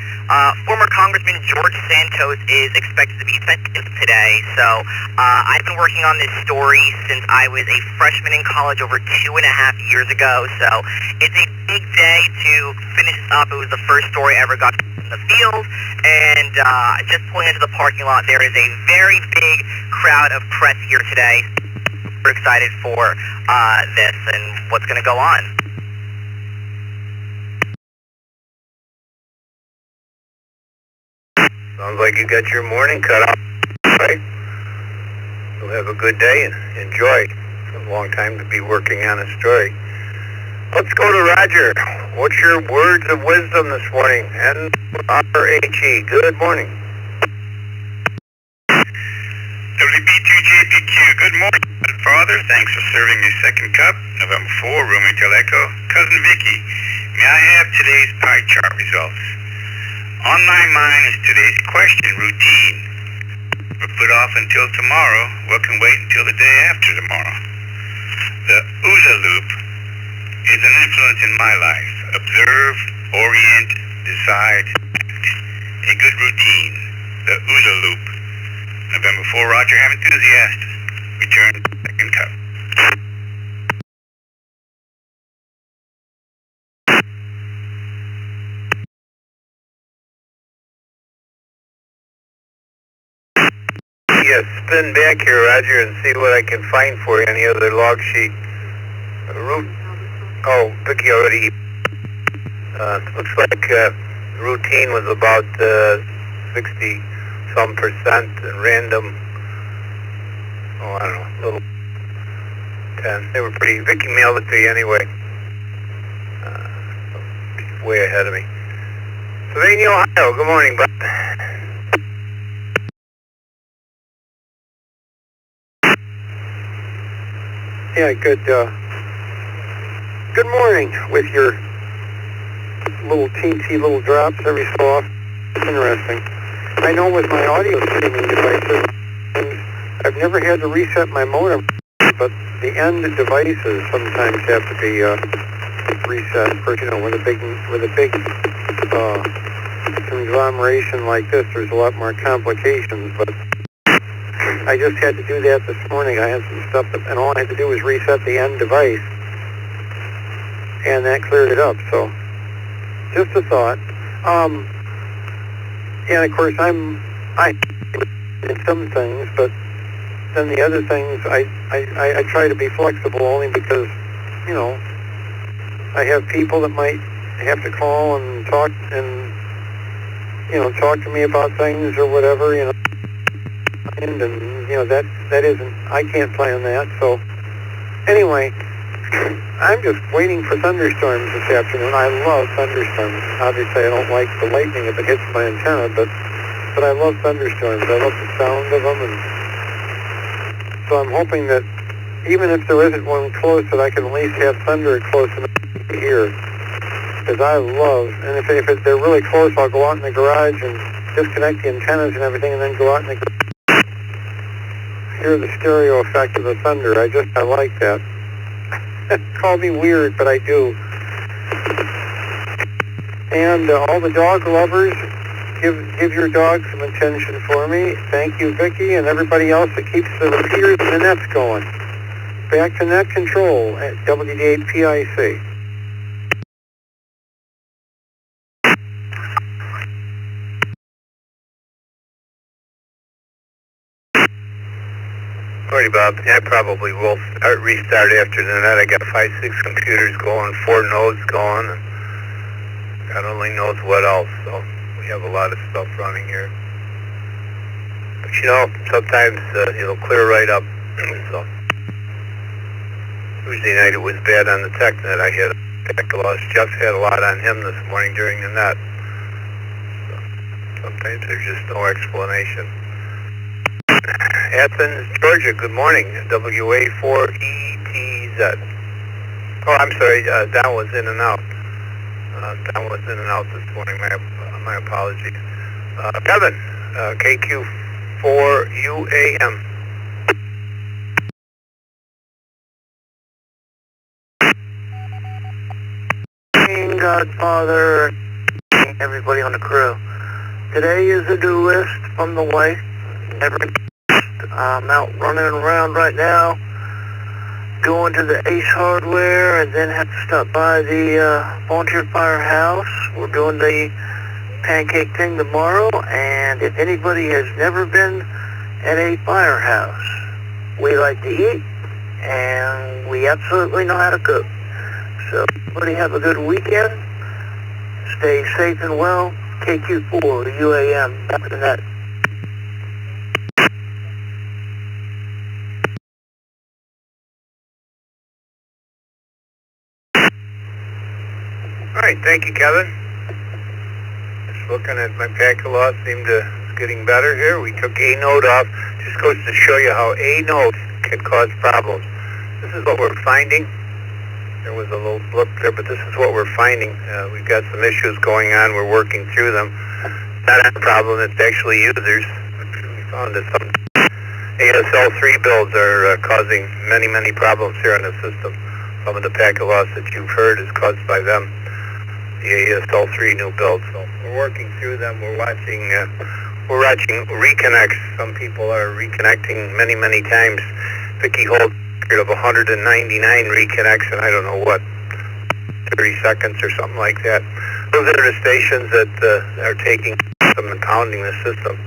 former Congressman George Santos is expected to be sentenced today. So I've been working on this story since I was a freshman in college over 2.5 years ago. So it's a big day to finish this up. It was the first story I ever got in the field, and just pulling into the parking lot, there is a very big crowd of press here today. We're excited for this and what's going to go on. Sounds like you got your morning cut off, right? You'll have a good day and enjoy. It's a long time to be working on a story. Let's go to Roger. What's your words of wisdom this morning? NRHE, good morning. WB2JPQ, good morning, Father. Thanks for serving your second cup. November 4, Romeo Hotel Echo. Cousin Vicky, may I have today's pie chart results? On my mind is today's question, routine. Put off until tomorrow, what can wait until the day after tomorrow? The OODA loop is an influence in my life. Observe, orient, decide a good routine, the OODA loop. November 4, Roger, have enthusiast. Return second cup. Yeah, spin back here, Roger, and see what I can find for you. Any other log sheet. Route. Oh, Vicky already. Looks like routine was about 60-some% and random. Oh, I don't know, little 10. They were pretty. Vicky mailed it to you anyway. Way ahead of me. Sylvania, Ohio. Good morning, bud. Yeah, good morning with your little teensy little drops every so often. It's interesting. I know with my audio streaming devices, I've never had to reset my modem, but the end devices sometimes have to be reset. For, you know, with a big conglomeration like this, there's a lot more complications, but I just had to do that this morning. I had some stuff, and all I had to do was reset the end device, and that cleared it up. So, just a thought. And of course, I in some things, but then the other things, I try to be flexible only because, you know, I have people that might have to call and talk and, you know, talk to me about things or whatever, you know. And you know, that isn't, I can't plan that. So anyway, I'm just waiting for thunderstorms this afternoon. I love thunderstorms. Obviously I don't like the lightning if it hits my antenna, but I love thunderstorms. I love the sound of them, and so I'm hoping that even if there isn't one close, that I can at least have thunder close enough to hear, because I love, and if they're really close, I'll go out in the garage and disconnect the antennas and everything, and then go out in the garage. Hear the stereo effect of the thunder. I like that. Call me weird, but I do. And all the dog lovers, give your dog some attention for me. Thank you, Vicky, and everybody else that keeps the repeaters and the nets going. Back to net control at WD8PIC. Morning, Bob. I probably will restart after the net. I got 5-6 computers going, 4 nodes going, and God only knows what else. So we have a lot of stuff running here. But you know, sometimes it'll clear right up. So Tuesday night it was bad on the tech net. I had a loss. Jeff had a lot on him this morning during the net. So sometimes there's just no explanation. Athens, Georgia, good morning. WA4ETZ. Oh, I'm sorry, Don was in and out. Don was in and out this morning. My apologies. Kevin, KQ4UAM. Godfather, everybody on the crew. Today is a do list from the way. I'm out running around right now, going to the Ace Hardware, and then have to stop by the Volunteer Firehouse. We're doing the pancake thing tomorrow, and if anybody has never been at a firehouse, we like to eat, and we absolutely know how to cook. So everybody have a good weekend. Stay safe and well. KQ4 UAM. After that. All right, thank you, Kevin. Just looking at my packet loss, seemed to getting better here. We took A node off. Just goes to show you how A node can cause problems. This is what we're finding. There was a little blip there, but this is what we're finding. We've got some issues going on. We're working through them. Not a problem. It's actually users. We found that some ASL3 builds are causing many problems here on the system. Some of the packet loss that you've heard is caused by them. the ASL3 new build. So we're working through them. We're watching reconnects. Some people are reconnecting many, many times. Vicky holds a record of 199 reconnects, and I don't know what, 30 seconds or something like that. Those are the stations that are taking them and pounding the system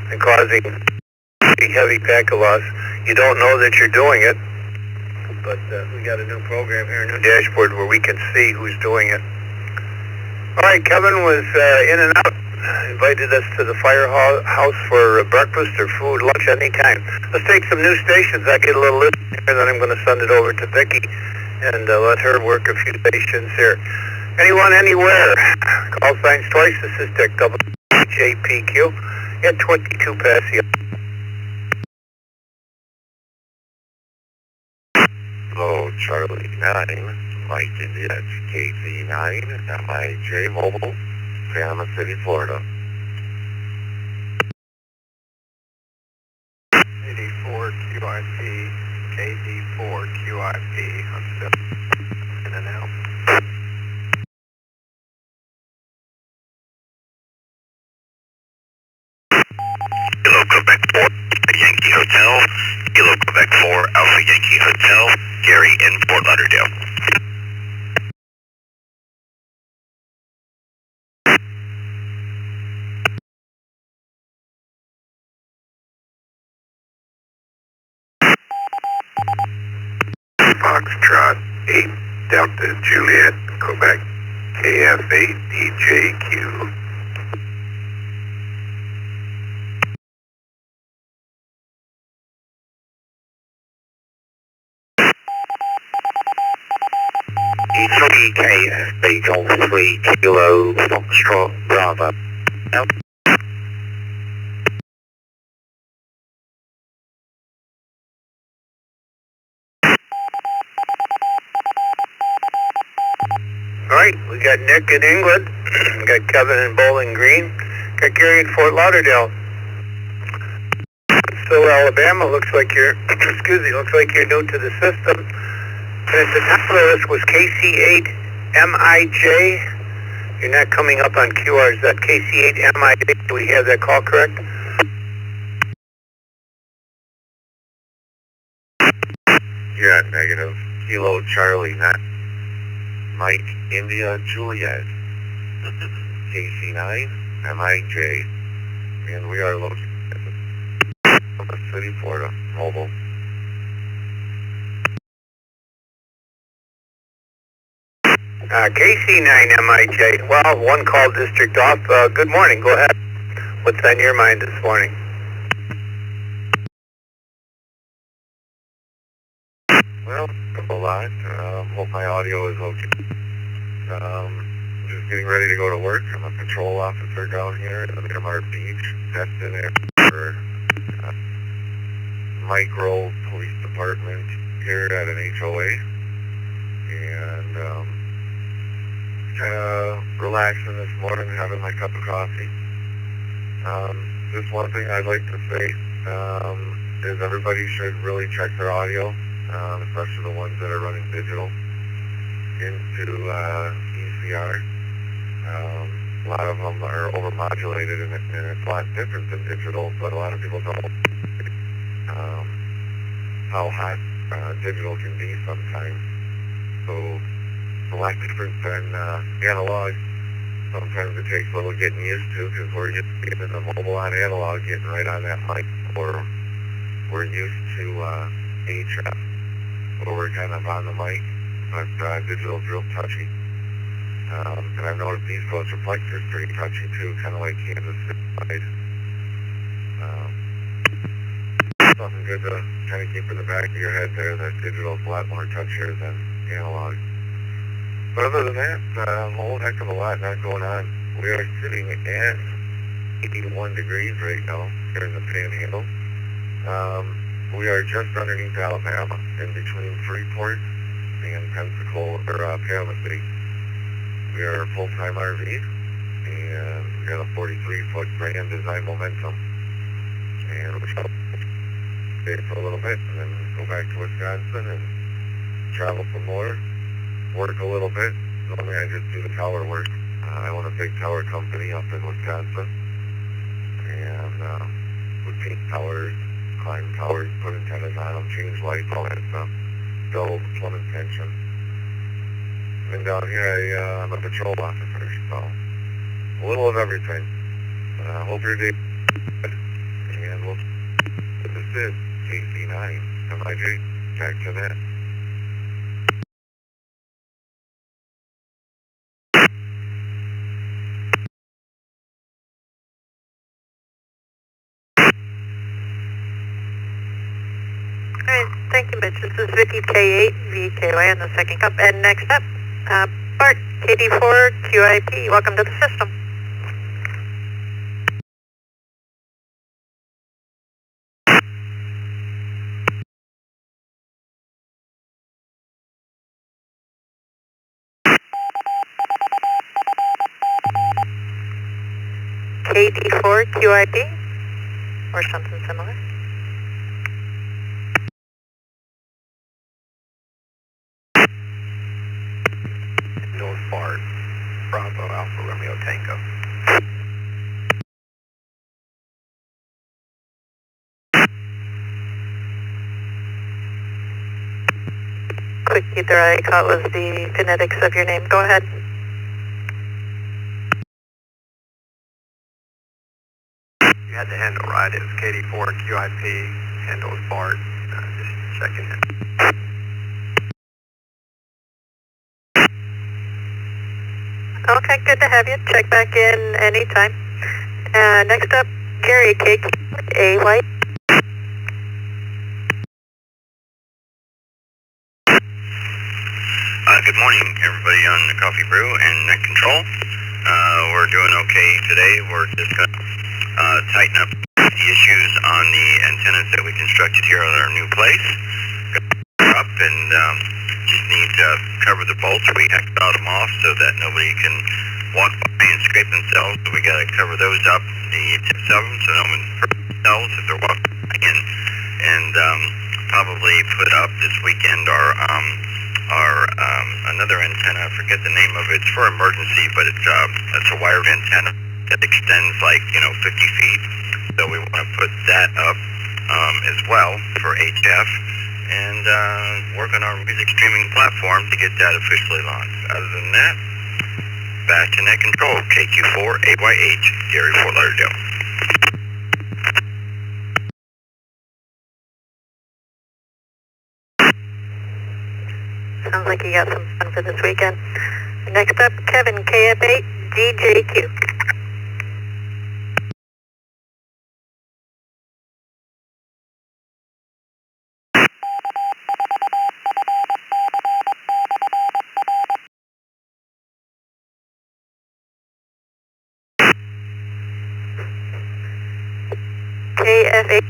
and causing heavy packet loss. You don't know that you're doing it, but we got a new program here, a new dashboard where we can see who's doing it. All right, Kevin was in and out. Invited us to the firehouse for breakfast or food, lunch, anytime. Let's take some new stations. I get a little list here, then I'm going to send it over to Vicky and let her work a few stations here. Anyone, anywhere. Call signs twice. This is Dick WJPQ at 22 past the hour. Hello, Charlie 9, Mike India, KC9, MIJ Mobile, Panama City, Florida. 84 QIP, KD4 QIP. I'm still in and out. Kilo Quebec 4, Yankee Hotel. Kilo Quebec 4, Alpha Yankee Hotel. Gary in Fort Lauderdale. Foxtrot 8, Delta Juliet, Quebec, KF8, DJQ. E3KFB Golf 3 Kilo Foxtrot Bravo. Yep. All right, we got Nick in England, we got Kevin in Bowling Green, got Gary in Fort Lauderdale. So Alabama, looks like you're, excuse me, looks like you're new to the system. And at the top of the list was KC8MIJ. You're not coming up on QR. Is that KC8MIJ? Do we have that call correct? Yeah, negative. Kilo Charlie 9, Mike India Juliet, KC9, MIJ, and we are located at the City, Florida, mobile. KC9MIJ. Well, one call district off. Good morning. Go ahead. What's on your mind this morning? Well, a lot. Hope my audio is okay. Just getting ready to go to work. I'm a patrol officer down here at the Miramar Beach. That's in there for micro police department here at an HOA. And kind of relaxing this morning, having my cup of coffee. Just one thing I'd like to say is everybody should really check their audio, especially the ones that are running digital, into ECR. A lot of them are overmodulated, and it's a lot different than digital, but a lot of people don't how hot digital can be sometimes. So it's a lot different than analog. Sometimes it takes a little getting used to, because we're used to getting the mobile on analog, getting right on that mic, or we're used to HF, where we're kind of on the mic, but digital's real touchy. And I've noticed East Coast Reflector's pretty touchy too, kind of like Kansas City. Something good to kind of keep in the back of your head there, that digital's a lot more touchier than analog. But other than that, a whole heck of a lot not going on. We are sitting at 81 degrees right now here in the Panhandle. We are just underneath Alabama, in between Freeport and Pensacola, or Panama City. We are a full-time RV, and we got a 43-foot Grand Design Momentum. And we shall stay for a little bit, and then go back to Wisconsin and travel some more, work a little bit, Normally I just do the tower work. I own a big tower company up in Wisconsin. And we paint towers, climb towers, put antennas on them, change lights, all that stuff. Build, plumbing tension. And down here I'm a patrol officer, so a little of everything. Hope your day good. And we'll, this is KC9, MIJ, back to that. Alright, thank you, Mitch. This is Vicky K8, VKY on the second cup. And next up, Bart, KD4, QIP. Welcome to the system. KD4, QIP, or something similar. North Bart, Bravo Alpha Romeo Tango. Quick, either I caught was the phonetics of your name. Go ahead. You had the handle right. It was KD4 QIP. Handle was Bart. Just checking in. Okay, good to have you. Check back in anytime. Next up, Gary, KQ8AY. Good morning, everybody on the Coffee Brew and Net Control. We're doing okay today. We're just going to tighten up the issues on the antennas that we constructed here at our new place. Up and just need to cover the bolts. We hacked them off so that nobody can walk by and scrape themselves. So we got to cover those up, the tips of them, so no one hurt themselves if they're walking by in. And probably put up this weekend our another antenna. I forget the name of it. It's for emergency, but it's a wired antenna that extends 50 feet. So we want to put that up as well for HF and work on our music streaming platform to get that officially launched. Other than that, back to Net Control, KQ4AYH, Gary Fort Lauderdale. Sounds like you got some fun for this weekend. Next up, Kevin, KF8, GJQ. KF8,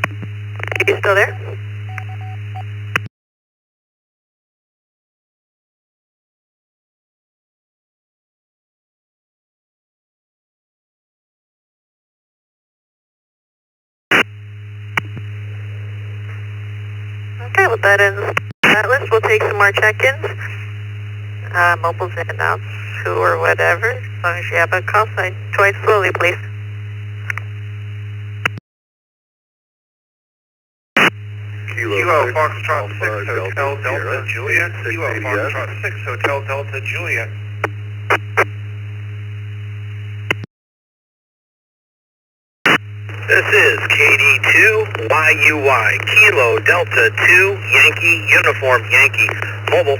are you still there? Okay, well that ends that list. We'll take some more check-ins. Mobiles in and out, who or whatever. As long as you have a call sign. Twice slowly, please. Kilo Foxtrot 6 Hotel Delta Juliet. Kilo Foxtrot 6 Hotel Delta Juliet. This is KD2YUY, Kilo Delta 2 Yankee Uniform Yankee Mobile.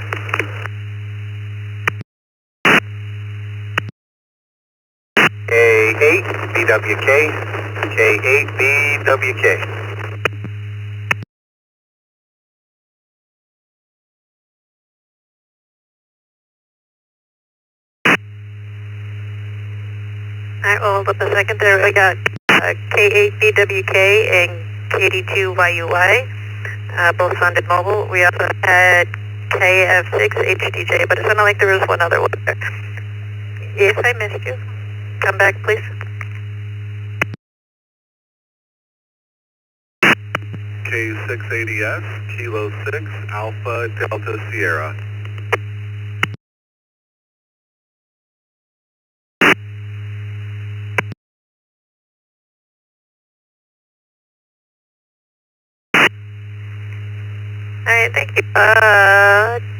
K8 BWK, K8 BWK. Alright, well, hold up a second there. We got K8BWK and KD2YUY, both sounded mobile. We also had KF6HDJ, but it sounded like there was one other one there. If I missed you, come back, please. K680S, Kilo 6, Alpha Delta Sierra. Alright, thank you.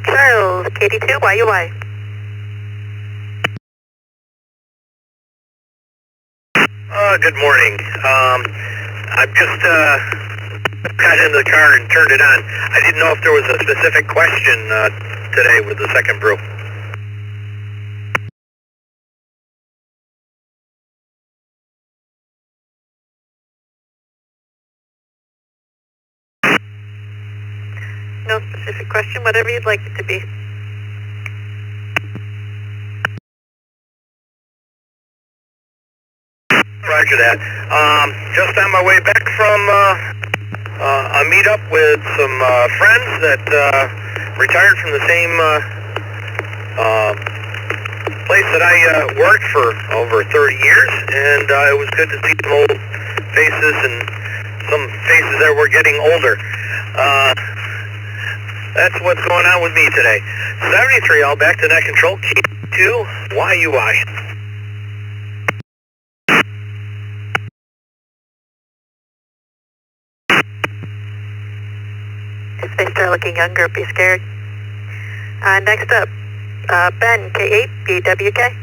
Charles, KD2, YUY. Good morning. I've just got into the car and turned it on. I didn't know if there was a specific question today with the second brew. No specific question, whatever you'd like it to be. Roger that. Just on my way back from a meetup with some friends that retired from the same place that I worked for over 30 years, and it was good to see some old faces and some faces that were getting older. That's what's going on with me today. 73, all back to net control, K2, YUI. If they start looking younger, be scared. Next up, Ben, K8, BWK.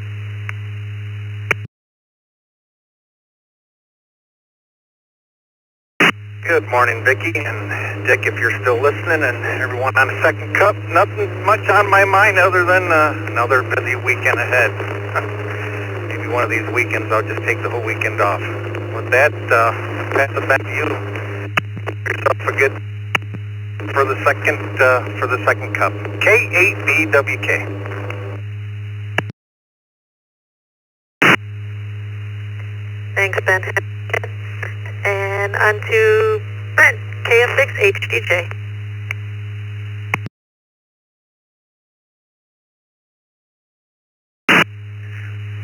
Good morning, Vicki and Dick, if you're still listening, and everyone on the second cup. Nothing much on my mind other than another busy weekend ahead. Maybe one of these weekends I'll just take the whole weekend off. With that, pass it back to you. Yourself a good for the second cup. K8BWK. Thanks, Ben. And on to Brent, KF6HDJ.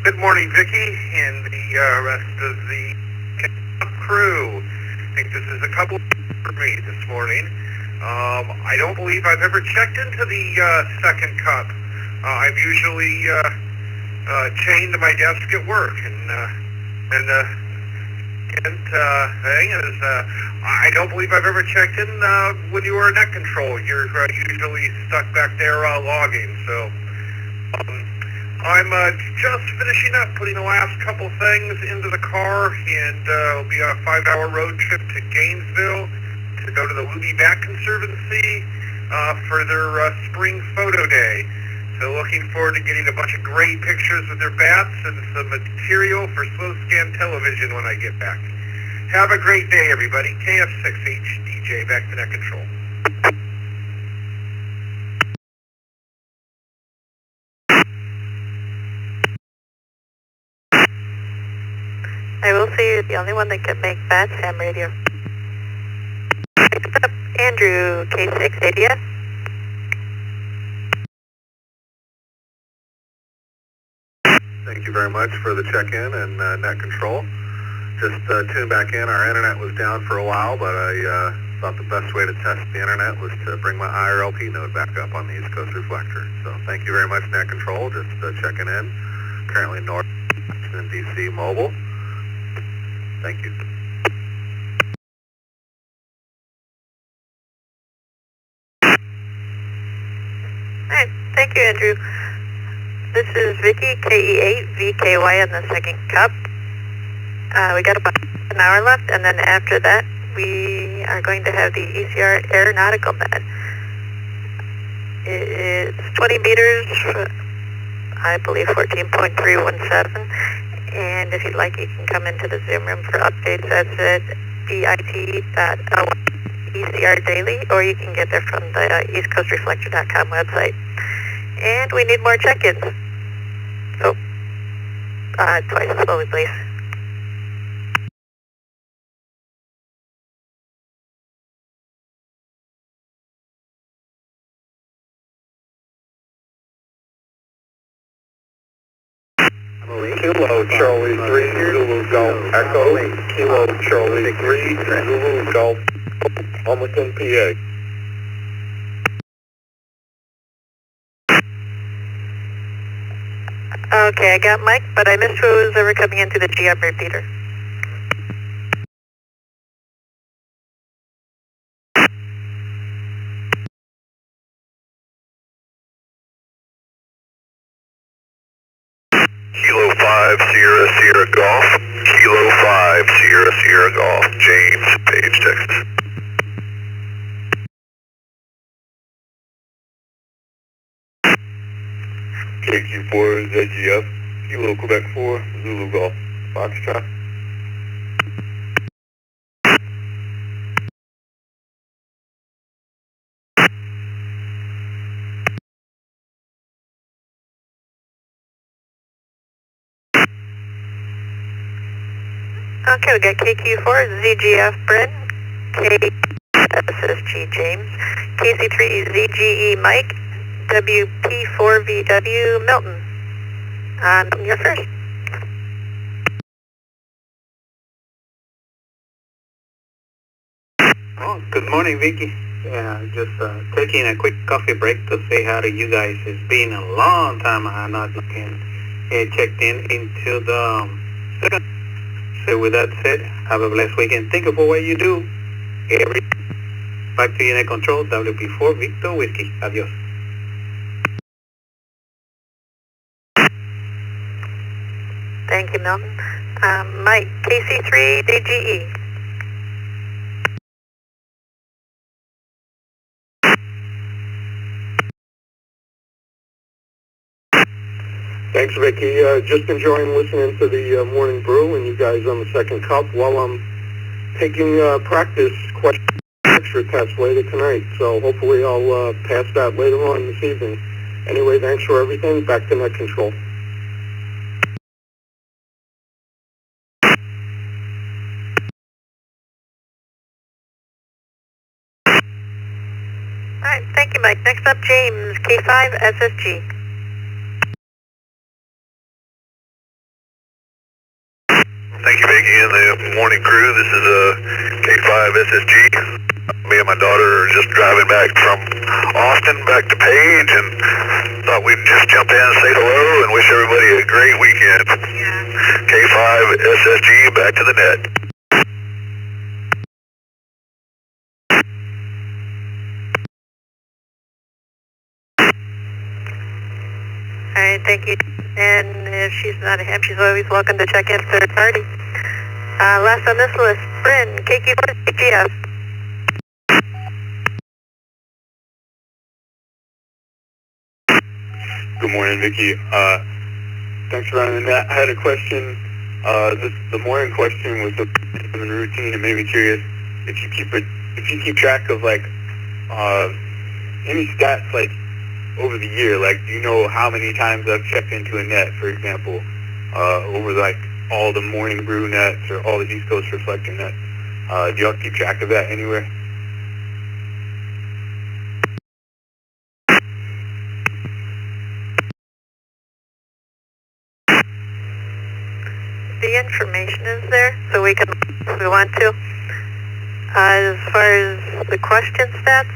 Good morning, Vicki, and the rest of the crew. I think this is a couple for me this morning. I don't believe I've ever checked into the second cup. I'm usually chained to my desk at work, and the thing is, I don't believe I've ever checked in when you were in net control. You're usually stuck back there logging, so I'm just finishing up putting the last couple things into the car, and it'll be a 5-hour road trip to Gainesville to go to the Luby Bat Conservancy for their spring photo day. So looking forward to getting a bunch of great pictures with their bats and some material for slow scan television when I get back. Have a great day, everybody. KF6HDJ, back to net control. I will say you're the only one that can make bats ham radio. Next up, Andrew, K6ADS. Thank you very much for the check-in and net control. Just tuned back in. Our internet was down for a while, but I thought the best way to test the internet was to bring my IRLP node back up on the East Coast Reflector. So thank you very much, net control. Just checking in. Currently north Washington, D.C. mobile. Thank you. Alright, thank you, Andrew. This is Vicky, KE8VKY in the second cup. We got about an hour left, and then after that, we are going to have the ECR aeronautical net. It's 20 meters, I believe 14.317, and if you'd like, you can come into the Zoom room for updates. That's at bit.ly/ECR daily, or you can get there from the eastcoastreflector.com website. And we need more check-ins. So, twice as slowly, please. Kilo Charlie 3, Zulu Golf Echo, Kilo Charlie 3, Zulu Golf, Wilmington, PA. Okay, I got Mike, but I missed who was ever coming into the GM repeater. 5 Sierra Sierra Golf, Kilo 5 Sierra Sierra Golf, James, Page, Texas. KQ4 ZGF, Kilo Quebec 4, Zulu Golf, Foxtrot. Okay, we got KQ4, ZGF, Brent, KSSG, James, KC3, ZGE, Mike, WP4VW, Milton. You're first. Oh, good morning, Vicky. Yeah, just taking a quick coffee break to say hi to you guys. It's been a long time I have not checked into the second. So with that said, have a blessed weekend. Thank you for what you do. Back to unit control, WP4 Victor Whiskey. Adios. Thank you, Milton. Mike, KC3, DGE. Thanks, Vicky. Just enjoying listening to the morning brew and you guys on the second cup while I'm taking practice question extra test later tonight. So hopefully I'll pass that later on this evening. Anyway, thanks for everything. Back to net control. All right, thank you, Mike. Next up, James, K5, SSG. Thank you, Vicky, and the morning crew. This is K5 SSG. Me and my daughter are just driving back from Austin back to Page, and thought we'd just jump in and say hello and wish everybody a great weekend. K5 SSG, back to the net. All right, thank you. And if she's not a ham, she's always welcome to check in third party. Last on this list, Bryn, KQ4, GF. Good morning, Vicky. Thanks for running that. I had a question. The morning question was the routine. It made me curious if you keep track of like any stats like over the year. Like, do you know how many times I've checked into a net, for example, over like all the morning brew nets or all the East Coast Reflector nets? Do y'all keep track of that anywhere? The information is there, so we can, if we want to. As far as the question stats,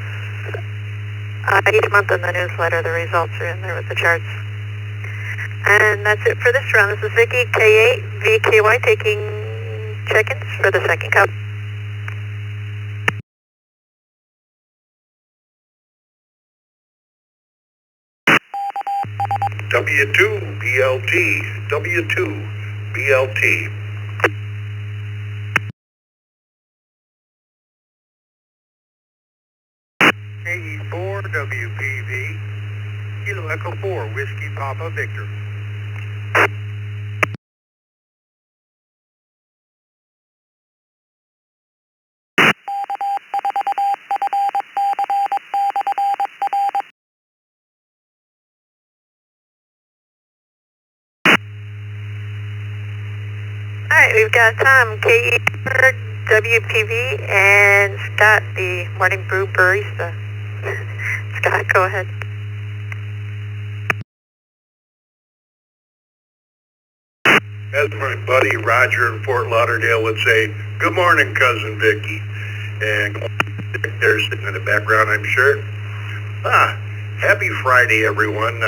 each month in the newsletter, the results are in there with the charts. And that's it for this round. This is Vicky, K8, VKY, taking check-ins for the second cup. W2 BLT, W2 BLT. KE4 WPV, Kilo Echo 4, Whiskey Papa Victor. Alright, we've got Tom, KE4 WPV, and Scott, the morning brew barista. Scott, go ahead. As my buddy Roger in Fort Lauderdale would say, good morning, Cousin Vicky. And they're sitting in the background, I'm sure. Happy Friday, everyone.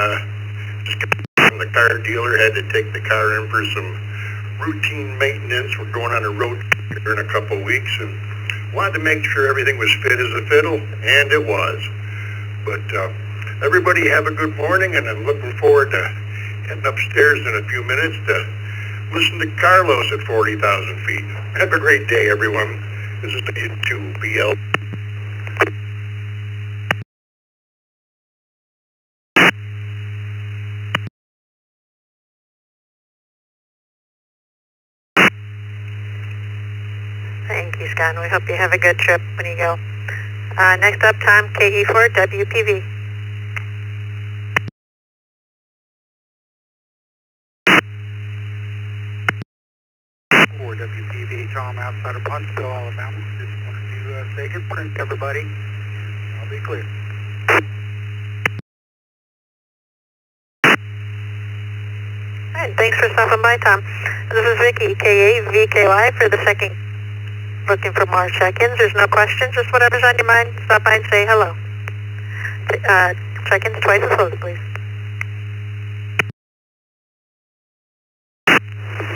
Just got from the car dealer, had to take the car in for some routine maintenance. We're going on a road trip here in a couple of weeks and wanted to make sure everything was fit as a fiddle, and it was. But everybody have a good morning, and I'm looking forward to Heading upstairs in a few minutes to listen to Carlos at 40,000 feet. Have a great day, everyone. This is Station 2BL. Thank you, Scott. We hope you have a good trip when you go. Next up, Tom, KE4, WPV. For WPV, Tom, outside of Huntsville, Alabama. Just wanted to say good morning to everybody. I'll be clear. All right, thanks for stopping by, Tom. This is Vicky, KA-VKY for the second. Looking for more check-ins. There's no questions, just whatever's on your mind. Stop by and say hello. Check-ins twice as close, please.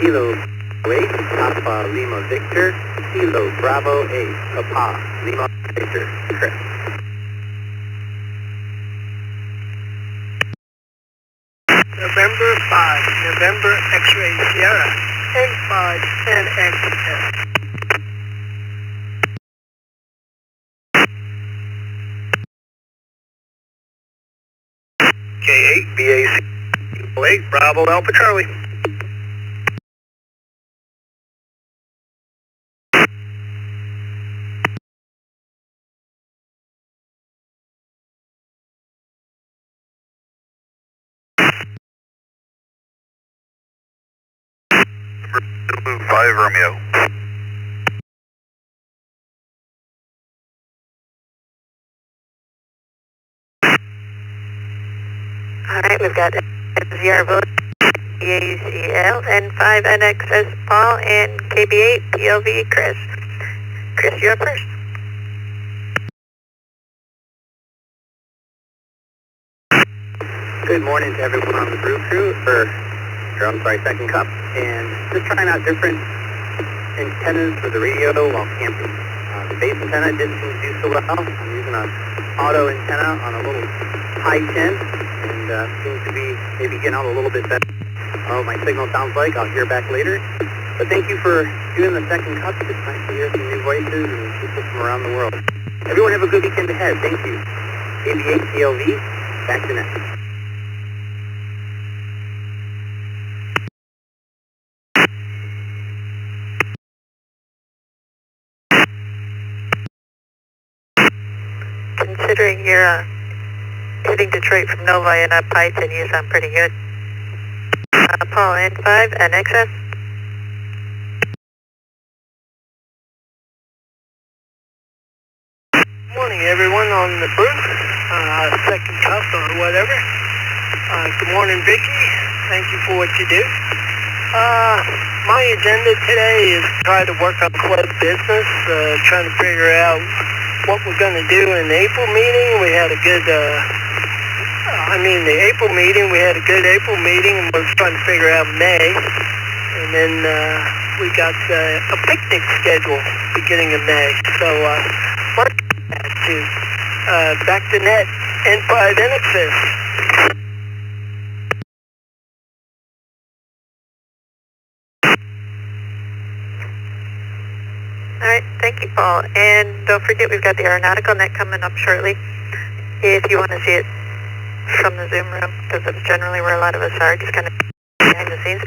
Kilo 8, Papa Lima Victor, Kilo Bravo 8, Papa Lima Victor, Chris. November 5, November X-ray Sierra, N5 10XS. K8, BAC, 8, Bravo Alpha Charlie. Blue 5 Romeo. All right, we've got SDR vote, BACL, N5NXS Paul, and KB8 PLV Chris. Chris, you're up first. Good morning to everyone on the Brew crew, second cup, and just trying out different antennas for the radio while camping. The base antenna didn't seem to do so well. I'm using an auto antenna on a little high 10, and seems to be maybe getting out a little bit better. My signal sounds like, I'll hear back later. But thank you for doing the second cup. It's nice to hear some new voices and people from around the world. Everyone have a good weekend ahead. Thank you. KB8 PLV, back to next. Considering you're hitting Detroit from Nova and up Python, you sound pretty good. Paul, N5, NXS. Morning, everyone on the Brew, second cup or whatever. Good morning, Vicky. Thank you for what you do. My agenda today is to try to work on club business, trying to figure out what we're going to do in the April meeting. We had a good, the April meeting, we had a good April meeting, and we're trying to figure out May. And then we got a picnic schedule beginning of May. So, back to net, N5 NXS. All right, thank you, Paul. And don't forget, we've got the aeronautical net coming up shortly. If you want to see it from the Zoom room, because that's generally where a lot of us are, just kind of behind the scenes,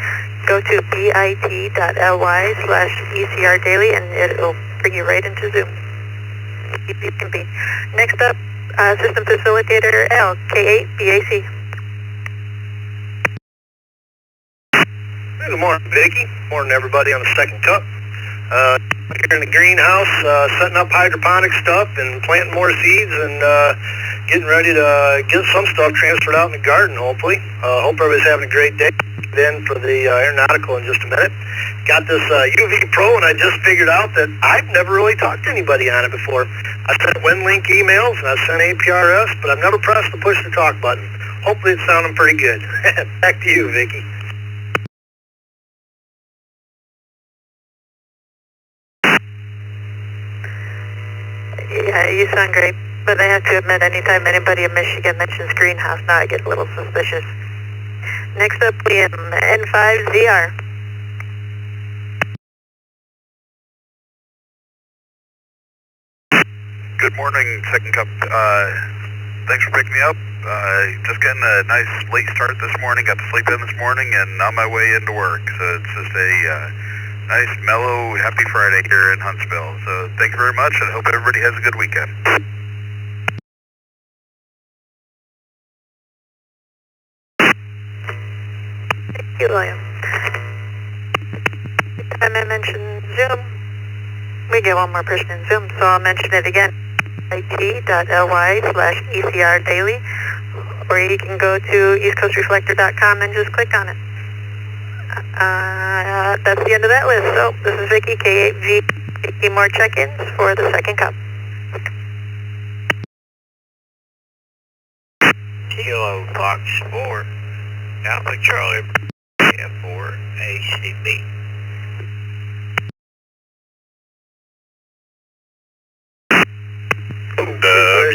go to bit.ly/ECR daily, and it'll bring you right into Zoom. You can be. Next up, System Facilitator L, K8 BAC. Good morning, Vicky. Morning, everybody on the second cup. Here in the greenhouse, setting up hydroponic stuff and planting more seeds and getting ready to get some stuff transferred out in the garden, hopefully. Hope everybody's having a great day. Then for the aeronautical in just a minute. Got this UV Pro, and I just figured out that I've never really talked to anybody on it before. I sent WinLink emails and I sent APRS, but I've never pressed the push to talk button. Hopefully it's sounding pretty good. Back to you, Vicky. Yeah, you sound great, but I have to admit, anytime anybody in Michigan mentions greenhouse, now I get a little suspicious. Next up, we have N5ZR. Good morning, Second Cup. Thanks for picking me up. Just getting a nice late start this morning. Got to sleep in this morning and on my way into work. So it's just a nice, mellow, happy Friday here in Huntsville. So thank you very much, and I hope everybody has a good weekend. Thank you, William. Time I mentioned Zoom, we get one more person in Zoom, so I'll mention it again. it.ly/ECR daily, or you can go to eastcoastreflector.com and just click on it. That's the end of that list. So this is Vicky, K8V. 50 more check-ins for the second cup. Kilo Fox 4, Alpha Charlie F4 ACB.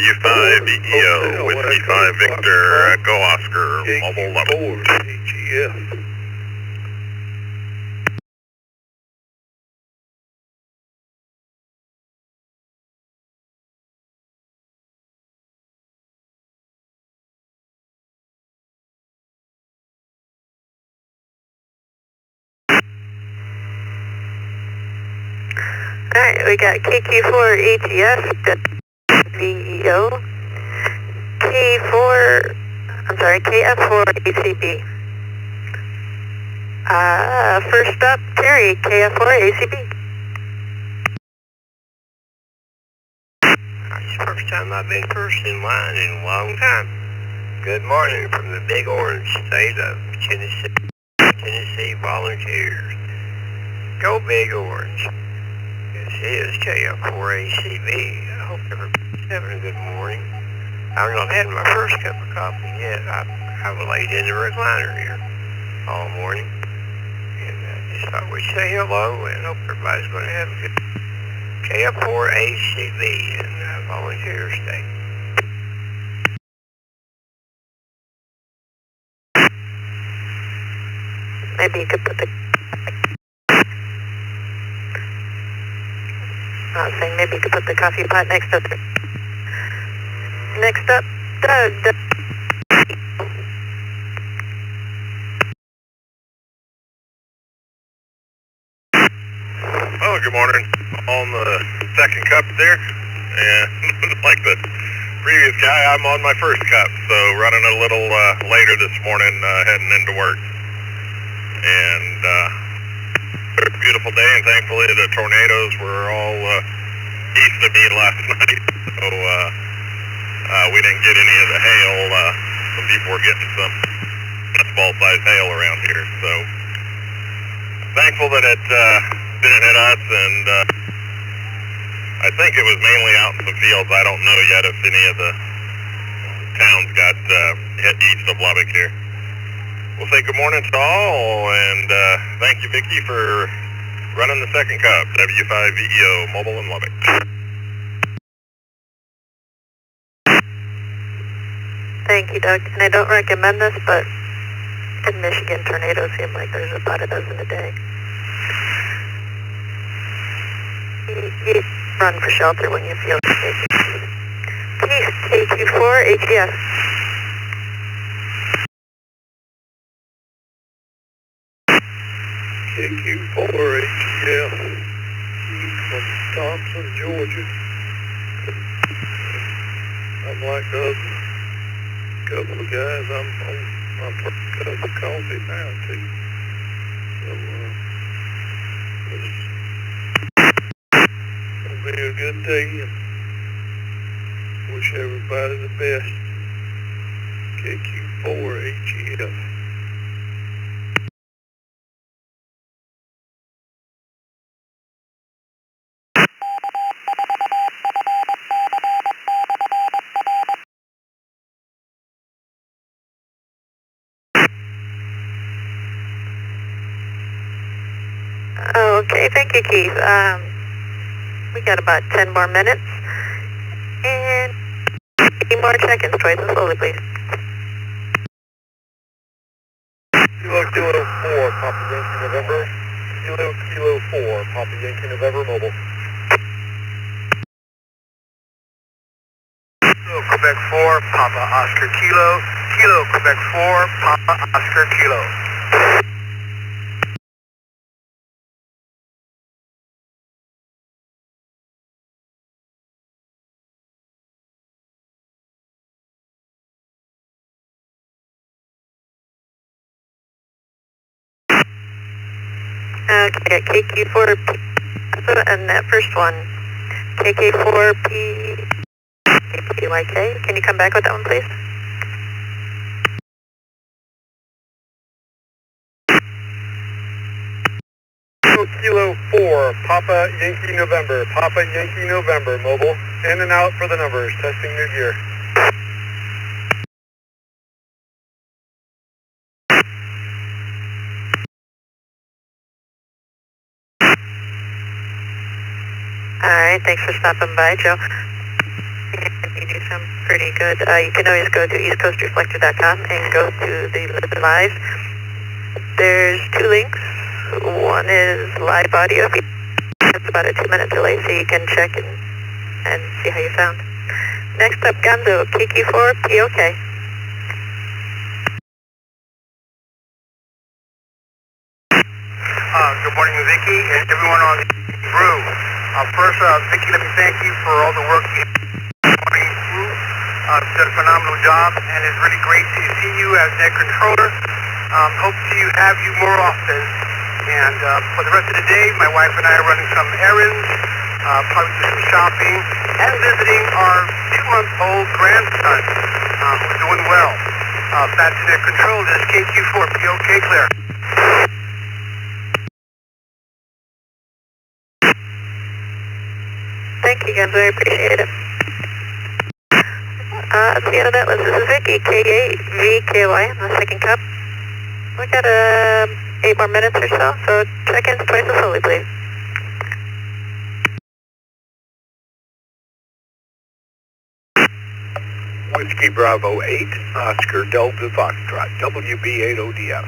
W5EO, Whiskey 5 Victor, Go Oscar, Mobile Level. AGF. Alright, we got KQ4 ATS, VEO, KF4 ACB. First up, Terry, KF4 ACB. It's the first time I've been first in line in a long time. Good morning from the big orange state of Tennessee Volunteers. Go Big Orange. This is KF4ACB. I hope everybody's having a good morning. I've not had my first cup of coffee yet. I've laid in the recliner here all morning. And just thought we'd say hello and hope everybody's going to have a good KF4ACB in Volunteer State. Maybe you could put the... I was saying maybe you could put the coffee pot next up. Next up, Doug. Oh, good morning. On the second cup there, and like the previous guy, I'm on my first cup, so running a little later this morning, heading into work. And it's a beautiful day, and thankfully the tornadoes were all east of me last night, so we didn't get any of the hail. Some people were getting some baseball-sized hail around here, so thankful that it didn't hit us, and I think it was mainly out in the fields. I don't know yet if any of the towns got hit east of Lubbock here. We'll say good morning to all, and thank you, Vicky, for running the second cup, W5EO, Mobile in Lubbock. Thank you, Doug. And I don't recommend this, but in Michigan, tornadoes seem like there's about a dozen a day. You run for shelter when you feel safe. Keith, KQ4 ATS. KQ4 ATF from Thompson, Georgia. I'm like the other couple of guys, I'm on my first cup of coffee now too. So it'll be a good day, and wish everybody the best. KQ4 ATF. Okay, thank you, Keith. We got about 10 more minutes. And 8 more check-ins, twice as slowly, please. Oscar Kilo, Kilo, Quebec 4, Papa Oscar Kilo. Okay, KQ4P, and that first one, KK4PYK, can you come back with that one, please? Kilo 4, Papa Yankee November, mobile, in and out for the numbers, testing new gear. Alright, thanks for stopping by, Joe. You do some pretty good. You can always go to eastcoastreflector.com and go to the live. There's 2 links. One is live audio. It's about a 2-minute delay, so you can check and see how you sound. Next up, Gonzo, KQ4, POK. Good morning, Vicky, and everyone on Brew. First, Vicky, let me thank you for all the work you did on Brew. You've done a phenomenal job, and it's really great to see you as net controller. Hope to have you more often. And for the rest of the day, my wife and I are running some errands, probably do some shopping, and visiting our 2-month-old grandson, who's doing well. Back to net control, this is KQ4, POK clear. Thank you, guys. I appreciate it. At the end of that list, this is Vicky, K8VKY, the second cup. We got 8 more minutes or so check-ins twice as slowly, please. Whiskey Bravo 8, Oscar Delta Foxtrot, WB8ODF.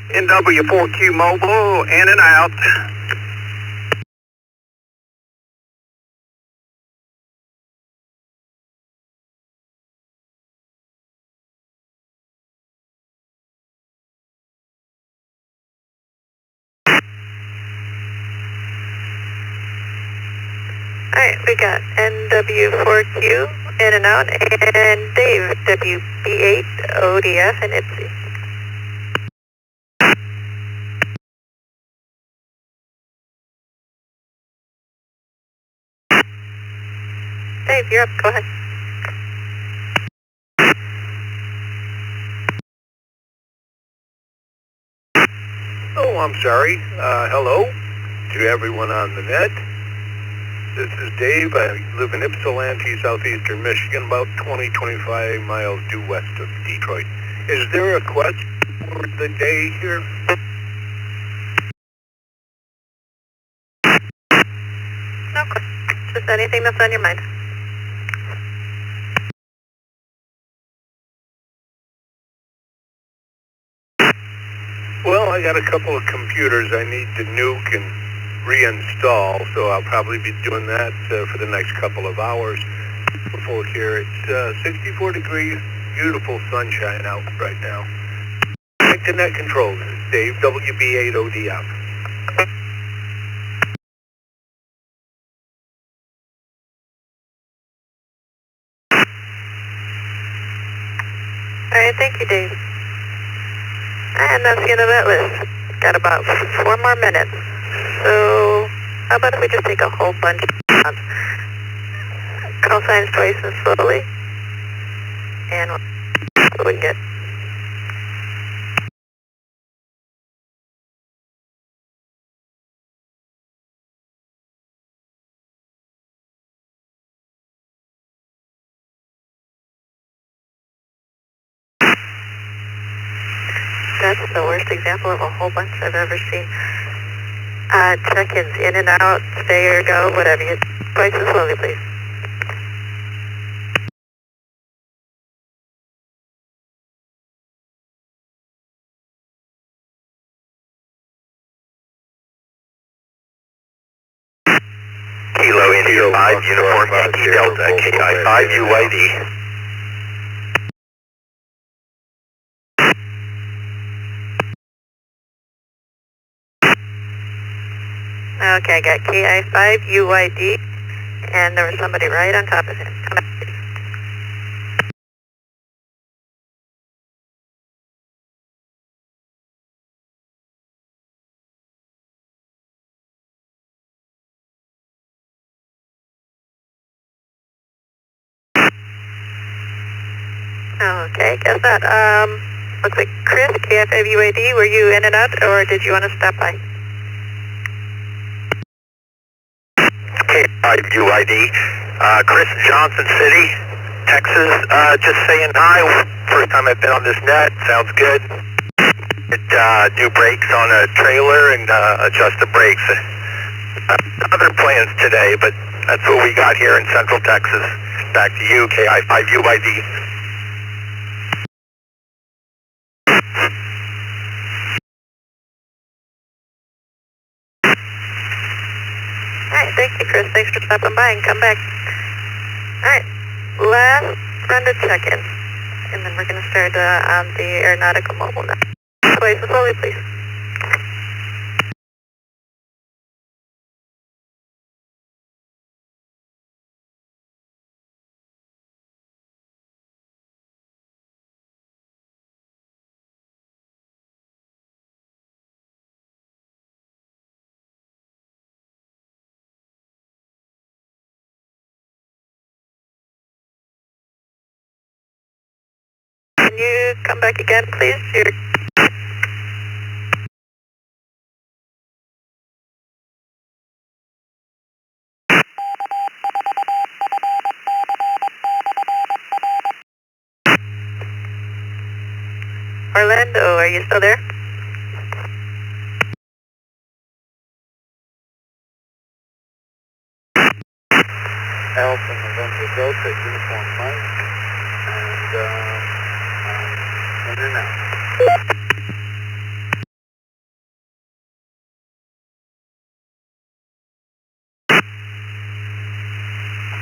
NW4Q Mobile, in and out. Alright, we got NW4Q, in and out, and Dave, WB8ODF, and Ipsy. Dave, you're up. Go ahead. Oh, I'm sorry. Hello to everyone on the net. This is Dave. I live in Ypsilanti, southeastern Michigan, about 20-25 miles due west of Detroit. Is there a question for the day here? No question. Just anything that's on your mind. Well, I got a couple of computers I need to nuke and reinstall, so I'll probably be doing that for the next couple of hours. Before here, it's 64 degrees, beautiful sunshine out right now. Back to net control, this is Dave, WB8ODF. Alright, thank you, Dave. And that's the end of that list. Got about 4 more minutes. So, how about if we just take a whole bunch of call signs twice and slowly? And we'll see what we get. That's the worst example of a whole bunch I've ever seen. Check-ins, in and out, stay or go, whatever you... Twice as slowly, please. Q5 Uniform Yankee Delta, KI5 UID. Okay, I got KI5 UID, and there was somebody right on top of him. Come back. Okay, guess that. Looks like Chris, KI5 UID, were you in and out, or did you want to stop by? KI5 UID, Chris, Johnson City, Texas, just saying hi. First time I've been on this net, sounds good. Do brakes on a trailer and adjust the brakes. Other plans today, but that's what we got here in Central Texas. Back to you, KI5 UID. Alright, thank you, Chris. Thanks for stopping by and come back. Alright, last run to check-in. And then we're going to start on the aeronautical mobile now. Slowly, please. Can you come back again, please? Orlando, are you still there? Alpha November Delta, Uniform Mike, and in and out.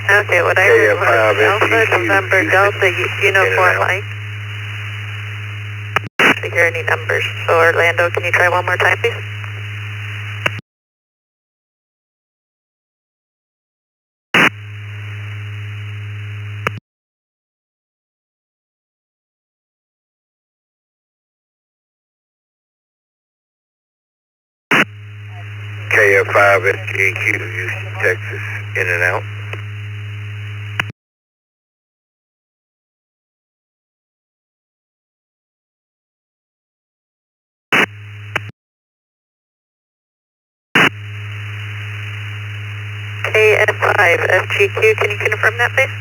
Okay, what I heard was Alpha November Delta, Uniform Mike. To hear any numbers. So Orlando, can you try one more time, please? KF5 SGQ, Houston, Texas, in and out. KF5 FGQ, can you confirm that, please?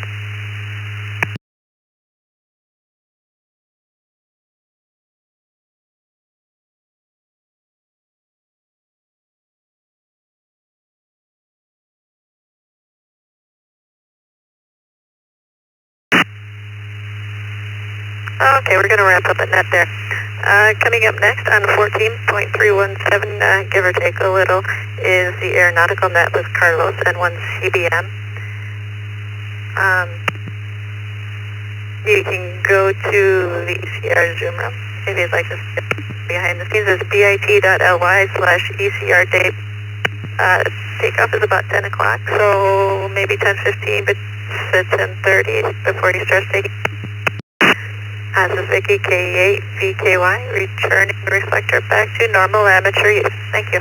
Okay, we're going to wrap up at net there. Coming up next on 14.317, give or take a little, is the aeronautical net with Carlos and 1 CBM. You can go to the ECR Zoom room if you'd like to see behind the scenes. It's bit.ly/ECR date. Takeoff is about 10 o'clock, so maybe 10:15, but it's 10:30 before he starts taking. This is Vicky, K8 VKY, returning the reflector back to normal amateur use. Thank you.